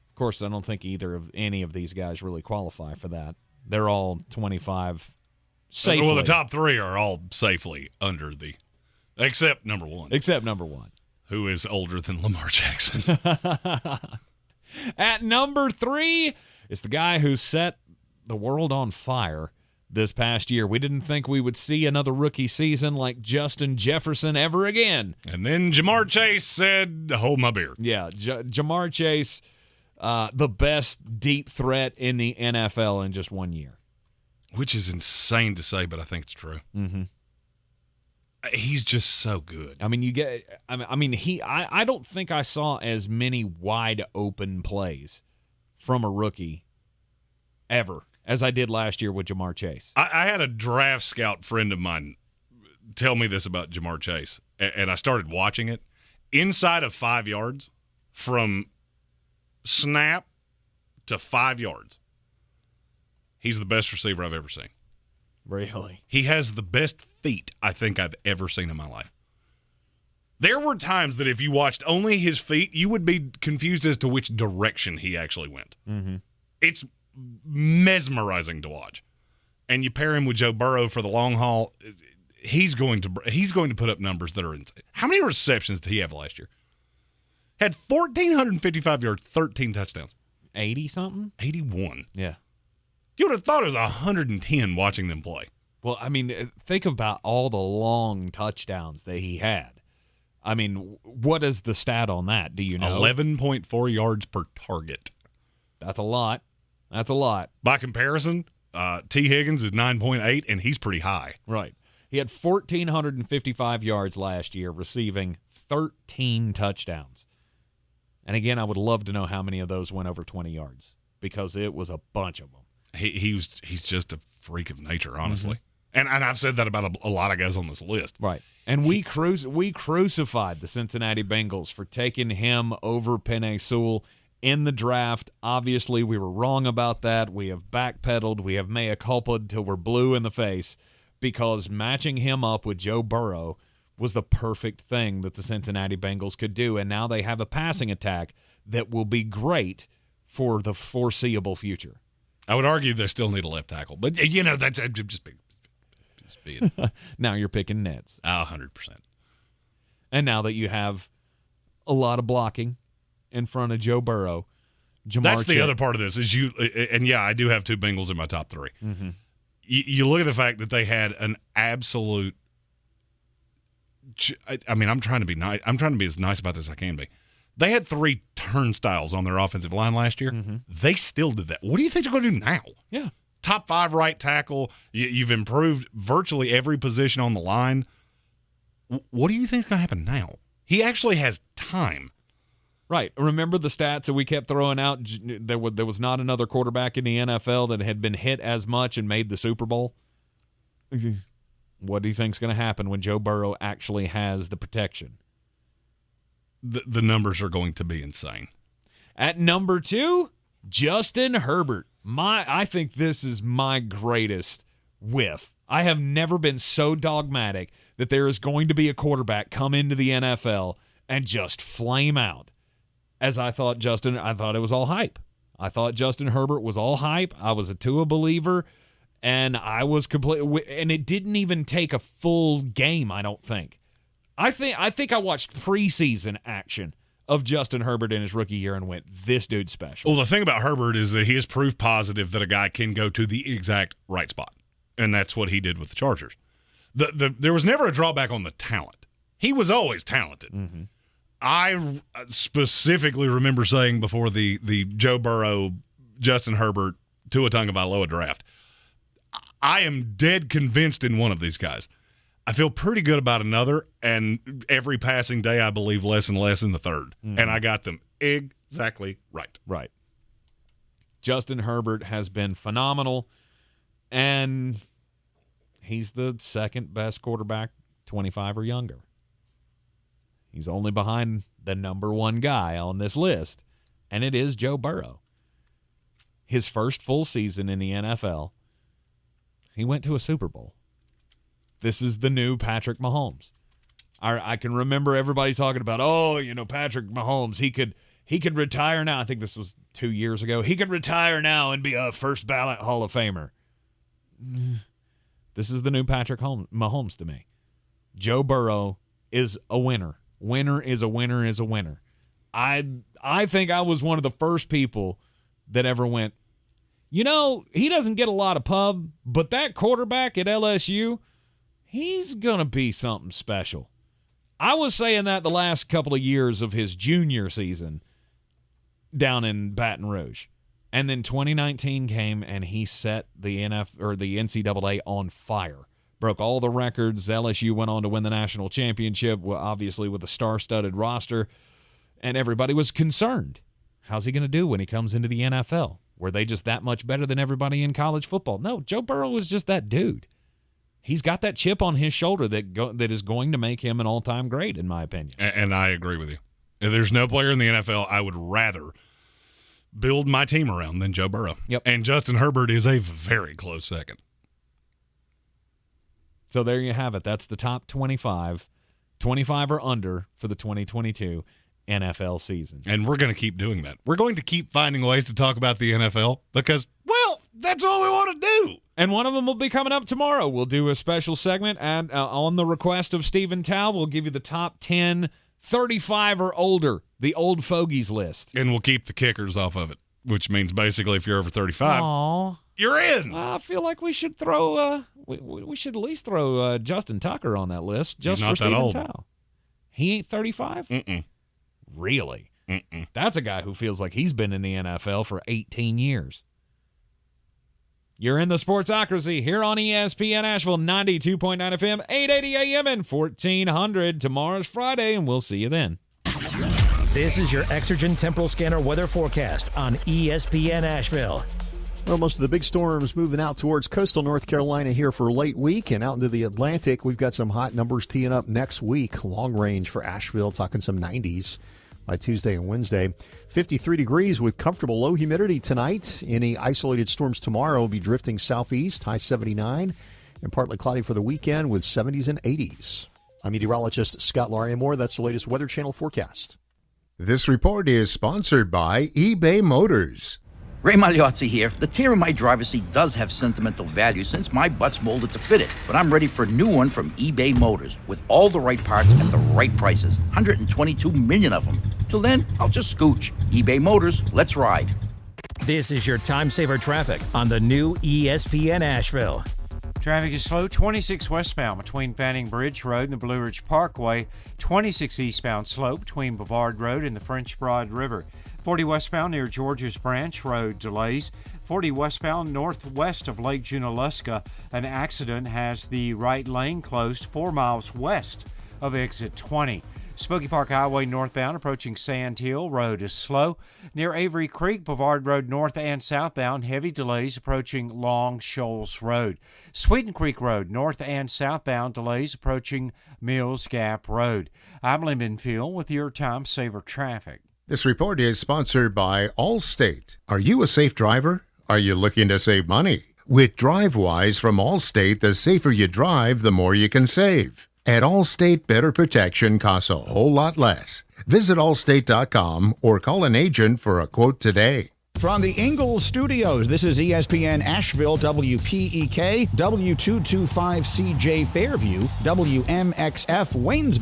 Of course, I don't think any of these guys really qualify for that. They're all 25 safely. Well, the top three are all safely under the – except number one. Who is older than Lamar Jackson. At number 3 is the guy who set the world on fire this past year. We didn't think we would see another rookie season like Justin Jefferson ever again. And then Jamar Chase said, hold my beer. Yeah, Jamar Chase, the best deep threat in the NFL in just 1 year. Which is insane to say, but I think it's true. Mm-hmm. He's just so good. I mean, I don't think I saw as many wide open plays from a rookie ever as I did last year with Jamar Chase. I had a draft scout friend of mine tell me this about Jamar Chase, and I started watching it. Inside of 5 yards, from snap to 5 yards, he's the best receiver I've ever seen. Really? He has the best feet I think I've ever seen in my life. There were times that if you watched only his feet, you would be confused as to which direction he actually went. Mm-hmm. It's mesmerizing to watch. And you pair him with Joe Burrow for the long haul, he's going to put up numbers that are insane. How many receptions did he have last year? Had 1,455 yards, 13 touchdowns. 80-something? 81. Yeah. You would have thought it was 110 watching them play. Well, I mean, think about all the long touchdowns that he had. I mean, what is the stat on that? Do you know? 11.4 yards per target. That's a lot. That's a lot. By comparison, T. Higgins is 9.8, and he's pretty high. Right. He had 1,455 yards last year, receiving 13 touchdowns. And again, I would love to know how many of those went over 20 yards, because it was a bunch of them. He's just a freak of nature, honestly. Mm-hmm. And I've said that about a lot of guys on this list. Right. And we crucified the Cincinnati Bengals for taking him over Penei Sewell in the draft. Obviously, we were wrong about that. We have backpedaled. We have mea culpa till we're blue in the face, because matching him up with Joe Burrow was the perfect thing that the Cincinnati Bengals could do. And now they have a passing attack that will be great for the foreseeable future. I would argue they still need a left tackle. But, that's just being. Now you're picking nets. 100%. And now that you have a lot of blocking in front of Joe Burrow, that's the other part of this. I do have 2 Bengals in my top 3. Mm-hmm. You look at the fact that they had an absolute – I mean, I'm trying to be nice. I'm trying to be as nice about this as I can be. They had 3 turnstiles on their offensive line last year. Mm-hmm. They still did that. What do you think they're going to do now? Yeah. Top 5 right tackle. You've improved virtually every position on the line. What do you think is going to happen now? He actually has time. Right. Remember the stats that we kept throwing out? There was not another quarterback in the NFL that had been hit as much and made the Super Bowl. What do you think is going to happen when Joe Burrow actually has the protection? The numbers are going to be insane. At number 2, Justin Herbert. I think this is my greatest whiff. I have never been so dogmatic that there is going to be a quarterback come into the NFL and just flame out. As I thought it was all hype. I thought Justin Herbert was all hype. I was a Tua believer, and I was and it didn't even take a full game, I don't think. I think I watched preseason action of Justin Herbert in his rookie year and went, this dude's special. Well, the thing about Herbert is that he is proof positive that a guy can go to the exact right spot, and that's what he did with the Chargers. There was never a drawback on the talent. He was always talented. Mm-hmm. I specifically remember saying before the Joe Burrow, Justin Herbert, Tua Tagovailoa draft, I am dead convinced in one of these guys. I feel pretty good about another, and every passing day I believe less and less in the third. Mm-hmm. And I got them exactly right. Right. Justin Herbert has been phenomenal, and he's the second best quarterback 25 or younger. He's only behind the number 1 guy on this list, and it is Joe Burrow. His first full season in the NFL, He went to a Super Bowl. This is the new Patrick Mahomes. I can remember everybody talking about, Patrick Mahomes, he could retire now. I think this was 2 years ago. He could retire now and be a first ballot Hall of Famer. This is the new Patrick Mahomes to me. Joe Burrow is a winner. Winner is a winner is a winner. I think I was one of the first people that ever went, he doesn't get a lot of pub, but that quarterback at LSU, he's going to be something special. I was saying that the last couple of years of his junior season down in Baton Rouge. And then 2019 came and he set the NCAA on fire. Broke all the records. LSU went on to win the national championship, obviously with a star-studded roster. And everybody was concerned. How's he going to do when he comes into the NFL? Were they just that much better than everybody in college football? No, Joe Burrow is just that dude. He's got that chip on his shoulder that is going to make him an all-time great, in my opinion. And I agree with you. There's no player in the NFL I would rather build my team around than Joe Burrow. Yep. And Justin Herbert is a very close second. So there you have it. That's the top 25. 25 or under for the 2022 NFL season. And we're going to keep doing that. We're going to keep finding ways to talk about the NFL because, that's all we want to do. And one of them will be coming up tomorrow. We'll do a special segment and on the request of Stephen Tao, we'll give you the top 10 35 or older, the old fogies list. And we'll keep the kickers off of it, which means basically if you're over 35, you're in. I feel like we should throw we should at least throw Justin Tucker on that list just for Stephen Tao. He ain't 35? Mm-mm. Really? Mm-mm. That's a guy who feels like he's been in the NFL for 18 years. You're in the Sportsocracy here on ESPN Asheville, 92.9 FM, 880 AM, and 1400. Tomorrow's Friday, and we'll see you then. This is your Exergen Temporal Scanner weather forecast on ESPN Asheville. Well, most of the big storms moving out towards coastal North Carolina here for late week and out into the Atlantic. We've got some hot numbers teeing up next week. Long range for Asheville, talking some 90s by Tuesday and Wednesday. 53 degrees with comfortable low humidity tonight. Any isolated storms tomorrow will be drifting southeast, high 79, and partly cloudy for the weekend with 70s and 80s. I'm meteorologist Scott Lariamore. That's the latest Weather Channel forecast. This report is sponsored by eBay Motors. Ray Magliozzi here. The tear in my driver's seat does have sentimental value since my butt's molded to fit it. But I'm ready for a new one from eBay Motors with all the right parts at the right prices. 122 million of them. Till then, I'll just scooch. eBay Motors, let's ride. This is your time saver traffic on the new ESPN Asheville. Traffic is slow, 26 westbound between Fanning Bridge Road and the Blue Ridge Parkway, 26 eastbound slow between Bavard Road and the French Broad River. 40 westbound near George's Branch Road delays. 40 westbound northwest of Lake Junaluska. An accident has the right lane closed 4 miles west of exit 20. Smoky Park Highway northbound approaching Sand Hill Road is slow. Near Avery Creek, Bavard Road north and southbound, heavy delays approaching Long Shoals Road. Sweeten Creek Road north and southbound, delays approaching Mills Gap Road. I'm Lee Minfield with your Time Saver Traffic. This report is sponsored by Allstate. Are you a safe driver? Are you looking to save money? With DriveWise from Allstate, the safer you drive, the more you can save. At Allstate, better protection costs a whole lot less. Visit allstate.com or call an agent for a quote today. From the Ingles Studios, this is ESPN Asheville, WPEK, W225CJ Fairview, WMXF Waynesville.